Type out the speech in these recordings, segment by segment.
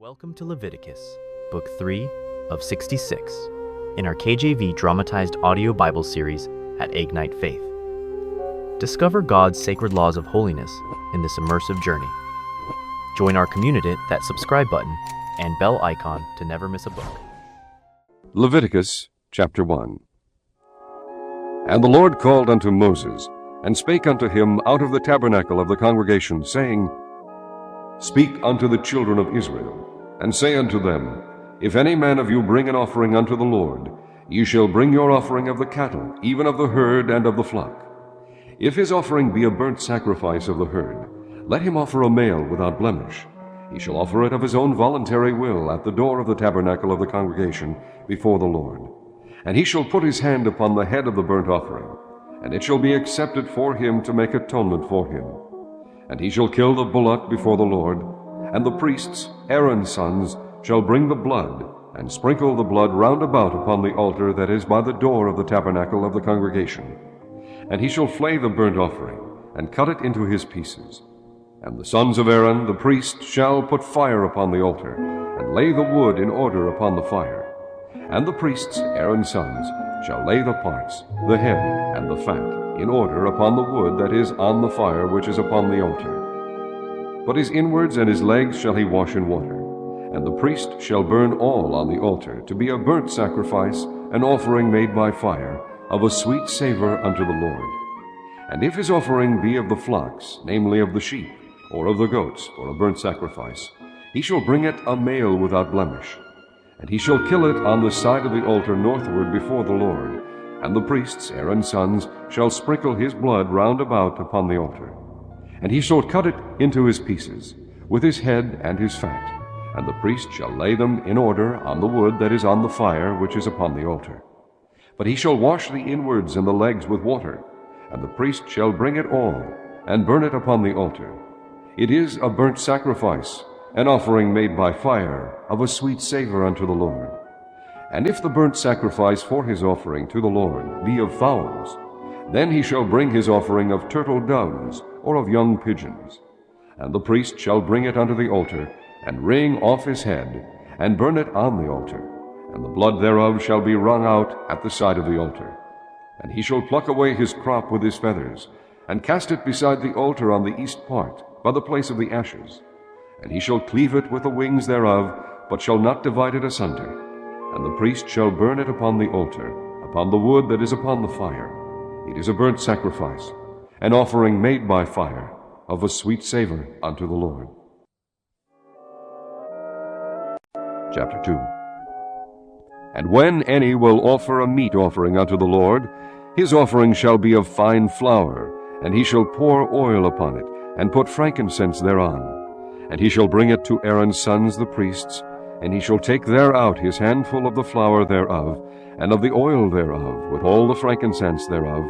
Welcome to Leviticus, Book 3 of 66, in our KJV dramatized audio Bible series at Ignite Faith. Discover God's sacred laws of holiness in this immersive journey. Join our community at that subscribe button and bell icon to never miss a book. Leviticus chapter 1. And the Lord called unto Moses, and spake unto him out of the tabernacle of the congregation, saying, Speak unto the children of Israel, and say unto them, If any man of you bring an offering unto the Lord, ye shall bring your offering of the cattle, even of the herd and of the flock. If his offering be a burnt sacrifice of the herd, let him offer a male without blemish. He shall offer it of his own voluntary will at the door of the tabernacle of the congregation before the Lord. And he shall put his hand upon the head of the burnt offering, and it shall be accepted for him to make atonement for him. And he shall kill the bullock before the Lord, and the priests, Aaron's sons, shall bring the blood, and sprinkle the blood round about upon the altar that is by the door of the tabernacle of the congregation. And he shall flay the burnt offering, and cut it into his pieces. And the sons of Aaron, the priest, shall put fire upon the altar, and lay the wood in order upon the fire. And the priests, Aaron's sons, shall lay the parts, the head, and the fat, in order upon the wood that is on the fire which is upon the altar. But his inwards and his legs shall he wash in water, and the priest shall burn all on the altar, to be a burnt sacrifice, an offering made by fire, of a sweet savor unto the Lord. And if his offering be of the flocks, namely of the sheep, or of the goats, for a burnt sacrifice, he shall bring it a male without blemish. And he shall kill it on the side of the altar northward before the Lord. And the priests, Aaron's sons, shall sprinkle his blood round about upon the altar. And he shall cut it into his pieces, with his head and his fat. And the priest shall lay them in order on the wood that is on the fire which is upon the altar. But he shall wash the inwards and the legs with water, and the priest shall bring it all, and burn it upon the altar. It is a burnt sacrifice, an offering made by fire, of a sweet savor unto the Lord. And if the burnt sacrifice for his offering to the Lord be of fowls, then he shall bring his offering of turtle doves, or of young pigeons. And the priest shall bring it unto the altar, and wring off his head, and burn it on the altar. And the blood thereof shall be wrung out at the side of the altar. And he shall pluck away his crop with his feathers, and cast it beside the altar on the east part, by the place of the ashes. And he shall cleave it with the wings thereof, but shall not divide it asunder. And the priest shall burn it upon the altar, upon the wood that is upon the fire. It is a burnt sacrifice, an offering made by fire, of a sweet savor unto the Lord. Chapter 2. And when any will offer a meat offering unto the Lord, his offering shall be of fine flour, and he shall pour oil upon it, and put frankincense thereon. And he shall bring it to Aaron's sons the priests, and he shall take thereout his handful of the flour thereof, and of the oil thereof, with all the frankincense thereof,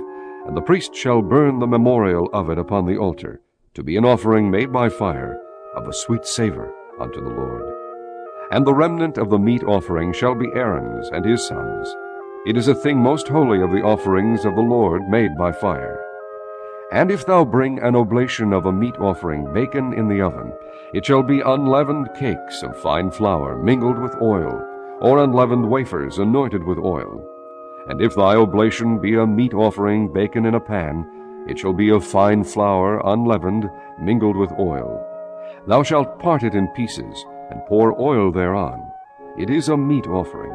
and the priest shall burn the memorial of it upon the altar, to be an offering made by fire, of a sweet savor unto the Lord. And the remnant of the meat offering shall be Aaron's and his sons. It is a thing most holy of the offerings of the Lord made by fire. And if thou bring an oblation of a meat offering baken in the oven, it shall be unleavened cakes of fine flour mingled with oil, or unleavened wafers anointed with oil. And if thy oblation be a meat offering baken in a pan, it shall be of fine flour unleavened, mingled with oil. Thou shalt part it in pieces, and pour oil thereon. It is a meat offering.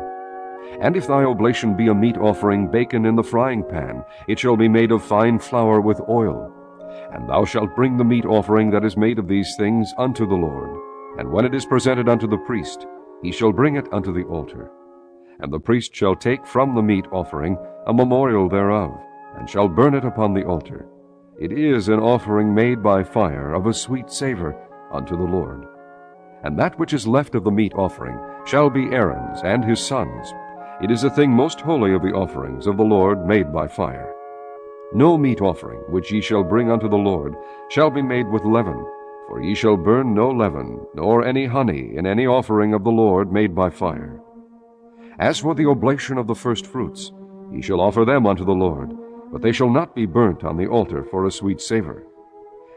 And if thy oblation be a meat offering baken in the frying pan, it shall be made of fine flour with oil. And thou shalt bring the meat offering that is made of these things unto the Lord. And when it is presented unto the priest, he shall bring it unto the altar. And the priest shall take from the meat offering a memorial thereof, and shall burn it upon the altar. It is an offering made by fire, of a sweet savor unto the Lord. And that which is left of the meat offering shall be Aaron's and his sons. It is a thing most holy of the offerings of the Lord made by fire. No meat offering which ye shall bring unto the Lord shall be made with leaven, for ye shall burn no leaven, nor any honey in any offering of the Lord made by fire. As for the oblation of the first fruits, ye shall offer them unto the Lord, but they shall not be burnt on the altar for a sweet savor.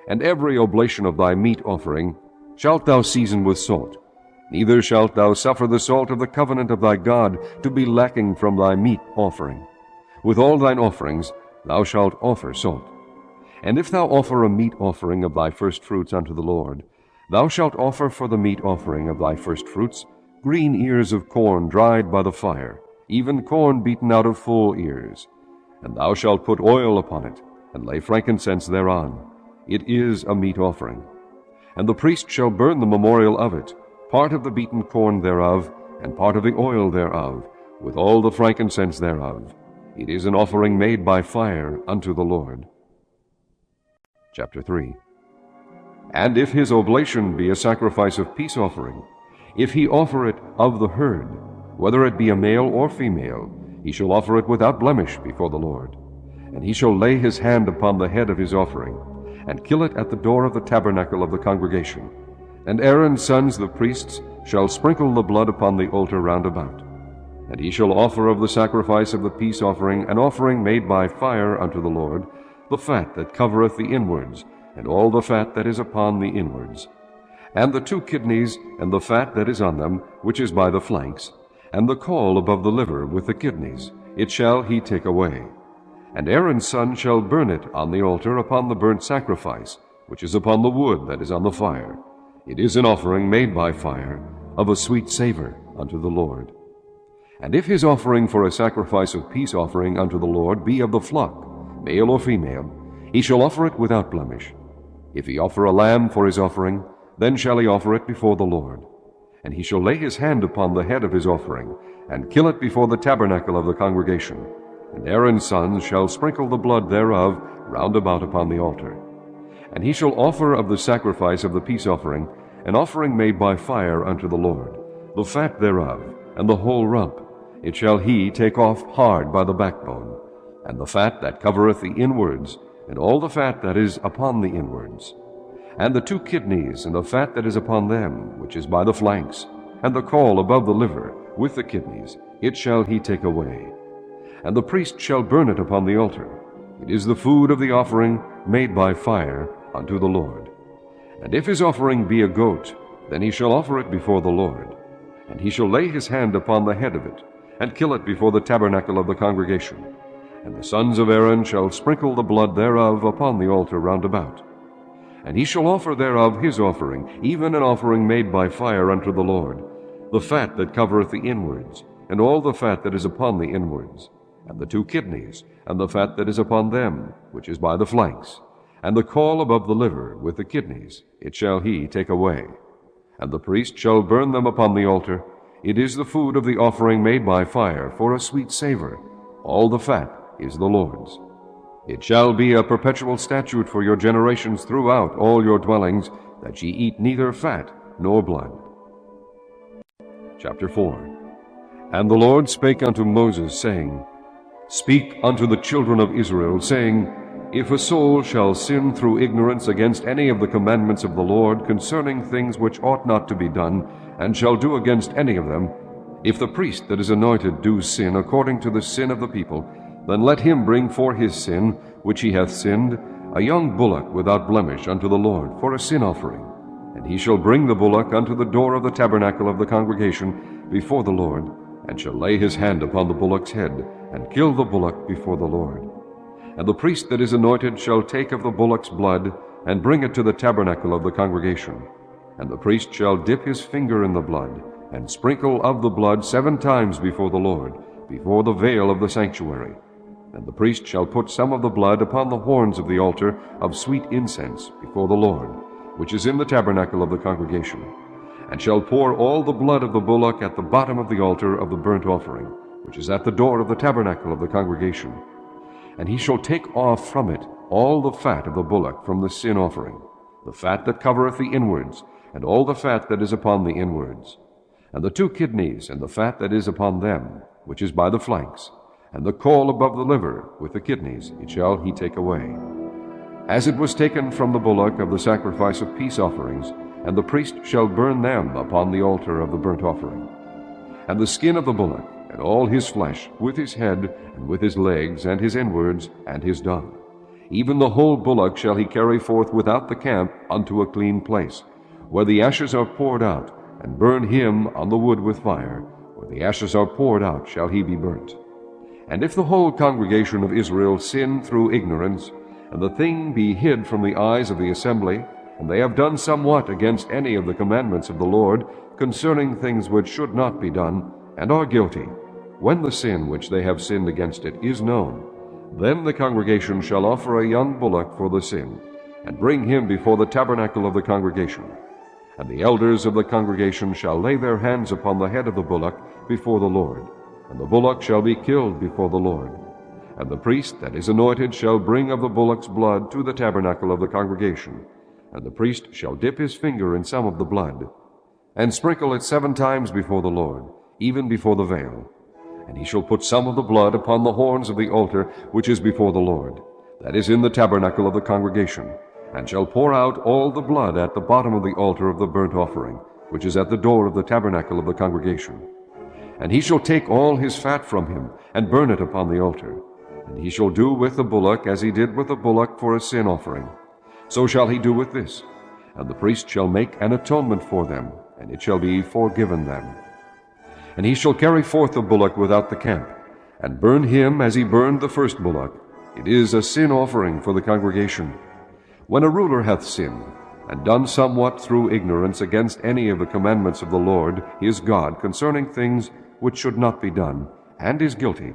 And every oblation of thy meat offering shalt thou season with salt, Neither shalt thou suffer the salt of the covenant of thy God to be lacking from thy meat offering. With all thine offerings thou shalt offer salt. And if thou offer a meat offering of thy firstfruits unto the Lord, thou shalt offer for the meat offering of thy firstfruits green ears of corn dried by the fire, even corn beaten out of full ears. And thou shalt put oil upon it, and lay frankincense thereon. It is a meat offering. And the priest shall burn the memorial of it, part of the beaten corn thereof, and part of the oil thereof, with all the frankincense thereof. It is an offering made by fire unto the Lord. Chapter 3. And if his oblation be a sacrifice of peace offering, if he offer it of the herd, whether it be a male or female, he shall offer it without blemish before the Lord. And he shall lay his hand upon the head of his offering, and kill it at the door of the tabernacle of the congregation. And Aaron's sons the priests shall sprinkle the blood upon the altar round about. And he shall offer of the sacrifice of the peace offering an offering made by fire unto the Lord, the fat that covereth the inwards, and all the fat that is upon the inwards, and the 2 kidneys, and the fat that is on them, which is by the flanks, and the caul above the liver with the kidneys, it shall he take away. And Aaron's son shall burn it on the altar upon the burnt sacrifice, which is upon the wood that is on the fire. It is an offering made by fire, of a sweet savor unto the Lord. And if his offering for a sacrifice of peace offering unto the Lord be of the flock, male or female, he shall offer it without blemish. If he offer a lamb for his offering, then shall he offer it before the Lord. And he shall lay his hand upon the head of his offering, and kill it before the tabernacle of the congregation. And Aaron's sons shall sprinkle the blood thereof round about upon the altar. And he shall offer of the sacrifice of the peace offering an offering made by fire unto the Lord, the fat thereof, and the whole rump. It shall he take off hard by the backbone, and the fat that covereth the inwards, and all the fat that is upon the inwards, and the 2 kidneys, and the fat that is upon them, which is by the flanks, and the caul above the liver, with the kidneys, it shall he take away. And the priest shall burn it upon the altar. It is the food of the offering made by fire unto the Lord. And if his offering be a goat, then he shall offer it before the Lord. And he shall lay his hand upon the head of it, and kill it before the tabernacle of the congregation. And the sons of Aaron shall sprinkle the blood thereof upon the altar round about. And he shall offer thereof his offering, even an offering made by fire unto the Lord, the fat that covereth the inwards, and all the fat that is upon the inwards, and the 2 kidneys, and the fat that is upon them, which is by the flanks, and the caul above the liver with the kidneys, it shall he take away. And the priest shall burn them upon the altar. It is the food of the offering made by fire, for a sweet savor. All the fat is the Lord's. It shall be a perpetual statute for your generations throughout all your dwellings, that ye eat neither fat nor blood. Chapter 4. And the Lord spake unto Moses, saying, Speak unto the children of Israel, saying, If a soul shall sin through ignorance against any of the commandments of the Lord concerning things which ought not to be done, and shall do against any of them, if the priest that is anointed do sin according to the sin of the people, then let him bring for his sin, which he hath sinned, a young bullock without blemish unto the Lord, for a sin offering. And he shall bring the bullock unto the door of the tabernacle of the congregation before the Lord, and shall lay his hand upon the bullock's head, and kill the bullock before the Lord. And the priest that is anointed shall take of the bullock's blood, and bring it to the tabernacle of the congregation. And the priest shall dip his finger in the blood, and sprinkle of the blood 7 times before the Lord, before the veil of the sanctuary. And the priest shall put some of the blood upon the horns of the altar of sweet incense before the Lord, which is in the tabernacle of the congregation, and shall pour all the blood of the bullock at the bottom of the altar of the burnt offering, which is at the door of the tabernacle of the congregation. And he shall take off from it all the fat of the bullock from the sin offering, the fat that covereth the inwards, and all the fat that is upon the inwards, and the 2 kidneys, and the fat that is upon them, which is by the flanks, and the caul above the liver with the kidneys, it shall he take away, as it was taken from the bullock of the sacrifice of peace offerings, and the priest shall burn them upon the altar of the burnt offering. And the skin of the bullock, and all his flesh, with his head, and with his legs, and his inwards, and his dung, even the whole bullock shall he carry forth without the camp unto a clean place, where the ashes are poured out, and burn him on the wood with fire. Where the ashes are poured out shall he be burnt. And if the whole congregation of Israel sin through ignorance, and the thing be hid from the eyes of the assembly, and they have done somewhat against any of the commandments of the Lord concerning things which should not be done, and are guilty, when the sin which they have sinned against it is known, then the congregation shall offer a young bullock for the sin, and bring him before the tabernacle of the congregation. And the elders of the congregation shall lay their hands upon the head of the bullock before the Lord, and the bullock shall be killed before the Lord. And the priest that is anointed shall bring of the bullock's blood to the tabernacle of the congregation, and the priest shall dip his finger in some of the blood, and sprinkle it 7 times before the Lord, even before the veil. And he shall put some of the blood upon the horns of the altar which is before the Lord, that is in the tabernacle of the congregation, and shall pour out all the blood at the bottom of the altar of the burnt offering, which is at the door of the tabernacle of the congregation. And he shall take all his fat from him, and burn it upon the altar. And he shall do with the bullock as he did with the bullock for a sin offering. So shall he do with this. And the priest shall make an atonement for them, and it shall be forgiven them. And he shall carry forth the bullock without the camp, and burn him as he burned the first bullock. It is a sin offering for the congregation. When a ruler hath sinned, and done somewhat through ignorance against any of the commandments of the Lord his God concerning things which should not be done, and is guilty,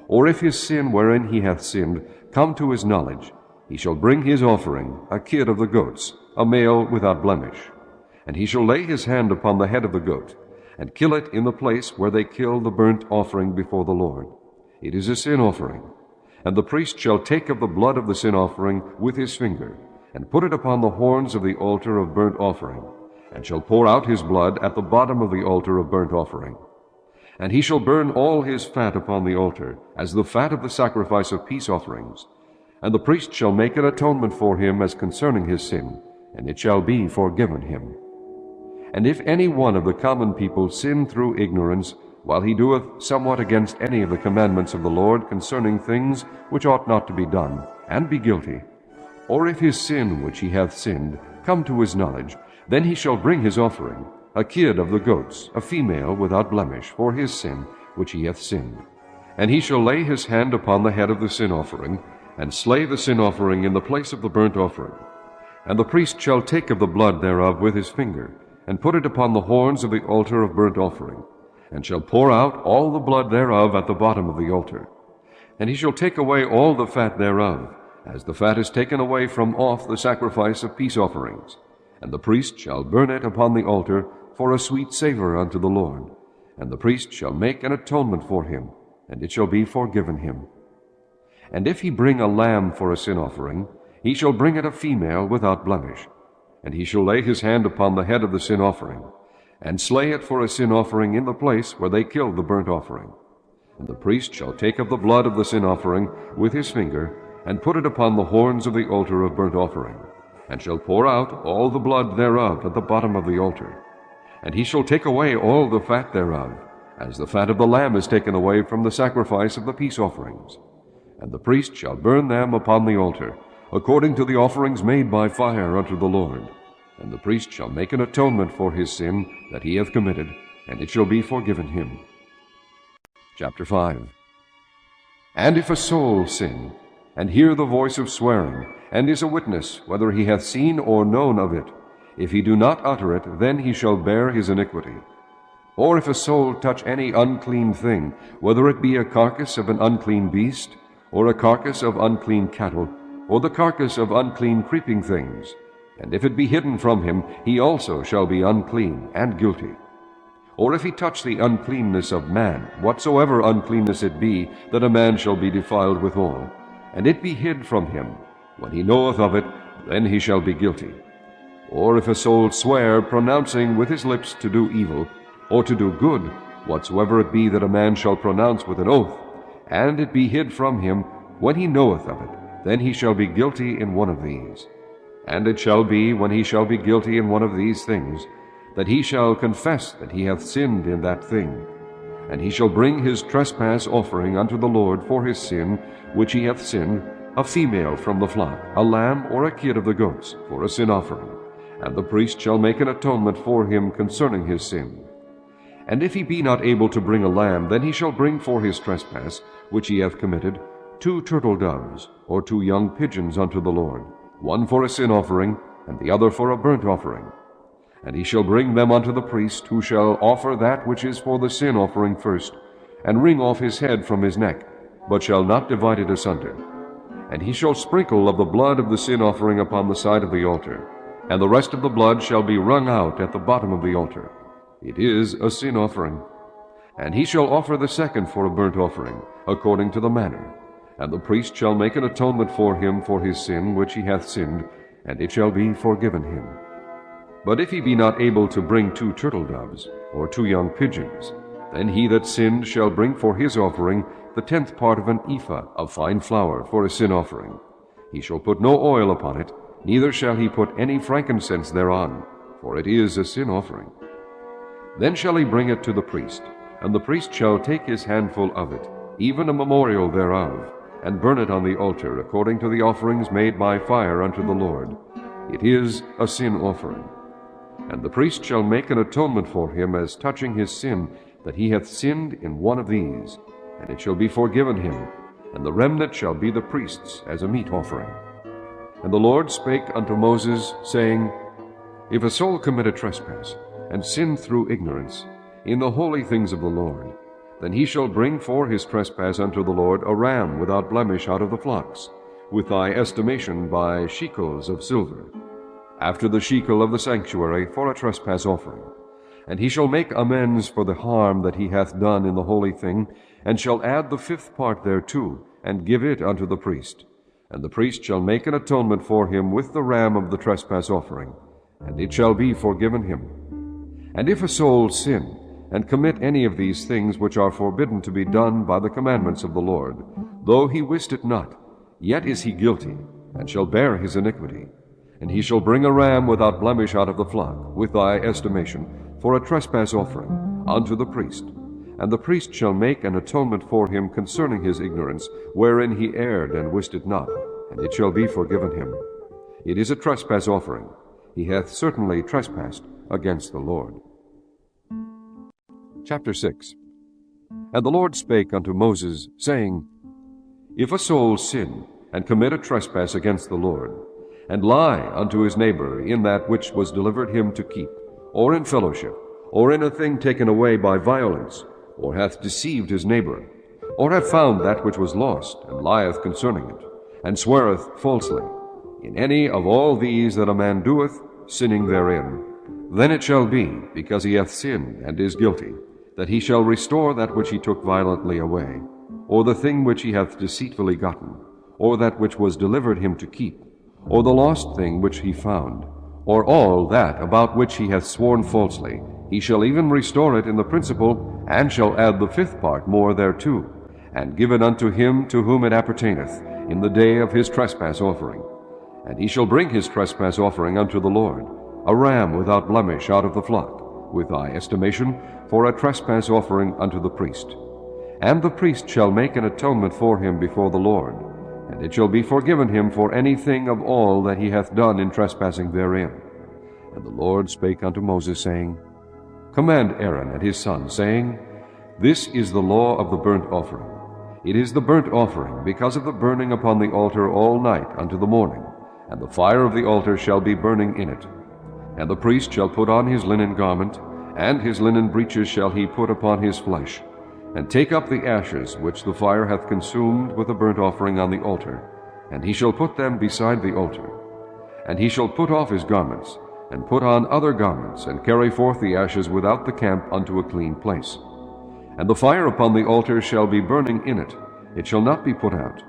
or if his sin wherein he hath sinned come to his knowledge, he shall bring his offering, a kid of the goats, a male without blemish. And he shall lay his hand upon the head of the goat, and kill it in the place where they kill the burnt offering before the Lord. It is a sin offering. And the priest shall take of the blood of the sin offering with his finger, and put it upon the horns of the altar of burnt offering, and shall pour out his blood at the bottom of the altar of burnt offering. And he shall burn all his fat upon the altar, as the fat of the sacrifice of peace offerings. And the priest shall make an atonement for him as concerning his sin, and it shall be forgiven him. And if any one of the common people sin through ignorance, while he doeth somewhat against any of the commandments of the Lord concerning things which ought not to be done, and be guilty, or if his sin which he hath sinned come to his knowledge, then he shall bring his offering, a kid of the goats, a female without blemish, for his sin which he hath sinned. And he shall lay his hand upon the head of the sin offering, and slay the sin offering in the place of the burnt offering. And the priest shall take of the blood thereof with his finger, and put it upon the horns of the altar of burnt offering, and shall pour out all the blood thereof at the bottom of the altar. And he shall take away all the fat thereof, as the fat is taken away from off the sacrifice of peace offerings. And the priest shall burn it upon the altar for a sweet savor unto the Lord. And the priest shall make an atonement for him, and it shall be forgiven him. And if he bring a lamb for a sin offering, he shall bring it a female without blemish. And he shall lay his hand upon the head of the sin offering, and slay it for a sin offering in the place where they killed the burnt offering. And the priest shall take of the blood of the sin offering with his finger, and put it upon the horns of the altar of burnt offering, and shall pour out all the blood thereof at the bottom of the altar. And he shall take away all the fat thereof, as the fat of the lamb is taken away from the sacrifice of the peace offerings. And the priest shall burn them upon the altar, according to the offerings made by fire unto the Lord. And the priest shall make an atonement for his sin that he hath committed, and it shall be forgiven him. Chapter 5. And if a soul sin, and hear the voice of swearing, and is a witness, whether he hath seen or known of it, if he do not utter it, then he shall bear his iniquity. Or if a soul touch any unclean thing, whether it be a carcass of an unclean beast, or a carcass of unclean cattle, or the carcass of unclean creeping things, and if it be hidden from him, he also shall be unclean and guilty. Or if he touch the uncleanness of man, whatsoever uncleanness it be, that a man shall be defiled withal, and it be hid from him, when he knoweth of it, then he shall be guilty. Or if a soul swear, pronouncing with his lips to do evil, or to do good, whatsoever it be that a man shall pronounce with an oath, and it be hid from him, when he knoweth of it, then he shall be guilty in one of these. And it shall be, when he shall be guilty in one of these things, that he shall confess that he hath sinned in that thing. And he shall bring his trespass offering unto the Lord for his sin, which he hath sinned, a female from the flock, a lamb or a kid of the goats, for a sin offering. And the priest shall make an atonement for him concerning his sin. And if he be not able to bring a lamb, then he shall bring for his trespass, which he hath committed, 2 turtle doves, or 2 young pigeons unto the Lord, one for a sin offering, and the other for a burnt offering. And he shall bring them unto the priest, who shall offer that which is for the sin offering first, and wring off his head from his neck, but shall not divide it asunder. And he shall sprinkle of the blood of the sin offering upon the side of the altar, and the rest of the blood shall be wrung out at the bottom of the altar. It is a sin offering. And he shall offer the second for a burnt offering, according to the manner. And the priest shall make an atonement for him for his sin which he hath sinned, and it shall be forgiven him. But if he be not able to bring 2 turtle doves, or 2 young pigeons, then he that sinned shall bring for his offering the 10th part of an ephah of fine flour for a sin offering. He shall put no oil upon it, neither shall he put any frankincense thereon, for it is a sin offering. Then shall he bring it to the priest, and the priest shall take his handful of it, even a memorial thereof, and burn it on the altar, according to the offerings made by fire unto the Lord. It is a sin offering. And the priest shall make an atonement for him as touching his sin, that he hath sinned in one of these, and it shall be forgiven him, and the remnant shall be the priest's as a meat offering. And the Lord spake unto Moses, saying, If a soul commit a trespass, and sin through ignorance, in the holy things of the Lord, then he shall bring for his trespass unto the Lord a ram without blemish out of the flocks, with thy estimation by shekels of silver, after the shekel of the sanctuary for a trespass offering. And he shall make amends for the harm that he hath done in the holy thing, and shall add the 5th part thereto, and give it unto the priest. And the priest shall make an atonement for him with the ram of the trespass offering, and it shall be forgiven him. And if a soul sin, and commit any of these things which are forbidden to be done by the commandments of the Lord, though he wist it not, yet is he guilty, and shall bear his iniquity. And he shall bring a ram without blemish out of the flock, with thy estimation, for a trespass offering, unto the priest. And the priest shall make an atonement for him concerning his ignorance, wherein he erred and wist it not, and it shall be forgiven him. It is a trespass offering. He hath certainly trespassed against the Lord. Chapter 6. And the Lord spake unto Moses, saying, If a soul sin, and commit a trespass against the Lord, and lie unto his neighbor in that which was delivered him to keep, or in fellowship, or in a thing taken away by violence, or hath deceived his neighbor, or hath found that which was lost, and lieth concerning it, and sweareth falsely, in any of all these that a man doeth, sinning therein, then it shall be, because he hath sinned and is guilty, that he shall restore that which he took violently away, or the thing which he hath deceitfully gotten, or that which was delivered him to keep, or the lost thing which he found, or all that about which he hath sworn falsely. He shall even restore it in the principal, and shall add the 5th part more thereto, and give it unto him to whom it appertaineth, in the day of his trespass offering. And he shall bring his trespass offering unto the Lord, a ram without blemish out of the flock, with thy estimation, for a trespass offering unto the priest. And the priest shall make an atonement for him before the Lord, and it shall be forgiven him for anything of all that he hath done in trespassing therein. And the Lord spake unto Moses, saying, Command Aaron and his sons, saying, This is the law of the burnt offering. It is the burnt offering, because of the burning upon the altar all night unto the morning, and the fire of the altar shall be burning in it. And the priest shall put on his linen garment, and his linen breeches shall he put upon his flesh, and take up the ashes which the fire hath consumed with the burnt offering on the altar, and he shall put them beside the altar. And he shall put off his garments, and put on other garments, and carry forth the ashes without the camp unto a clean place. And the fire upon the altar shall be burning in it, it shall not be put out.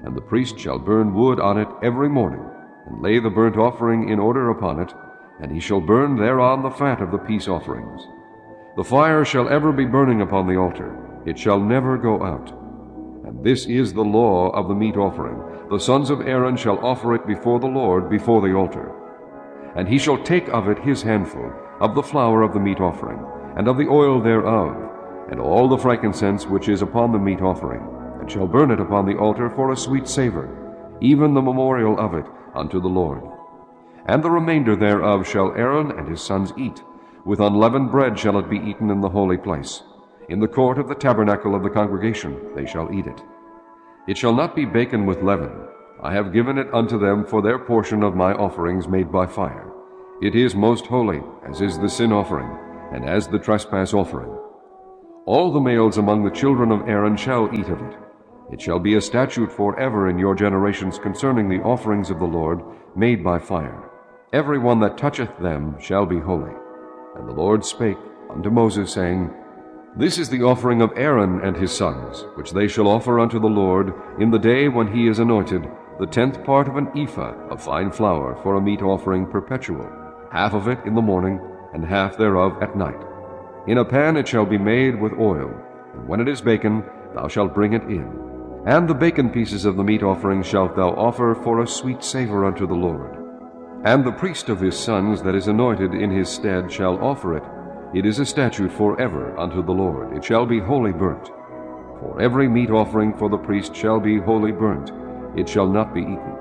And the priest shall burn wood on it every morning, and lay the burnt offering in order upon it, and he shall burn thereon the fat of the peace offerings. The fire shall ever be burning upon the altar, it shall never go out. And this is the law of the meat offering. The sons of Aaron shall offer it before the Lord before the altar. And he shall take of it his handful, of the flour of the meat offering, and of the oil thereof, and all the frankincense which is upon the meat offering, and shall burn it upon the altar for a sweet savor, even the memorial of it unto the Lord. And the remainder thereof shall Aaron and his sons eat. With unleavened bread shall it be eaten in the holy place. In the court of the tabernacle of the congregation they shall eat it. It shall not be baken with leaven. I have given it unto them for their portion of my offerings made by fire. It is most holy, as is the sin offering, and as the trespass offering. All the males among the children of Aaron shall eat of it. It shall be a statute forever in your generations concerning the offerings of the Lord made by fire. Every one that toucheth them shall be holy. And the Lord spake unto Moses, saying, This is the offering of Aaron and his sons, which they shall offer unto the Lord in the day when he is anointed, the 10th part of an ephah of fine flour for a meat offering perpetual, half of it in the morning, and half thereof at night. In a pan it shall be made with oil, and when it is baken, thou shalt bring it in. And the baken pieces of the meat offering shalt thou offer for a sweet savor unto the Lord. And the priest of his sons that is anointed in his stead shall offer it. It is a statute forever unto the Lord. It shall be wholly burnt. For every meat offering for the priest shall be wholly burnt. It shall not be eaten.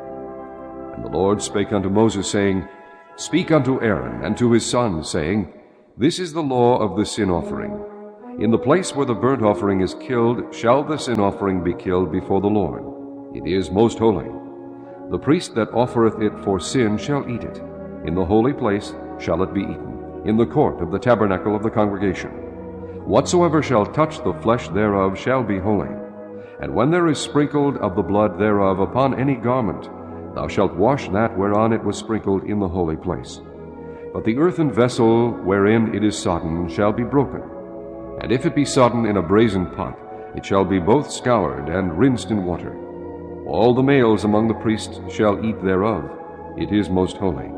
And the Lord spake unto Moses, saying, Speak unto Aaron and to his sons, saying, This is the law of the sin offering. In the place where the burnt offering is killed shall the sin offering be killed before the Lord. It is most holy. The priest that offereth it for sin shall eat it. In the holy place shall it be eaten, in the court of the tabernacle of the congregation. Whatsoever shall touch the flesh thereof shall be holy. And when there is sprinkled of the blood thereof upon any garment, thou shalt wash that whereon it was sprinkled in the holy place. But the earthen vessel wherein it is sodden shall be broken. And if it be sodden in a brazen pot, it shall be both scoured and rinsed in water. All the males among the priests shall eat thereof. It is most holy.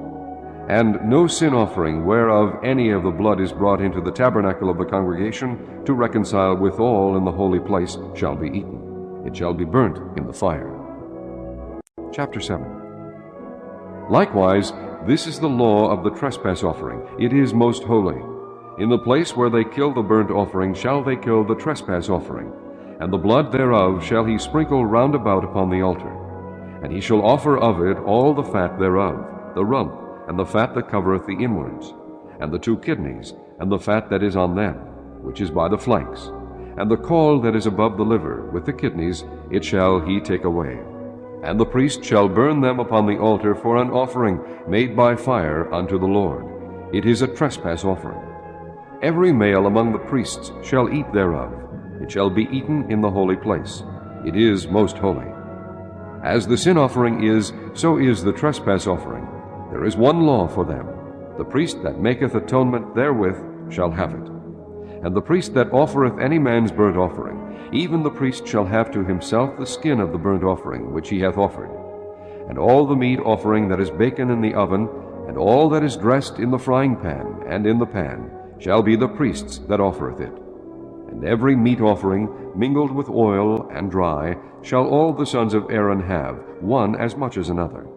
And no sin offering whereof any of the blood is brought into the tabernacle of the congregation to reconcile withal in the holy place shall be eaten. It shall be burnt in the fire. Chapter 7. Likewise, this is the law of the trespass offering. It is most holy. In the place where they kill the burnt offering shall they kill the trespass offering, and the blood thereof shall he sprinkle round about upon the altar. And he shall offer of it all the fat thereof, the rump, and the fat that covereth the inwards, and the 2 kidneys, and the fat that is on them, which is by the flanks, and the caul that is above the liver, with the kidneys, it shall he take away. And the priest shall burn them upon the altar for an offering made by fire unto the Lord. It is a trespass offering. Every male among the priests shall eat thereof. It shall be eaten in the holy place. It is most holy. As the sin offering is, so is the trespass offering. There is one law for them. The priest that maketh atonement therewith shall have it. And the priest that offereth any man's burnt offering, even the priest shall have to himself the skin of the burnt offering which he hath offered. And all the meat offering that is baken in the oven, and all that is dressed in the frying pan and in the pan, shall be the priest's that offereth it. And every meat offering, mingled with oil and dry, shall all the sons of Aaron have, one as much as another.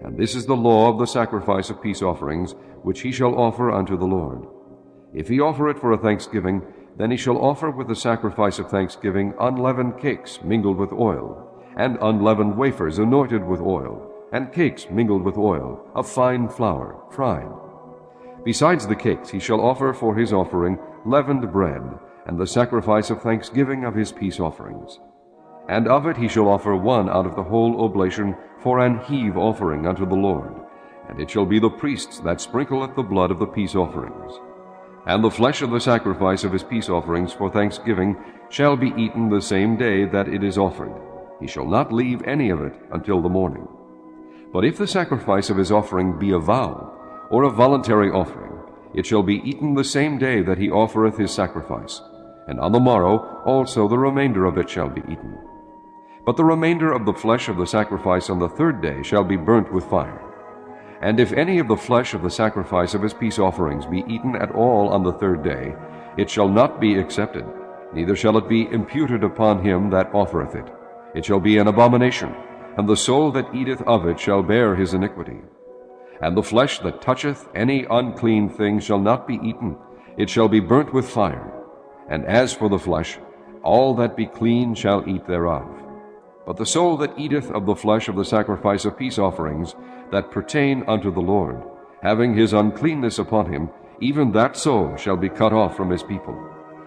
And this is the law of the sacrifice of peace offerings, which he shall offer unto the Lord. If he offer it for a thanksgiving, then he shall offer with the sacrifice of thanksgiving unleavened cakes mingled with oil, and unleavened wafers anointed with oil, and cakes mingled with oil, of fine flour, fried. Besides the cakes he shall offer for his offering leavened bread, and the sacrifice of thanksgiving of his peace offerings. And of it he shall offer one out of the whole oblation for an heave offering unto the Lord, and it shall be the priest's that sprinkleth the blood of the peace offerings. And the flesh of the sacrifice of his peace offerings for thanksgiving shall be eaten the same day that it is offered. He shall not leave any of it until the morning. But if the sacrifice of his offering be a vow, or a voluntary offering, it shall be eaten the same day that he offereth his sacrifice, and on the morrow also the remainder of it shall be eaten. But the remainder of the flesh of the sacrifice on the 3rd day shall be burnt with fire. And if any of the flesh of the sacrifice of his peace offerings be eaten at all on the 3rd day, it shall not be accepted, neither shall it be imputed upon him that offereth it. It shall be an abomination, and the soul that eateth of it shall bear his iniquity. And the flesh that toucheth any unclean thing shall not be eaten, it shall be burnt with fire. And as for the flesh, all that be clean shall eat thereof. But the soul that eateth of the flesh of the sacrifice of peace offerings, that pertain unto the Lord, having his uncleanness upon him, even that soul shall be cut off from his people.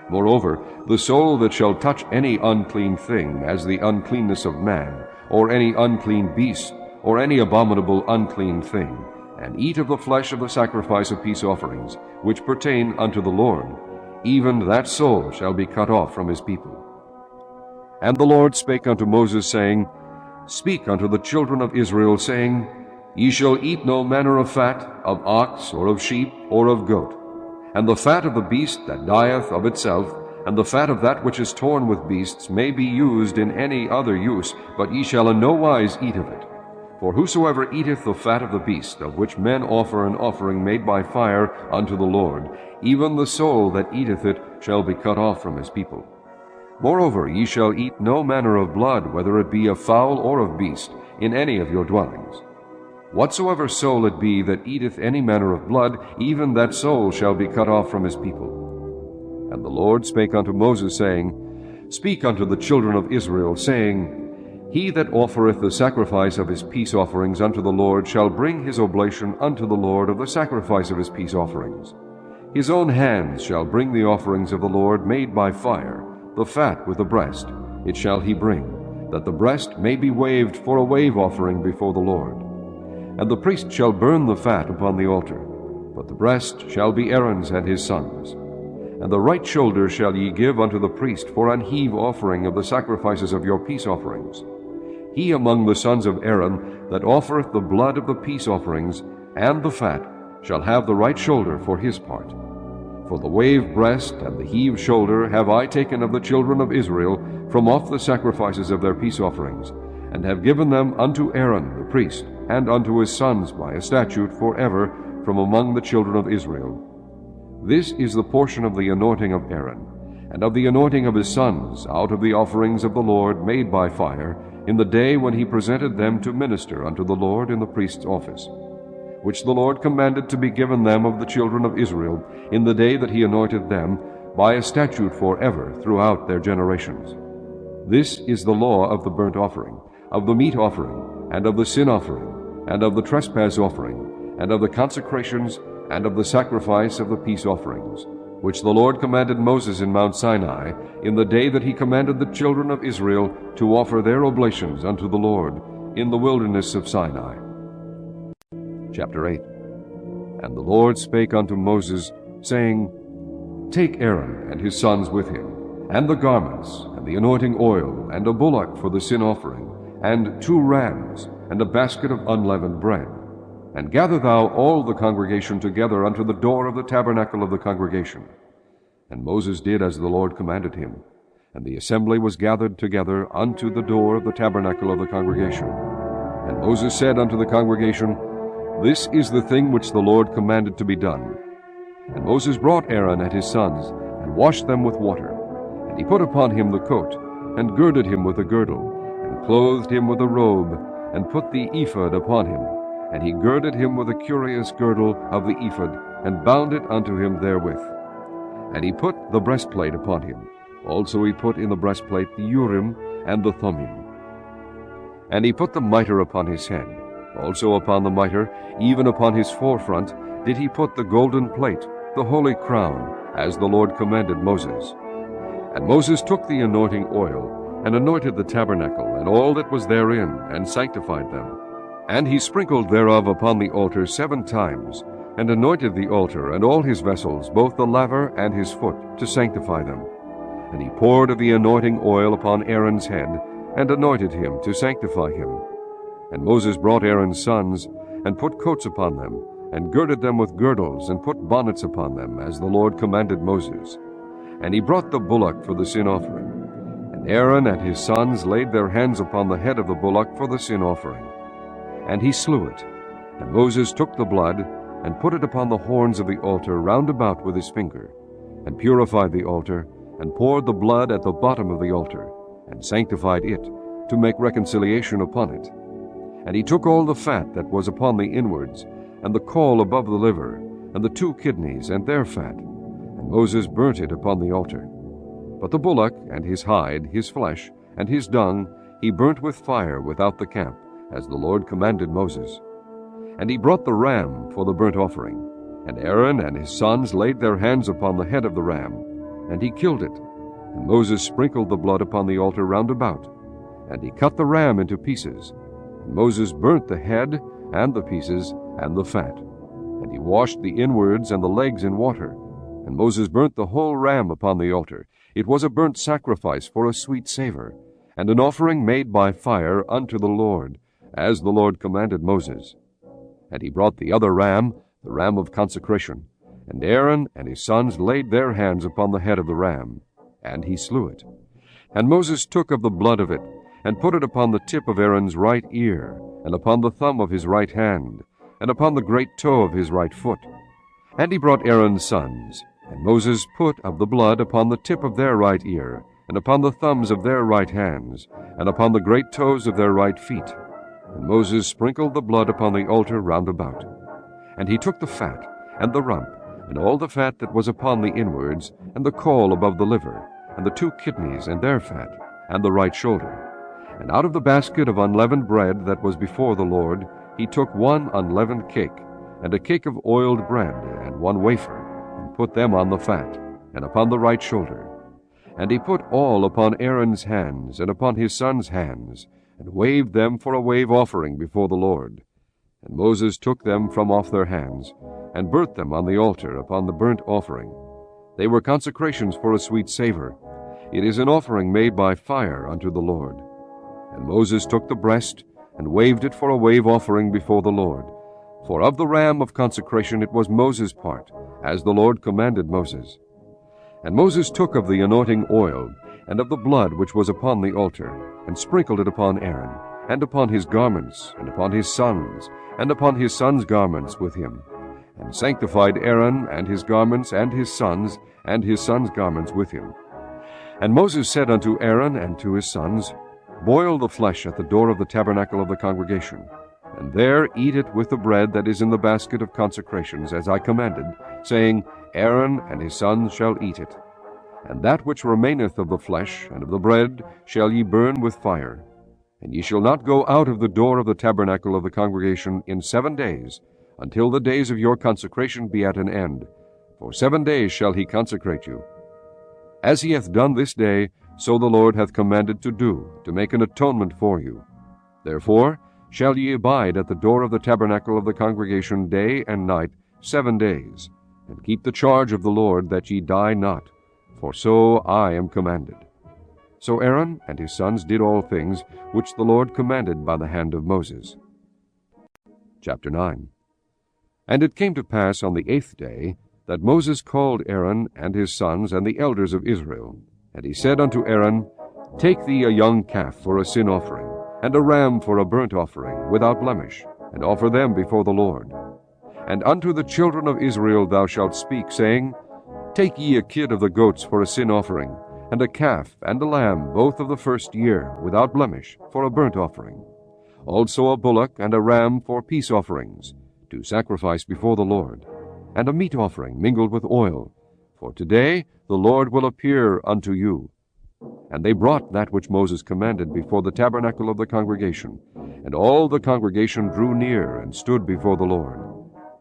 Moreover, the soul that shall touch any unclean thing, as the uncleanness of man, or any unclean beast, or any abominable unclean thing, and eat of the flesh of the sacrifice of peace offerings, which pertain unto the Lord, even that soul shall be cut off from his people. And the Lord spake unto Moses, saying, Speak unto the children of Israel, saying, Ye shall eat no manner of fat, of ox, or of sheep, or of goat. And the fat of the beast that dieth of itself, and the fat of that which is torn with beasts, may be used in any other use, but ye shall in no wise eat of it. For whosoever eateth the fat of the beast, of which men offer an offering made by fire unto the Lord, even the soul that eateth it shall be cut off from his people. Moreover, ye shall eat no manner of blood, whether it be of fowl or of beast, in any of your dwellings. Whatsoever soul it be that eateth any manner of blood, even that soul shall be cut off from his people. And the Lord spake unto Moses, saying, Speak unto the children of Israel, saying, He that offereth the sacrifice of his peace offerings unto the Lord shall bring his oblation unto the Lord of the sacrifice of his peace offerings. His own hands shall bring the offerings of the Lord made by fire, the fat with the breast, it shall he bring, that the breast may be waved for a wave offering before the Lord. And the priest shall burn the fat upon the altar, but the breast shall be Aaron's and his sons'. And the right shoulder shall ye give unto the priest for an heave offering of the sacrifices of your peace offerings. He among the sons of Aaron that offereth the blood of the peace offerings and the fat shall have the right shoulder for his part. For the wave breast and the heave shoulder have I taken of the children of Israel from off the sacrifices of their peace offerings, and have given them unto Aaron the priest, and unto his sons by a statute forever from among the children of Israel. This is the portion of the anointing of Aaron, and of the anointing of his sons, out of the offerings of the Lord made by fire, in the day when he presented them to minister unto the Lord in the priest's office, which the Lord commanded to be given them of the children of Israel, in the day that he anointed them, by a statute forever throughout their generations. This is the law of the burnt offering, of the meat offering, and of the sin offering, and of the trespass offering, and of the consecrations, and of the sacrifice of the peace offerings, which the Lord commanded Moses in Mount Sinai, in the day that he commanded the children of Israel to offer their oblations unto the Lord in the wilderness of Sinai. Chapter 8. And the Lord spake unto Moses, saying, Take Aaron and his sons with him, and the garments, and the anointing oil, and a bullock for the sin offering, and 2 rams, and a basket of unleavened bread. And gather thou all the congregation together unto the door of the tabernacle of the congregation. And Moses did as the Lord commanded him. And the assembly was gathered together unto the door of the tabernacle of the congregation. And Moses said unto the congregation, This is the thing which the Lord commanded to be done. And Moses brought Aaron and his sons, and washed them with water. And he put upon him the coat, and girded him with a girdle, and clothed him with a robe, and put the ephod upon him. And he girded him with a curious girdle of the ephod, and bound it unto him therewith. And he put the breastplate upon him. Also he put in the breastplate the Urim and the Thummim. And he put the mitre upon his head. Also upon the mitre, even upon his forefront, did he put the golden plate, the holy crown, as the Lord commanded Moses. And Moses took the anointing oil, and anointed the tabernacle, and all that was therein, and sanctified them. And he sprinkled thereof upon the altar 7 times, and anointed the altar and all his vessels, both the laver and his foot, to sanctify them. And he poured of the anointing oil upon Aaron's head, and anointed him to sanctify him. And Moses brought Aaron's sons, and put coats upon them, and girded them with girdles, and put bonnets upon them, as the Lord commanded Moses. And he brought the bullock for the sin offering. And Aaron and his sons laid their hands upon the head of the bullock for the sin offering. And he slew it. And Moses took the blood, and put it upon the horns of the altar round about with his finger, and purified the altar, and poured the blood at the bottom of the altar, and sanctified it, to make reconciliation upon it. And he took all the fat that was upon the inwards, and the caul above the liver, and the 2 kidneys and their fat, and Moses burnt it upon the altar. But the bullock, and his hide, his flesh, and his dung, he burnt with fire without the camp, as the Lord commanded Moses. And he brought the ram for the burnt offering. And Aaron and his sons laid their hands upon the head of the ram, and he killed it. And Moses sprinkled the blood upon the altar round about. And he cut the ram into pieces. And Moses burnt the head, and the pieces, and the fat. And he washed the inwards and the legs in water. And Moses burnt the whole ram upon the altar. It was a burnt sacrifice for a sweet savor, and an offering made by fire unto the Lord, as the Lord commanded Moses. And he brought the other ram, the ram of consecration. And Aaron and his sons laid their hands upon the head of the ram, and he slew it. And Moses took of the blood of it, and put it upon the tip of Aaron's right ear, and upon the thumb of his right hand, and upon the great toe of his right foot. And he brought Aaron's sons, and Moses put of the blood upon the tip of their right ear, and upon the thumbs of their right hands, and upon the great toes of their right feet. And Moses sprinkled the blood upon the altar round about. And he took the fat, and the rump, and all the fat that was upon the inwards, and the caul above the liver, and the 2 kidneys and their fat, and the right shoulder. And out of the basket of unleavened bread that was before the Lord, he took 1 unleavened cake, and a cake of oiled bread, and 1 wafer, and put them on the fat, and upon the right shoulder. And he put all upon Aaron's hands, and upon his sons' hands, and waved them for a wave offering before the Lord. And Moses took them from off their hands, and burnt them on the altar upon the burnt offering. They were consecrations for a sweet savor. It is an offering made by fire unto the Lord. And Moses took the breast, and waved it for a wave offering before the Lord. For of the ram of consecration it was Moses' part, as the Lord commanded Moses. And Moses took of the anointing oil, and of the blood which was upon the altar, and sprinkled it upon Aaron, and upon his garments, and upon his sons, and upon his sons' garments with him, and sanctified Aaron and his garments, and his sons' garments with him. And Moses said unto Aaron and to his sons, Boil the flesh at the door of the tabernacle of the congregation, and there eat it with the bread that is in the basket of consecrations, as I commanded, saying, Aaron and his sons shall eat it. And that which remaineth of the flesh and of the bread shall ye burn with fire. And ye shall not go out of the door of the tabernacle of the congregation in 7 days, until the days of your consecration be at an end. For 7 days shall he consecrate you. As he hath done this day, so the Lord hath commanded to do, to make an atonement for you. Therefore shall ye abide at the door of the tabernacle of the congregation day and night 7 days, and keep the charge of the Lord, that ye die not, for so I am commanded. So Aaron and his sons did all things which the Lord commanded by the hand of Moses. Chapter 9. And it came to pass on the 8th day that Moses called Aaron and his sons and the elders of Israel. And he said unto Aaron, Take thee a young calf for a sin offering, and a ram for a burnt offering, without blemish, and offer them before the Lord. And unto the children of Israel thou shalt speak, saying, Take ye a kid of the goats for a sin offering, and a calf and a lamb, both of the first year, without blemish, for a burnt offering. Also a bullock and a ram for peace offerings, to sacrifice before the Lord, and a meat offering mingled with oil. For today the Lord will appear unto you. And they brought that which Moses commanded before the tabernacle of the congregation. And all the congregation drew near and stood before the Lord.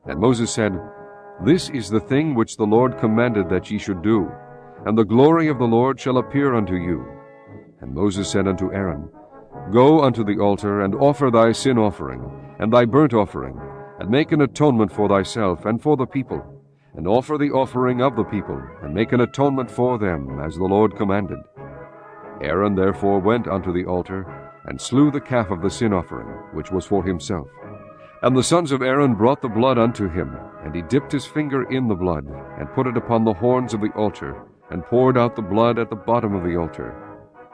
And Moses said, This is the thing which the Lord commanded that ye should do, and the glory of the Lord shall appear unto you. And Moses said unto Aaron, Go unto the altar, and offer thy sin offering, and thy burnt offering, and make an atonement for thyself and for the people, and offer the offering of the people, and make an atonement for them, as the Lord commanded. Aaron therefore went unto the altar, and slew the calf of the sin offering, which was for himself. And the sons of Aaron brought the blood unto him, and he dipped his finger in the blood, and put it upon the horns of the altar, and poured out the blood at the bottom of the altar.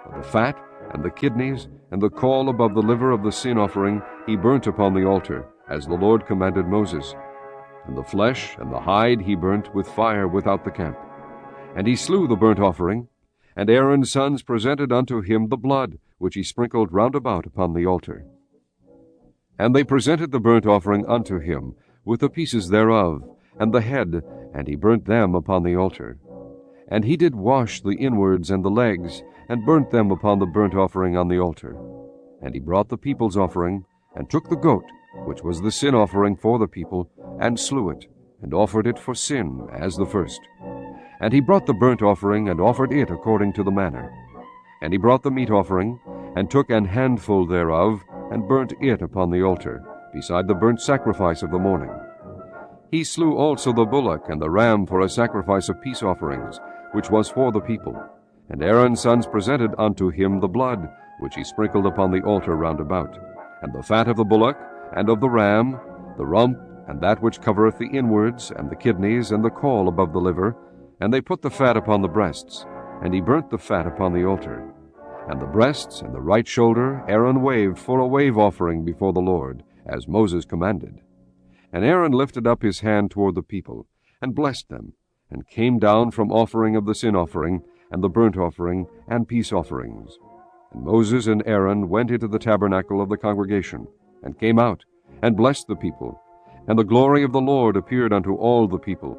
But the fat, and the kidneys, and the caul above the liver of the sin offering he burnt upon the altar, as the Lord commanded Moses. And the flesh and the hide he burnt with fire without the camp. And he slew the burnt offering, and Aaron's sons presented unto him the blood, which he sprinkled round about upon the altar. And they presented the burnt offering unto him, with the pieces thereof, and the head, and he burnt them upon the altar. And he did wash the inwards and the legs, and burnt them upon the burnt offering on the altar. And he brought the people's offering, and took the goat, which was the sin offering for the people, and slew it, and offered it for sin as the first. And he brought the burnt offering, and offered it according to the manner. And he brought the meat offering, and took an handful thereof, and burnt it upon the altar, beside the burnt sacrifice of the morning. He slew also the bullock and the ram for a sacrifice of peace offerings, which was for the people. And Aaron's sons presented unto him the blood, which he sprinkled upon the altar round about, and the fat of the bullock, and of the ram, the rump, and that which covereth the inwards, and the kidneys, and the caul above the liver, and they put the fat upon the breasts, and he burnt the fat upon the altar. And the breasts and the right shoulder Aaron waved for a wave offering before the Lord, as Moses commanded. And Aaron lifted up his hand toward the people, and blessed them, and came down from offering of the sin offering, and the burnt offering, and peace offerings. And Moses and Aaron went into the tabernacle of the congregation, and came out, and blessed the people. And the glory of the Lord appeared unto all the people.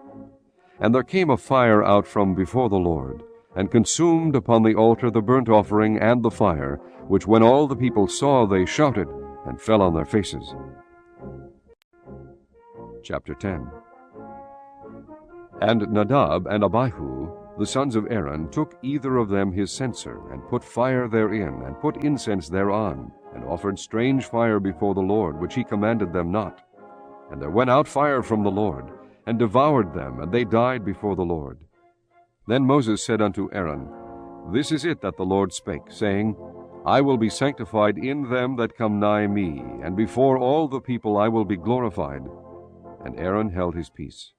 And there came a fire out from before the Lord, and consumed upon the altar the burnt offering and the fire, which when all the people saw, they shouted, and fell on their faces. Chapter 10. And Nadab and Abihu, the sons of Aaron, took either of them his censer, and put fire therein, and put incense thereon, and offered strange fire before the Lord, which he commanded them not. And there went out fire from the Lord, and devoured them, and they died before the Lord. Then Moses said unto Aaron, This is it that the Lord spake, saying, I will be sanctified in them that come nigh me, and before all the people I will be glorified. And Aaron held his peace.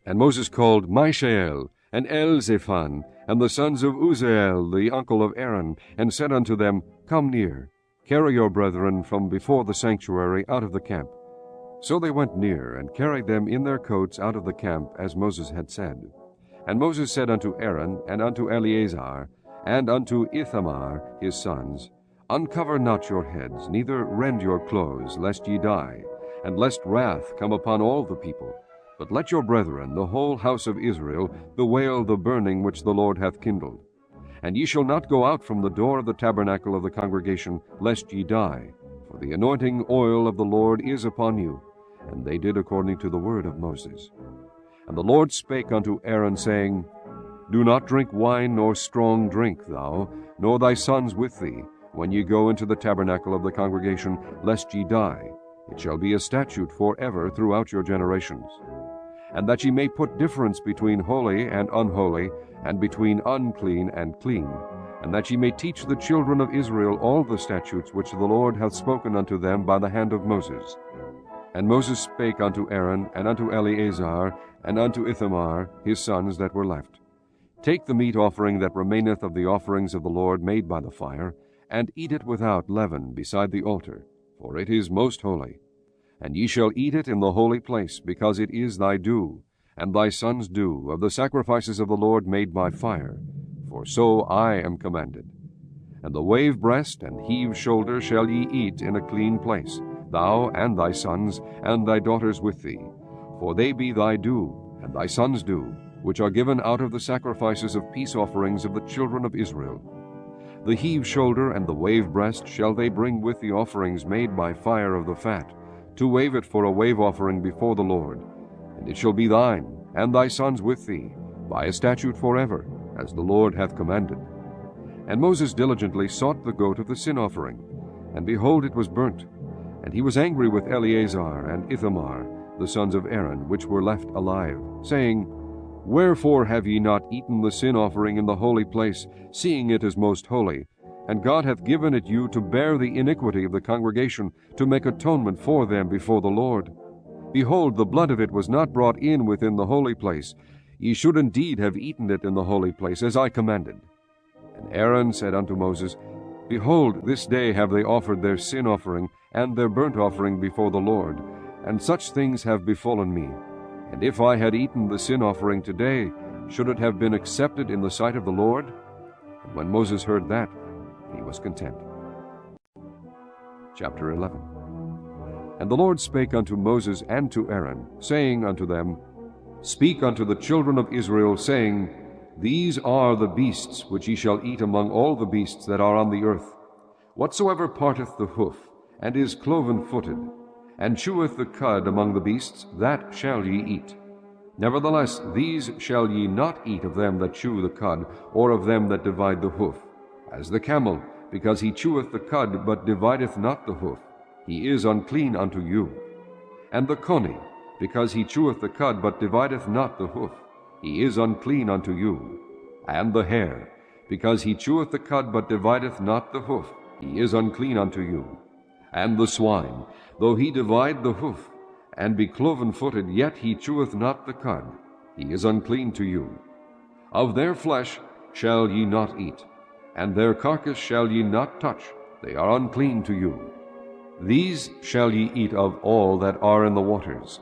And Moses called Mishael, and Elzaphan, and the sons of Uzziel, the uncle of Aaron, and said unto them, Come near, carry your brethren from before the sanctuary out of the camp. So they went near, and carried them in their coats out of the camp, as Moses had said. And Moses said unto Aaron, and unto Eleazar, and unto Ithamar his sons, Uncover not your heads, neither rend your clothes, lest ye die, and lest wrath come upon all the people. But let your brethren, the whole house of Israel, bewail the burning which the Lord hath kindled. And ye shall not go out from the door of the tabernacle of the congregation, lest ye die, for the anointing oil of the Lord is upon you. And they did according to the word of Moses. And the Lord spake unto Aaron, saying, Do not drink wine nor strong drink, thou, nor thy sons with thee, when ye go into the tabernacle of the congregation, lest ye die. It shall be a statute forever throughout your generations. And that ye may put difference between holy and unholy, and between unclean and clean, and that ye may teach the children of Israel all the statutes which the Lord hath spoken unto them by the hand of Moses. And Moses spake unto Aaron, and unto Eleazar, and unto Ithamar his sons that were left, Take the meat offering that remaineth of the offerings of the Lord made by the fire, and eat it without leaven beside the altar, for it is most holy. And ye shall eat it in the holy place, because it is thy due, and thy sons' due, of the sacrifices of the Lord made by fire, for so I am commanded. And the wave breast and heave shoulder shall ye eat in a clean place, thou and thy sons, and thy daughters with thee, for they be thy due, and thy sons' due, which are given out of the sacrifices of peace offerings of the children of Israel. The heave shoulder and the wave breast shall they bring with the offerings made by fire of the fat, to wave it for a wave offering before the Lord. And it shall be thine, and thy sons with thee, by a statute forever, as the Lord hath commanded. And Moses diligently sought the goat of the sin offering, and behold, it was burnt. And he was angry with Eleazar and Ithamar, the sons of Aaron, which were left alive, saying, Wherefore have ye not eaten the sin offering in the holy place, seeing it is most holy? And God hath given it you to bear the iniquity of the congregation, to make atonement for them before the Lord. Behold, the blood of it was not brought in within the holy place. Ye should indeed have eaten it in the holy place, as I commanded. And Aaron said unto Moses, Behold, this day have they offered their sin offering and their burnt offering before the Lord, and such things have befallen me. And if I had eaten the sin offering today, should it have been accepted in the sight of the Lord? And when Moses heard that, he was content. Chapter 11. And the Lord spake unto Moses and to Aaron, saying unto them, Speak unto the children of Israel, saying, These are the beasts which ye shall eat among all the beasts that are on the earth. Whatsoever parteth the hoof, and is cloven-footed, and cheweth the cud among the beasts, that shall ye eat. Nevertheless, these shall ye not eat of them that chew the cud, or of them that divide the hoof. As the camel, because he cheweth the cud, but divideth not the hoof, he is unclean unto you. And the coney, because he cheweth the cud, but divideth not the hoof, he is unclean unto you. And the hare, because he cheweth the cud, but divideth not the hoof, he is unclean unto you. And the swine, though he divide the hoof, and be cloven-footed, yet he cheweth not the cud, he is unclean to you. Of their flesh shall ye not eat, and their carcass shall ye not touch, they are unclean to you. These shall ye eat of all that are in the waters.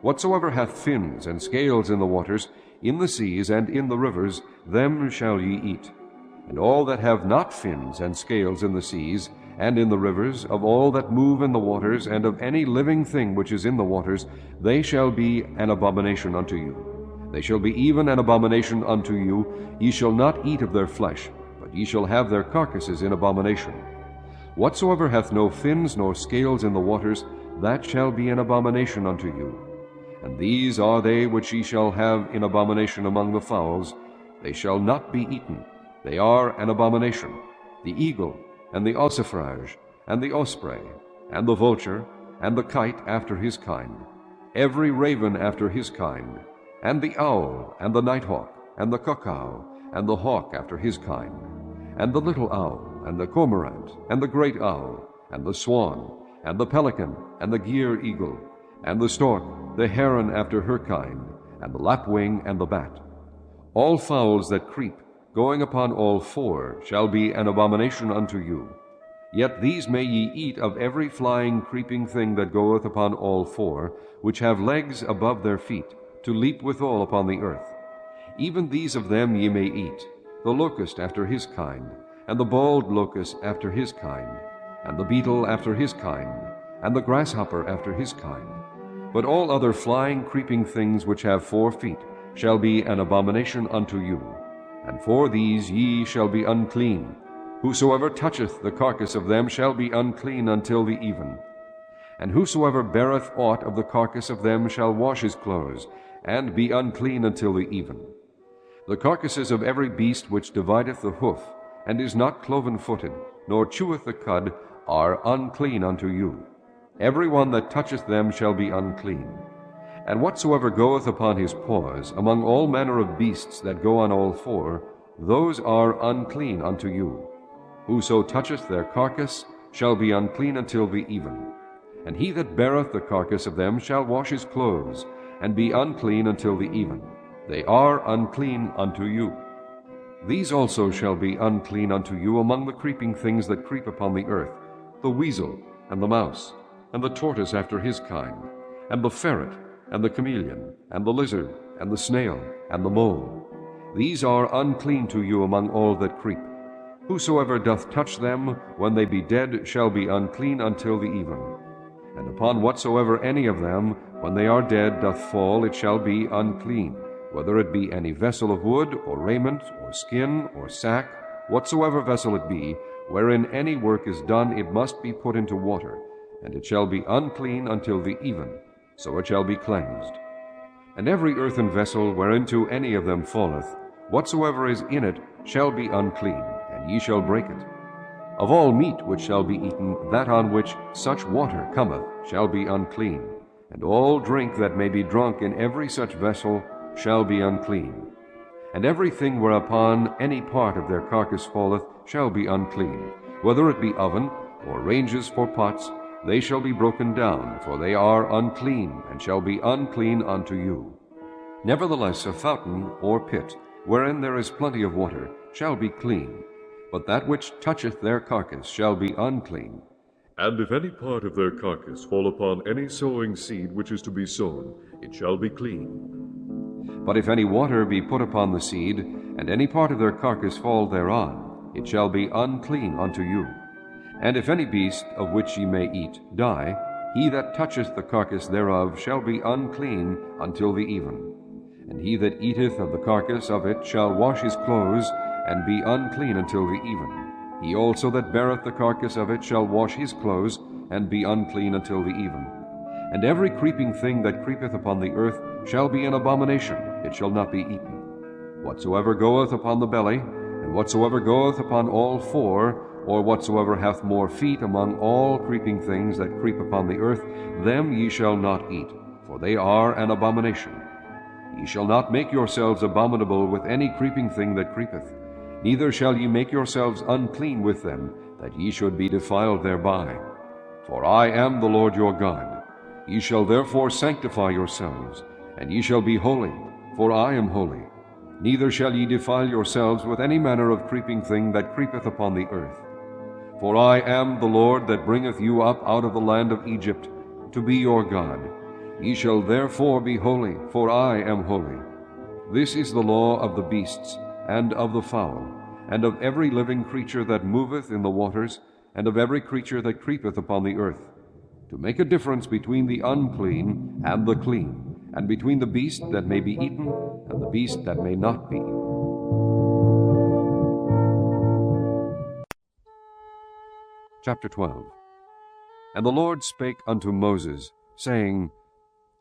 Whatsoever hath fins and scales in the waters, in the seas and in the rivers, them shall ye eat. And all that have not fins and scales in the seas and in the rivers, of all that move in the waters, and of any living thing which is in the waters, they shall be an abomination unto you. They shall be even an abomination unto you. Ye shall not eat of their flesh, but ye shall have their carcasses in abomination. Whatsoever hath no fins nor scales in the waters, that shall be an abomination unto you. And these are they which ye shall have in abomination among the fowls. They shall not be eaten. They are an abomination: the eagle, and the ossifrage, and the osprey, and the vulture, and the kite after his kind, every raven after his kind, and the owl, and the nighthawk, and the cuckoo, and the hawk after his kind, and the little owl, and the cormorant, and the great owl, and the swan, and the pelican, and the gier eagle, and the stork, the heron after her kind, and the lapwing, and the bat. All fowls that creep, going upon all four, shall be an abomination unto you. Yet these may ye eat of every flying creeping thing that goeth upon all four, which have legs above their feet, to leap withal upon the earth. Even these of them ye may eat, the locust after his kind, and the bald locust after his kind, and the beetle after his kind, and the grasshopper after his kind. But all other flying creeping things which have 4 feet shall be an abomination unto you. And for these ye shall be unclean. Whosoever toucheth the carcass of them shall be unclean until the even. And whosoever beareth aught of the carcass of them shall wash his clothes, and be unclean until the even. The carcasses of every beast which divideth the hoof, and is not cloven-footed, nor cheweth the cud, are unclean unto you. Every one that toucheth them shall be unclean. And whatsoever goeth upon his paws, among all manner of beasts that go on all four, those are unclean unto you. Whoso toucheth their carcass shall be unclean until the even. And he that beareth the carcass of them shall wash his clothes, and be unclean until the even. They are unclean unto you. These also shall be unclean unto you among the creeping things that creep upon the earth, the weasel, and the mouse, and the tortoise after his kind, and the ferret, and the chameleon, and the lizard, and the snail, and the mole. These are unclean to you among all that creep. Whosoever doth touch them, when they be dead, shall be unclean until the even. And upon whatsoever any of them, when they are dead, doth fall, it shall be unclean, whether it be any vessel of wood, or raiment, or skin, or sack, whatsoever vessel it be, wherein any work is done, it must be put into water, and it shall be unclean until the even, so it shall be cleansed. And every earthen vessel whereinto any of them falleth, whatsoever is in it shall be unclean, and ye shall break it. Of all meat which shall be eaten, that on which such water cometh shall be unclean, and all drink that may be drunk in every such vessel shall be unclean. And everything whereupon any part of their carcass falleth shall be unclean, whether it be oven, or ranges for pots, they shall be broken down, for they are unclean, and shall be unclean unto you. Nevertheless a fountain or pit, wherein there is plenty of water, shall be clean, but that which toucheth their carcass shall be unclean. And if any part of their carcass fall upon any sowing seed which is to be sown, it shall be clean. But if any water be put upon the seed, and any part of their carcass fall thereon, it shall be unclean unto you. And if any beast of which ye may eat die, he that toucheth the carcass thereof shall be unclean until the even. And he that eateth of the carcass of it shall wash his clothes, and be unclean until the even. He also that beareth the carcass of it shall wash his clothes, and be unclean until the even. And every creeping thing that creepeth upon the earth shall be an abomination, it shall not be eaten. Whatsoever goeth upon the belly, and whatsoever goeth upon all four, or whatsoever hath more feet among all creeping things that creep upon the earth, them ye shall not eat, for they are an abomination. Ye shall not make yourselves abominable with any creeping thing that creepeth, neither shall ye make yourselves unclean with them, that ye should be defiled thereby. For I am the Lord your God. Ye shall therefore sanctify yourselves, and ye shall be holy, for I am holy. Neither shall ye defile yourselves with any manner of creeping thing that creepeth upon the earth. For I am the Lord that bringeth you up out of the land of Egypt, to be your God. Ye shall therefore be holy, for I am holy. This is the law of the beasts, and of the fowl, and of every living creature that moveth in the waters, and of every creature that creepeth upon the earth, to make a difference between the unclean and the clean, and between the beast that may be eaten and the beast that may not be eaten. Chapter 12. And the Lord spake unto Moses, saying,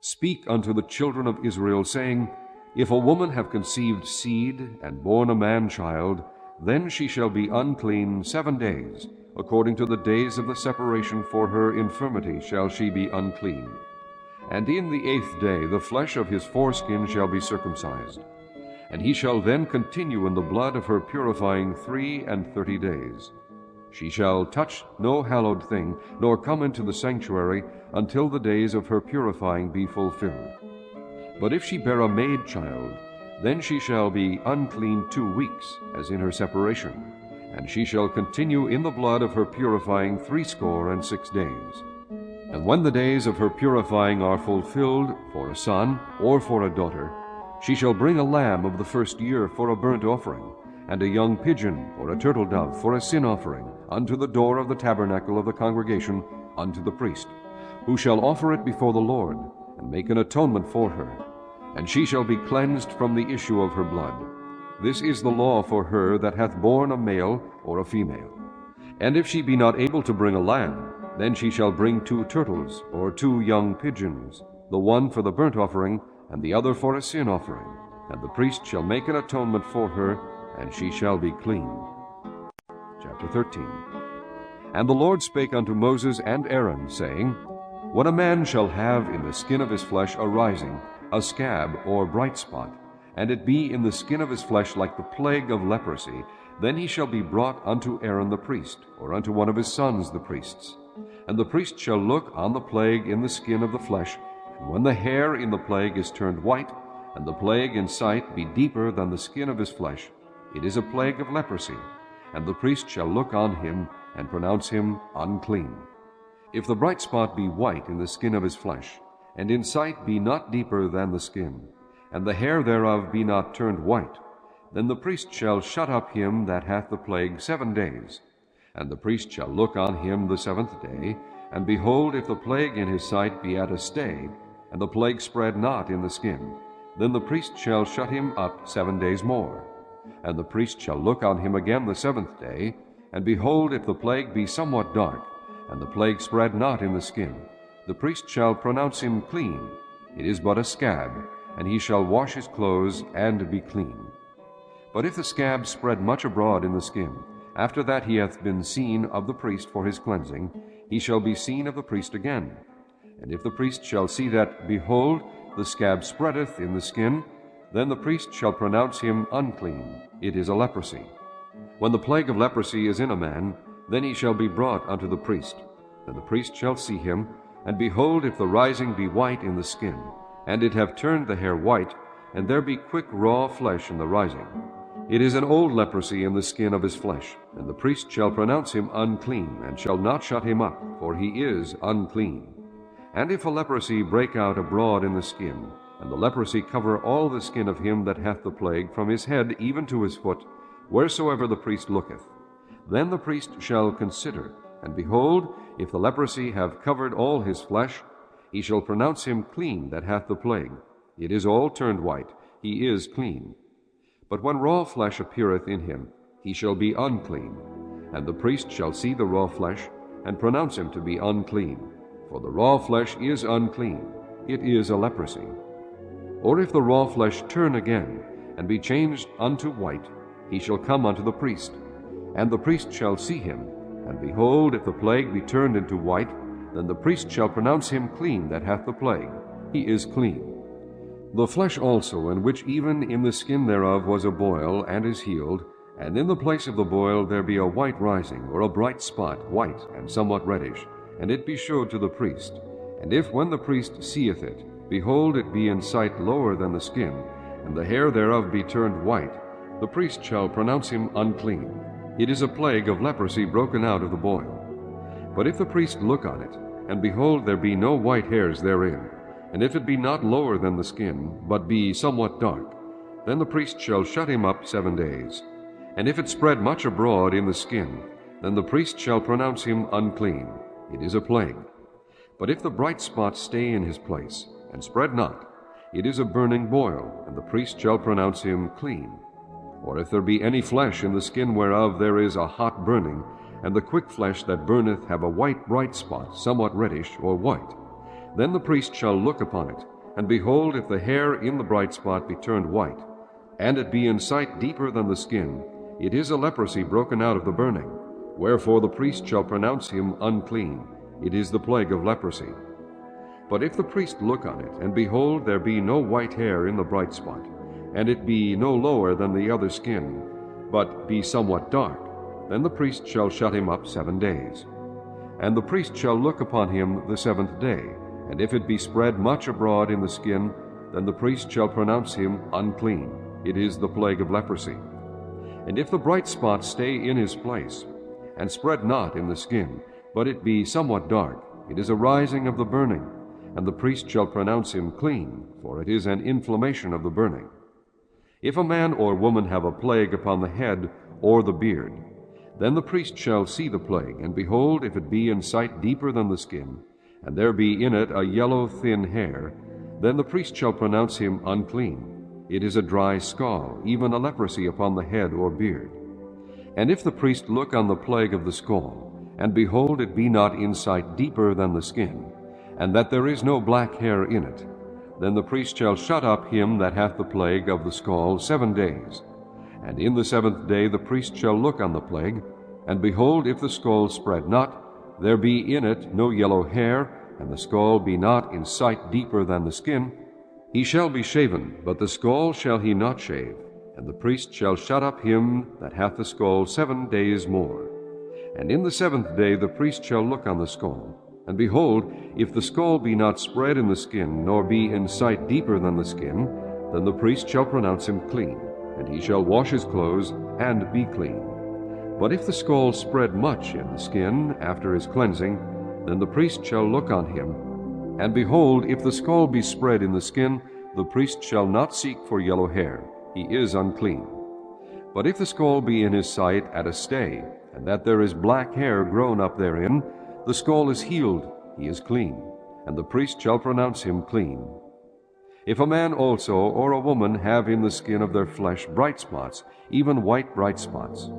Speak unto the children of Israel, saying, If a woman have conceived seed, and born a man-child, then she shall be unclean 7 days. According to the days of the separation for her infirmity shall she be unclean. And in the 8th day the flesh of his foreskin shall be circumcised. And he shall then continue in the blood of her purifying 33 days. She shall touch no hallowed thing, nor come into the sanctuary, until the days of her purifying be fulfilled. But if she bear a maid child, then she shall be unclean 2 weeks, as in her separation, and she shall continue in the blood of her purifying 66 days. And when the days of her purifying are fulfilled, for a son or for a daughter, she shall bring a lamb of the first year for a burnt offering, and a young pigeon or a turtle dove for a sin offering, unto the door of the tabernacle of the congregation, unto the priest, who shall offer it before the Lord, and make an atonement for her. And she shall be cleansed from the issue of her blood. This is the law for her that hath borne a male or a female. And if she be not able to bring a lamb, then she shall bring 2 turtles or 2 young pigeons, the one for the burnt offering, and the other for a sin offering. And the priest shall make an atonement for her, and she shall be clean. Chapter 13. And the Lord spake unto Moses and Aaron, saying, When a man shall have in the skin of his flesh a rising, a scab or bright spot, and it be in the skin of his flesh like the plague of leprosy, then he shall be brought unto Aaron the priest, or unto one of his sons the priests. And the priest shall look on the plague in the skin of the flesh, and when the hair in the plague is turned white, and the plague in sight be deeper than the skin of his flesh, it is a plague of leprosy, and the priest shall look on him, and pronounce him unclean. If the bright spot be white in the skin of his flesh, and in sight be not deeper than the skin, and the hair thereof be not turned white, then the priest shall shut up him that hath the plague 7 days. And the priest shall look on him the 7th day, and behold, if the plague in his sight be at a stay, and the plague spread not in the skin, then the priest shall shut him up 7 days more. And the priest shall look on him again the 7th day, and behold, if the plague be somewhat dark, and the plague spread not in the skin, the priest shall pronounce him clean. It is but a scab, and he shall wash his clothes and be clean. But if the scab spread much abroad in the skin, after that he hath been seen of the priest for his cleansing, he shall be seen of the priest again. And if the priest shall see that, behold, the scab spreadeth in the skin, then the priest shall pronounce him unclean. It is a leprosy. When the plague of leprosy is in a man, then he shall be brought unto the priest. Then the priest shall see him, and behold, if the rising be white in the skin, and it have turned the hair white, and there be quick raw flesh in the rising, it is an old leprosy in the skin of his flesh, and the priest shall pronounce him unclean, and shall not shut him up, for he is unclean. And if a leprosy break out abroad in the skin, and the leprosy cover all the skin of him that hath the plague, from his head even to his foot, wheresoever the priest looketh, then the priest shall consider, and behold, if the leprosy have covered all his flesh, he shall pronounce him clean that hath the plague. It is all turned white, he is clean. But when raw flesh appeareth in him, he shall be unclean, and the priest shall see the raw flesh, and pronounce him to be unclean. For the raw flesh is unclean, it is a leprosy. Or if the raw flesh turn again, and be changed unto white, he shall come unto the priest, and the priest shall see him. And behold, if the plague be turned into white, then the priest shall pronounce him clean that hath the plague. He is clean. The flesh also, in which even in the skin thereof was a boil, and is healed, and in the place of the boil there be a white rising, or a bright spot, white and somewhat reddish, and it be shewed to the priest. And if when the priest seeth it, behold, it be in sight lower than the skin, and the hair thereof be turned white, the priest shall pronounce him unclean. It is a plague of leprosy broken out of the boil. But if the priest look on it, and behold, there be no white hairs therein, and if it be not lower than the skin, but be somewhat dark, then the priest shall shut him up 7 days. And if it spread much abroad in the skin, then the priest shall pronounce him unclean. It is a plague. But if the bright spot stay in his place, and spread not, it is a burning boil, and the priest shall pronounce him clean. Or if there be any flesh in the skin whereof there is a hot burning, and the quick flesh that burneth have a white bright spot, somewhat reddish or white, then the priest shall look upon it, and behold, if the hair in the bright spot be turned white, and it be in sight deeper than the skin, it is a leprosy broken out of the burning. Wherefore the priest shall pronounce him unclean. It is the plague of leprosy. But if the priest look on it, and behold, there be no white hair in the bright spot, and it be no lower than the other skin, but be somewhat dark, then the priest shall shut him up 7 days. And the priest shall look upon him the 7th day, and if it be spread much abroad in the skin, then the priest shall pronounce him unclean. It is the plague of leprosy. And if the bright spot stay in his place, and spread not in the skin, but it be somewhat dark, it is a rising of the burning, and the priest shall pronounce him clean, for it is an inflammation of the burning. If a man or woman have a plague upon the head or the beard, then the priest shall see the plague, and behold, if it be in sight deeper than the skin, and there be in it a yellow thin hair, then the priest shall pronounce him unclean. It is a dry scall, even a leprosy upon the head or beard. And if the priest look on the plague of the scall, and behold, it be not in sight deeper than the skin, and that there is no black hair in it, then the priest shall shut up him that hath the plague of the scall 7 days. And in the 7th day the priest shall look on the plague, and behold, if the scall spread not, there be in it no yellow hair, and the scall be not in sight deeper than the skin, he shall be shaven, but the scall shall he not shave. And the priest shall shut up him that hath the scall 7 days more. And in the 7th day the priest shall look on the scall, and behold, if the scall be not spread in the skin, nor be in sight deeper than the skin, then the priest shall pronounce him clean, and he shall wash his clothes, and be clean. But if the scall spread much in the skin after his cleansing, then the priest shall look on him. And behold, if the scall be spread in the skin, the priest shall not seek for yellow hair. He is unclean. But if the scall be in his sight at a stay, and that there is black hair grown up therein, the scall is healed, he is clean, and the priest shall pronounce him clean. If a man also or a woman have in the skin of their flesh bright spots, even white bright spots,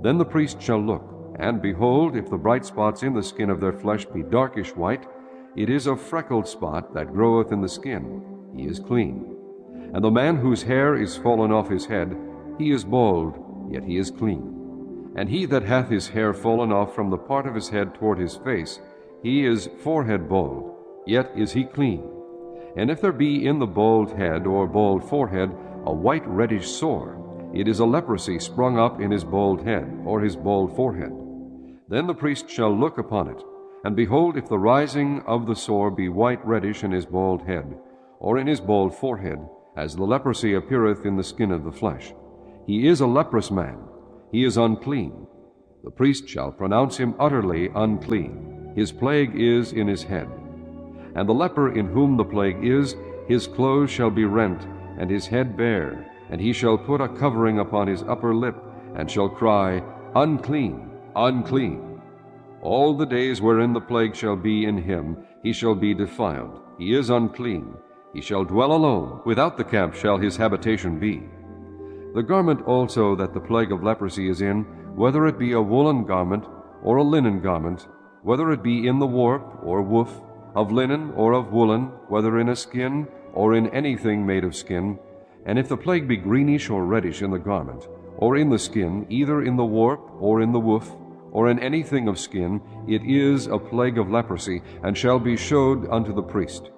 then the priest shall look, and behold, if the bright spots in the skin of their flesh be darkish white, it is a freckled spot that groweth in the skin. He is clean. And the man whose hair is fallen off his head, he is bald, yet he is clean. And he that hath his hair fallen off from the part of his head toward his face, he is forehead bald, yet is he clean. And if there be in the bald head or bald forehead a white reddish sore, it is a leprosy sprung up in his bald head or his bald forehead. Then the priest shall look upon it, and behold, if the rising of the sore be white reddish in his bald head, or in his bald forehead, as the leprosy appeareth in the skin of the flesh, he is a leprous man, he is unclean. The priest shall pronounce him utterly unclean. His plague is in his head. And the leper in whom the plague is, his clothes shall be rent, and his head bare, and he shall put a covering upon his upper lip, and shall cry, Unclean, unclean. All the days wherein the plague shall be in him, he shall be defiled. He is unclean. He shall dwell alone. Without the camp shall his habitation be. The garment also that the plague of leprosy is in, whether it be a woolen garment or a linen garment, whether it be in the warp or woof, of linen or of woolen, whether in a skin or in anything made of skin. And if the plague be greenish or reddish in the garment, or in the skin, either in the warp or in the woof, or in anything of skin, it is a plague of leprosy, and shall be showed unto the priest.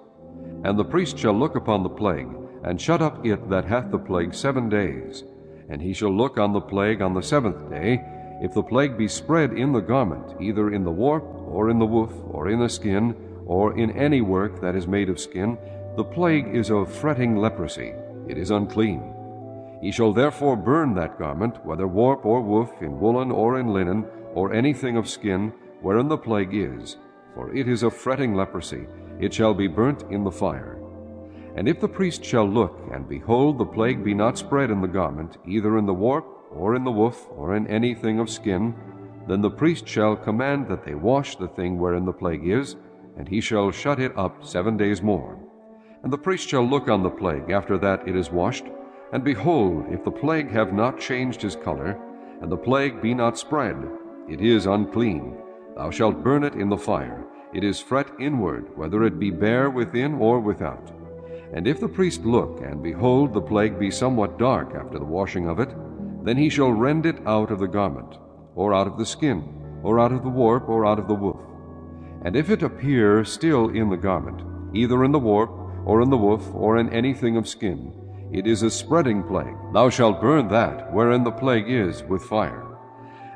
And the priest shall look upon the plague, and shut up it that hath the plague 7 days. And he shall look on the plague on the 7th day. If the plague be spread in the garment, either in the warp, or in the woof, or in the skin, or in any work that is made of skin, the plague is of fretting leprosy. It is unclean. He shall therefore burn that garment, whether warp or woof, in woolen or in linen, or anything of skin, wherein the plague is, for it is of fretting leprosy. It shall be burnt in the fire. And if the priest shall look, and behold, the plague be not spread in the garment, either in the warp, or in the woof, or in anything of skin, then the priest shall command that they wash the thing wherein the plague is, and he shall shut it up 7 days more. And the priest shall look on the plague after that it is washed, and behold, if the plague have not changed his color, and the plague be not spread, it is unclean. Thou shalt burn it in the fire. It is fret inward, whether it be bare within or without. And if the priest look, and behold, the plague be somewhat dark after the washing of it, then he shall rend it out of the garment, or out of the skin, or out of the warp, or out of the woof. And if it appear still in the garment, either in the warp, or in the woof, or in anything of skin, it is a spreading plague. Thou shalt burn that wherein the plague is with fire.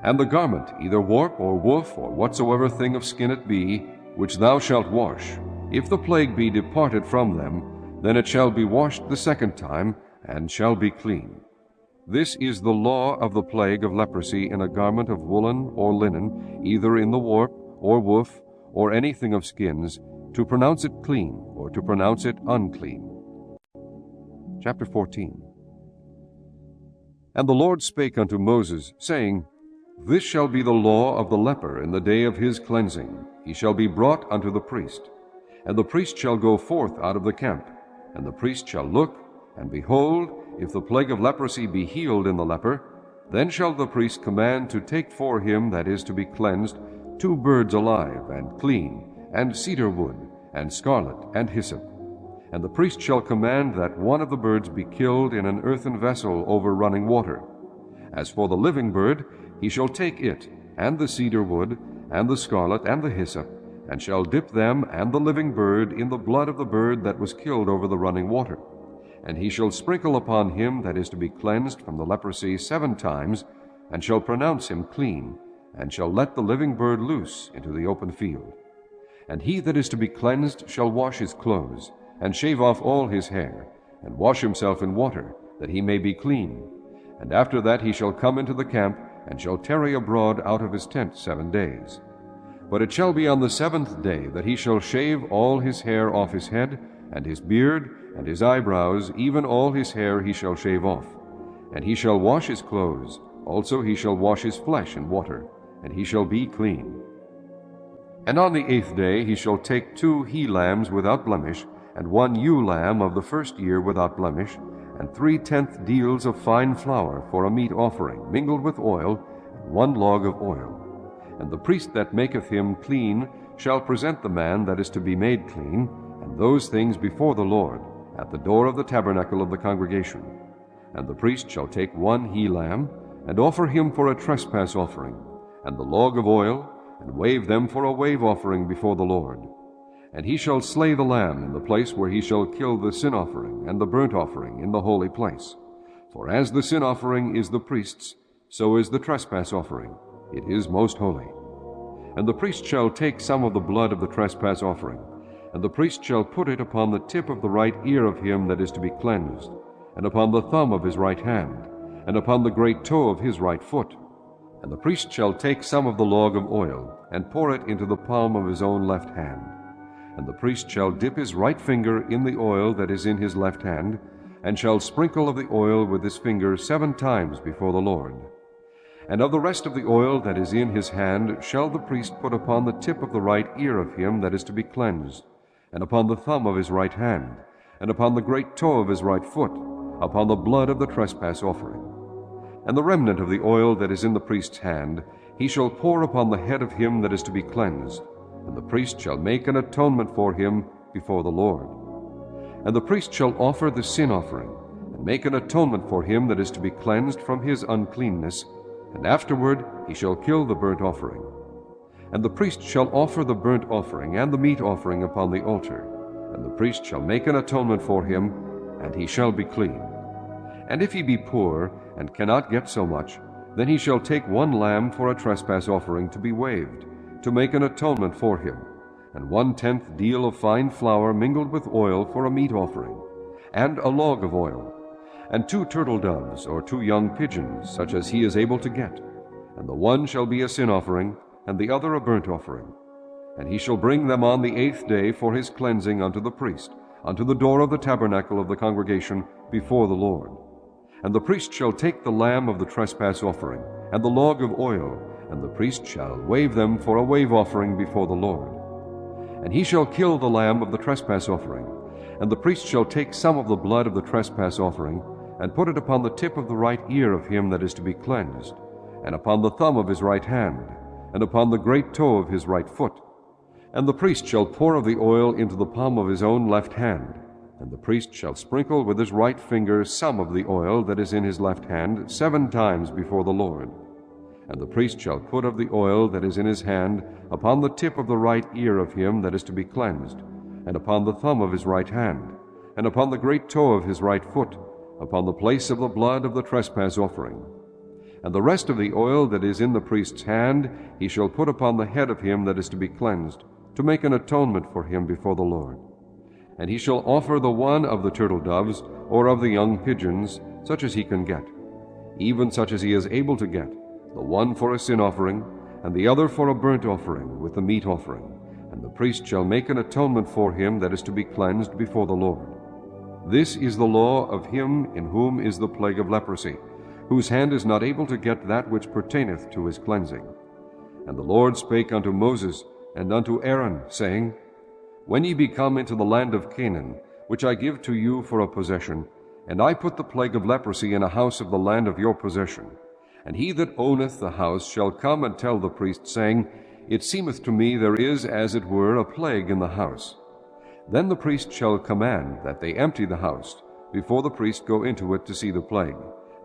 And the garment, either warp or woof, or whatsoever thing of skin it be, which thou shalt wash, if the plague be departed from them, then it shall be washed the 2nd time, and shall be clean. This is the law of the plague of leprosy in a garment of woolen or linen, either in the warp, or woof, or anything of skins, to pronounce it clean, or to pronounce it unclean. Chapter 14. And the Lord spake unto Moses, saying, This shall be the law of the leper in the day of his cleansing. He shall be brought unto the priest. And the priest shall go forth out of the camp, and the priest shall look, and behold, if the plague of leprosy be healed in the leper, then shall the priest command to take for him that is to be cleansed 2 birds alive and clean, and cedar wood, and scarlet, and hyssop. And the priest shall command that one of the birds be killed in an earthen vessel over running water. As for the living bird, he shall take it, and the cedar wood, and the scarlet, and the hyssop, and shall dip them and the living bird in the blood of the bird that was killed over the running water. And he shall sprinkle upon him that is to be cleansed from the leprosy 7 times, and shall pronounce him clean, and shall let the living bird loose into the open field. And he that is to be cleansed shall wash his clothes, and shave off all his hair, and wash himself in water, that he may be clean. And after that he shall come into the camp, and shall tarry abroad out of his tent 7 days. But it shall be on the 7th day that he shall shave all his hair off his head, and his beard, and his eyebrows, even all his hair he shall shave off. And he shall wash his clothes, also he shall wash his flesh in water, and he shall be clean. And on the 8th day he shall take 2 he-lambs without blemish, and 1 ewe-lamb of the 1st year without blemish, and 3/10 deals of fine flour for a meat offering, mingled with oil, and 1 log of oil. And the priest that maketh him clean shall present the man that is to be made clean, and those things before the Lord, at the door of the tabernacle of the congregation. And the priest shall take 1 he-lamb, and offer him for a trespass offering, and the log of oil, and wave them for a wave offering before the Lord. And he shall slay the lamb in the place where he shall kill the sin offering and the burnt offering in the holy place. For as the sin offering is the priest's, so is the trespass offering. It is most holy. And the priest shall take some of the blood of the trespass offering, and the priest shall put it upon the tip of the right ear of him that is to be cleansed, and upon the thumb of his right hand, and upon the great toe of his right foot. And the priest shall take some of the log of oil, and pour it into the palm of his own left hand. And the priest shall dip his right finger in the oil that is in his left hand, and shall sprinkle of the oil with his finger 7 times before the Lord. And of the rest of the oil that is in his hand shall the priest put upon the tip of the right ear of him that is to be cleansed, and upon the thumb of his right hand, and upon the great toe of his right foot, upon the blood of the trespass offering. And the remnant of the oil that is in the priest's hand he shall pour upon the head of him that is to be cleansed, and the priest shall make an atonement for him before the Lord. And the priest shall offer the sin offering, and make an atonement for him that is to be cleansed from his uncleanness, and afterward he shall kill the burnt offering. And the priest shall offer the burnt offering and the meat offering upon the altar, and the priest shall make an atonement for him, and he shall be clean. And if he be poor, and cannot get so much, then he shall take one lamb for a trespass offering to be waved, to make an atonement for him, and 1/10 deal of fine flour mingled with oil for a meat offering, and a log of oil, and 2 turtle doves or 2 young pigeons, such as he is able to get. And the one shall be a sin offering, and the other a burnt offering. And he shall bring them on the 8th day for his cleansing unto the priest, unto the door of the tabernacle of the congregation before the Lord. And the priest shall take the lamb of the trespass offering, and the log of oil, and the priest shall wave them for a wave offering before the Lord. And he shall kill the lamb of the trespass offering, and the priest shall take some of the blood of the trespass offering, and put it upon the tip of the right ear of him that is to be cleansed, and upon the thumb of his right hand, and upon the great toe of his right foot. And the priest shall pour of the oil into the palm of his own left hand, and the priest shall sprinkle with his right finger some of the oil that is in his left hand 7 times before the Lord. And the priest shall put of the oil that is in his hand upon the tip of the right ear of him that is to be cleansed, and upon the thumb of his right hand, and upon the great toe of his right foot, upon the place of the blood of the trespass offering. And the rest of the oil that is in the priest's hand he shall put upon the head of him that is to be cleansed, to make an atonement for him before the Lord. And he shall offer the one of the turtle doves, or of the young pigeons, such as he can get, even such as he is able to get, the one for a sin offering, and the other for a burnt offering with the meat offering. And the priest shall make an atonement for him that is to be cleansed before the Lord. This is the law of him in whom is the plague of leprosy, whose hand is not able to get that which pertaineth to his cleansing. And the Lord spake unto Moses and unto Aaron, saying, When ye be come into the land of Canaan, which I give to you for a possession, and I put the plague of leprosy in a house of the land of your possession, and he that owneth the house shall come and tell the priest, saying, It seemeth to me there is as it were a plague in the house. Then the priest shall command that they empty the house, before the priest go into it to see the plague,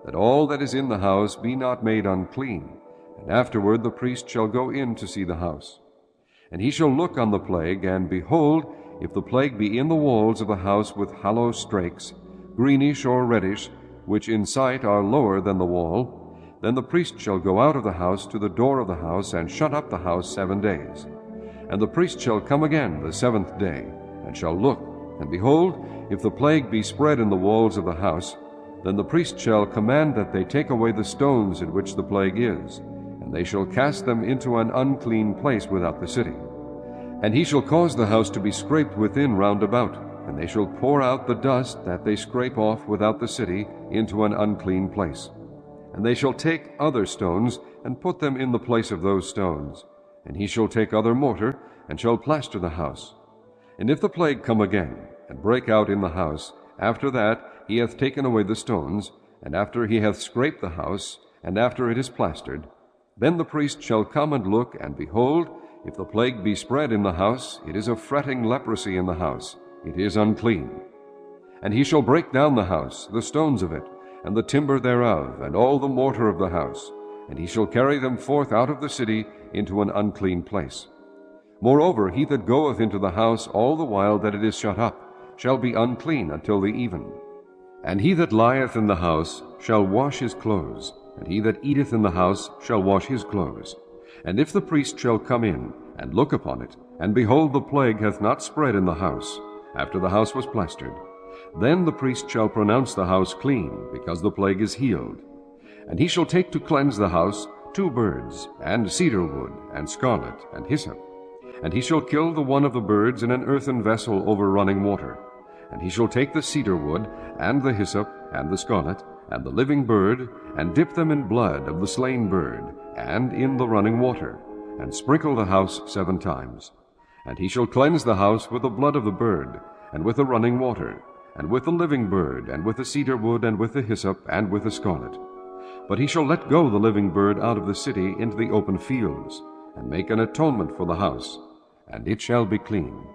that all that is in the house be not made unclean. And afterward the priest shall go in to see the house. And he shall look on the plague, and behold, if the plague be in the walls of the house with hollow strakes, greenish or reddish, which in sight are lower than the wall, then the priest shall go out of the house to the door of the house, and shut up the house 7 days. And the priest shall come again the 7th day, and shall look, and behold, if the plague be spread in the walls of the house, then the priest shall command that they take away the stones in which the plague is, and they shall cast them into an unclean place without the city. And he shall cause the house to be scraped within round about, and they shall pour out the dust that they scrape off without the city into an unclean place. And they shall take other stones, and put them in the place of those stones. And he shall take other mortar, and shall plaster the house. And if the plague come again, and break out in the house, after that he hath taken away the stones, and after he hath scraped the house, and after it is plastered, then the priest shall come and look, and behold, if the plague be spread in the house, it is a fretting leprosy in the house, it is unclean. And he shall break down the house, the stones of it, and the timber thereof, and all the mortar of the house, and he shall carry them forth out of the city into an unclean place. Moreover, he that goeth into the house all the while that it is shut up shall be unclean until the even. And he that lieth in the house shall wash his clothes, and he that eateth in the house shall wash his clothes. And if the priest shall come in, and look upon it, and behold, the plague hath not spread in the house, after the house was plastered, then the priest shall pronounce the house clean, because the plague is healed. And he shall take to cleanse the house 2 birds, and cedar wood, and scarlet, and hyssop. And he shall kill the one of the birds in an earthen vessel over running water. And he shall take the cedar wood, and the hyssop, and the scarlet, and the living bird, and dip them in blood of the slain bird, and in the running water, and sprinkle the house 7 times. And he shall cleanse the house with the blood of the bird, and with the running water, and with the living bird, and with the cedar wood, and with the hyssop, and with the scarlet. But he shall let go the living bird out of the city into the open fields, and make an atonement for the house. and it shall be clean.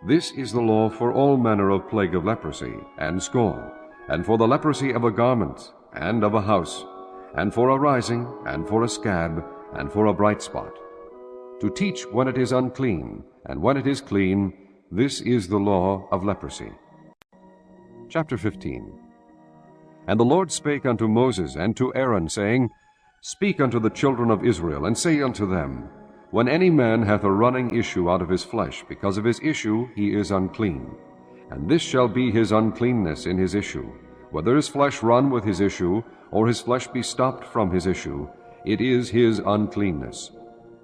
This is the law for all manner of plague of leprosy, and scald, and for the leprosy of a garment, and of a house, and for a rising, and for a scab, and for a bright spot. To teach when it is unclean, and when it is clean, this is the law of leprosy. Chapter 15. And the Lord spake unto Moses and to Aaron, saying, Speak unto the children of Israel, and say unto them, When any man hath a running issue out of his flesh, because of his issue he is unclean. And this shall be his uncleanness in his issue. Whether his flesh run with his issue, or his flesh be stopped from his issue, it is his uncleanness.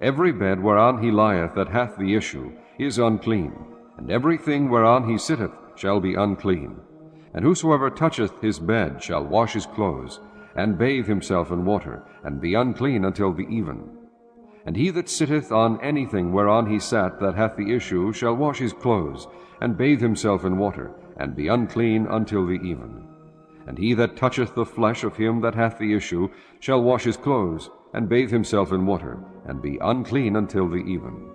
Every bed whereon he lieth that hath the issue is unclean, and everything whereon he sitteth shall be unclean. And whosoever toucheth his bed shall wash his clothes, and bathe himself in water, and be unclean until the even. And he that sitteth on anything whereon he sat that hath the issue shall wash his clothes, and bathe himself in water, and be unclean until the even. And he that toucheth the flesh of him that hath the issue shall wash his clothes, and bathe himself in water, and be unclean until the even.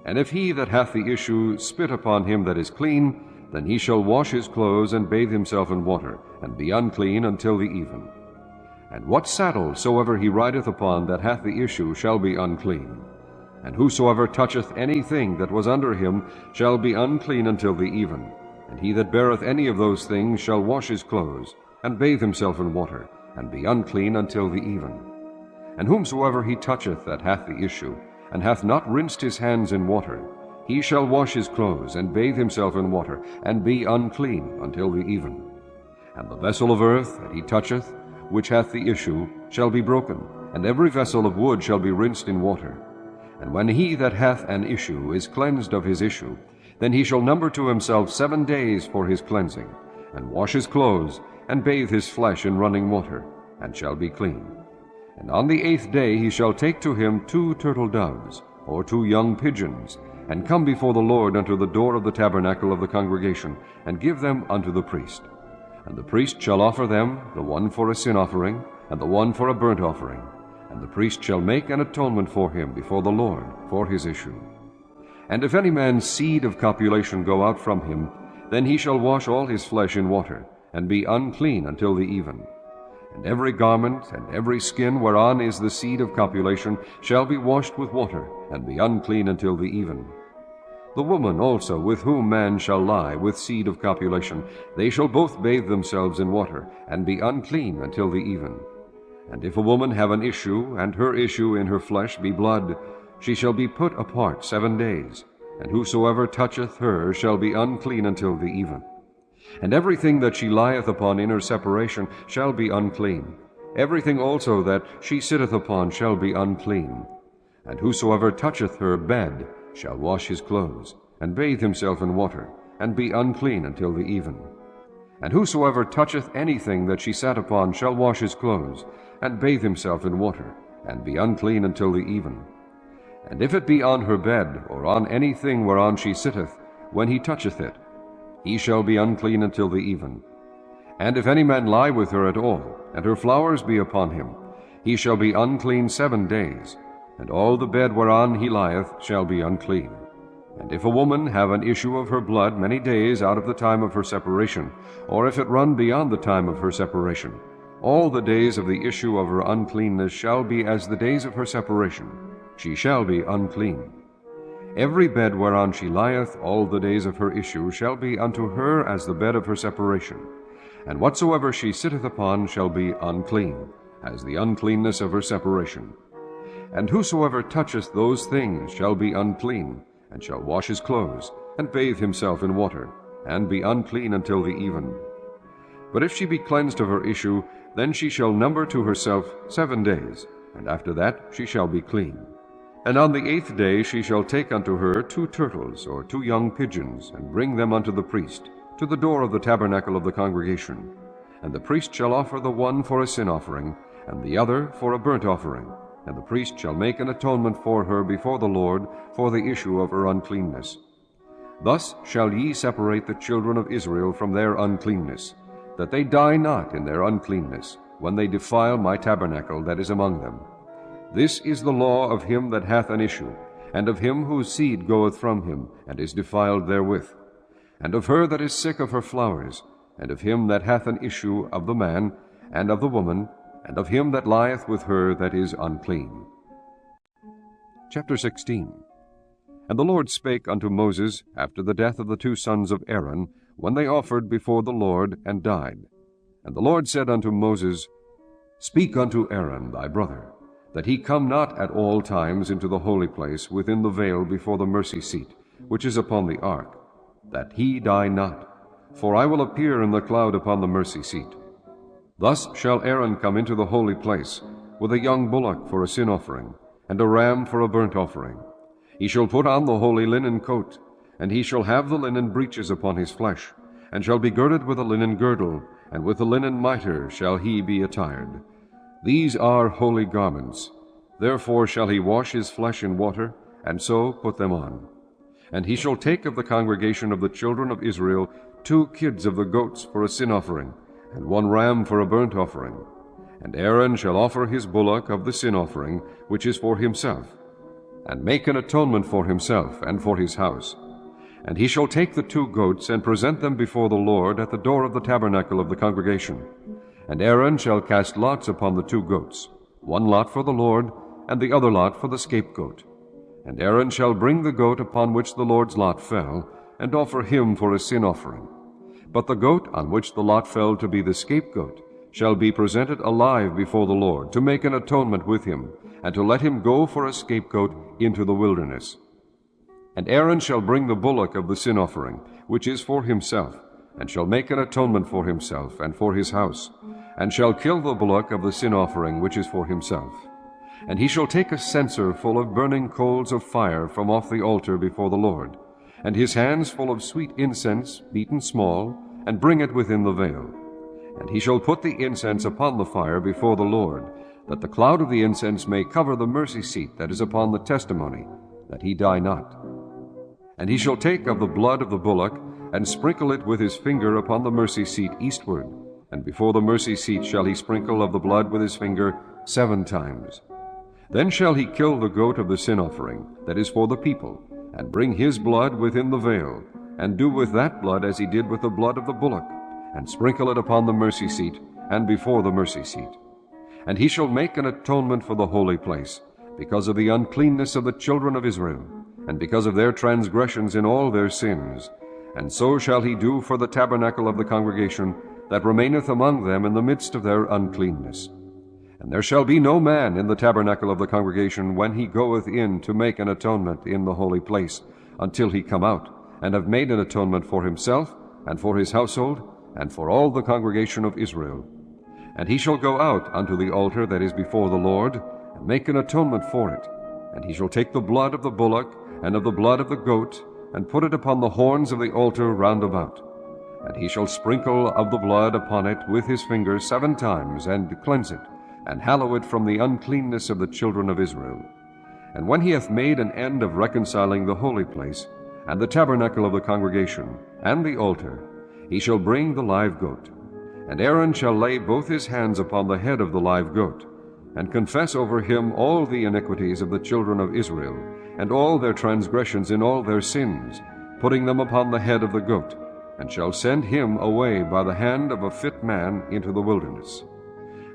And if he that hath the issue spit upon him that is clean, then he shall wash his clothes, and bathe himself in water, and be unclean until the even. And what saddle soever he rideth upon that hath the issue shall be unclean. And whosoever toucheth anything that was under him shall be unclean until the even. And he that beareth any of those things shall wash his clothes, and bathe himself in water, and be unclean until the even. And whomsoever he toucheth that hath the issue, and hath not rinsed his hands in water, he shall wash his clothes, and bathe himself in water, and be unclean until the even. And the vessel of earth that he toucheth, which hath the issue, shall be broken, and every vessel of wood shall be rinsed in water. And when he that hath an issue is cleansed of his issue, then he shall number to himself 7 days for his cleansing, and wash his clothes, and bathe his flesh in running water, and shall be clean. And on the 8th day he shall take to him 2 turtle doves, or 2 young pigeons, and come before the Lord unto the door of the tabernacle of the congregation, and give them unto the priest. And the priest shall offer them, the one for a sin offering, and the one for a burnt offering. And the priest shall make an atonement for him before the Lord for his issue. And if any man's seed of copulation go out from him, then he shall wash all his flesh in water, and be unclean until the even. And every garment and every skin whereon is the seed of copulation shall be washed with water, and be unclean until the even. The woman also with whom man shall lie with seed of copulation, they shall both bathe themselves in water, and be unclean until the even. And if a woman have an issue, and her issue in her flesh be blood, she shall be put apart 7 days, and whosoever toucheth her shall be unclean until the even. And everything that she lieth upon in her separation shall be unclean. Everything also that she sitteth upon shall be unclean. And whosoever toucheth her bed shall wash his clothes, and bathe himself in water, and be unclean until the even. And whosoever toucheth anything that she sat upon shall wash his clothes, and bathe himself in water, and be unclean until the even. And if it be on her bed, or on anything whereon she sitteth, when he toucheth it, he shall be unclean until the even. And if any man lie with her at all, and her flowers be upon him, he shall be unclean 7 days, and all the bed whereon he lieth shall be unclean. And if a woman have an issue of her blood many days out of the time of her separation, or if it run beyond the time of her separation, all the days of the issue of her uncleanness shall be as the days of her separation. She shall be unclean. Every bed whereon she lieth all the days of her issue shall be unto her as the bed of her separation. And whatsoever she sitteth upon shall be unclean, as the uncleanness of her separation. And whosoever toucheth those things shall be unclean, and shall wash his clothes, and bathe himself in water, and be unclean until the even. But if she be cleansed of her issue, then she shall number to herself 7 days, and after that she shall be clean. And on the 8th day she shall take unto her 2 turtles, or 2 young pigeons, and bring them unto the priest, to the door of the tabernacle of the congregation. And the priest shall offer the one for a sin offering, and the other for a burnt offering. And the priest shall make an atonement for her before the Lord for the issue of her uncleanness. Thus shall ye separate the children of Israel from their uncleanness, that they die not in their uncleanness, when they defile my tabernacle that is among them. This is the law of him that hath an issue, and of him whose seed goeth from him, and is defiled therewith, and of her that is sick of her flowers, and of him that hath an issue of the man, and of the woman, and of him that lieth with her that is unclean. Chapter 16. And the Lord spake unto Moses after the death of the 2 sons of Aaron, when they offered before the Lord, and died. And the Lord said unto Moses, Speak unto Aaron thy brother, that he come not at all times into the holy place within the veil before the mercy seat, which is upon the ark, that he die not. For I will appear in the cloud upon the mercy seat. Thus shall Aaron come into the holy place, with a young bullock for a sin offering, and a ram for a burnt offering. He shall put on the holy linen coat, and he shall have the linen breeches upon his flesh, and shall be girded with a linen girdle, and with a linen mitre shall he be attired. These are holy garments. Therefore shall he wash his flesh in water, and so put them on. And he shall take of the congregation of the children of Israel 2 kids of the goats for a sin offering, and 1 ram for a burnt offering. And Aaron shall offer his bullock of the sin offering, which is for himself, and make an atonement for himself and for his house. And he shall take the 2 goats, and present them before the Lord at the door of the tabernacle of the congregation. And Aaron shall cast lots upon the 2 goats, 1 lot for the Lord, and the other lot for the scapegoat. And Aaron shall bring the goat upon which the Lord's lot fell, and offer him for a sin offering. But the goat on which the lot fell to be the scapegoat shall be presented alive before the Lord, to make an atonement with him, and to let him go for a scapegoat into the wilderness. And Aaron shall bring the bullock of the sin offering, which is for himself, and shall make an atonement for himself and for his house, and shall kill the bullock of the sin offering, which is for himself. And he shall take a censer full of burning coals of fire from off the altar before the Lord, and his hands full of sweet incense, beaten small, and bring it within the veil. And he shall put the incense upon the fire before the Lord, that the cloud of the incense may cover the mercy seat that is upon the testimony, that he die not. And he shall take of the blood of the bullock, and sprinkle it with his finger upon the mercy seat eastward, and before the mercy seat shall he sprinkle of the blood with his finger 7 times. Then shall he kill the goat of the sin offering, that is for the people, and bring his blood within the veil, and do with that blood as he did with the blood of the bullock, and sprinkle it upon the mercy seat, and before the mercy seat. And he shall make an atonement for the holy place, because of the uncleanness of the children of Israel, and because of their transgressions in all their sins. And so shall he do for the tabernacle of the congregation, that remaineth among them in the midst of their uncleanness. And there shall be no man in the tabernacle of the congregation when he goeth in to make an atonement in the holy place, until he come out, and have made an atonement for himself, and for his household, and for all the congregation of Israel. And he shall go out unto the altar that is before the Lord, and make an atonement for it. And he shall take the blood of the bullock, and of the blood of the goat, and put it upon the horns of the altar round about. And he shall sprinkle of the blood upon it with his finger 7 times, and cleanse it, and hallow it from the uncleanness of the children of Israel. And when he hath made an end of reconciling the holy place, and the tabernacle of the congregation, and the altar, he shall bring the live goat. And Aaron shall lay both his hands upon the head of the live goat, and confess over him all the iniquities of the children of Israel, and all their transgressions in all their sins, putting them upon the head of the goat, and shall send him away by the hand of a fit man into the wilderness.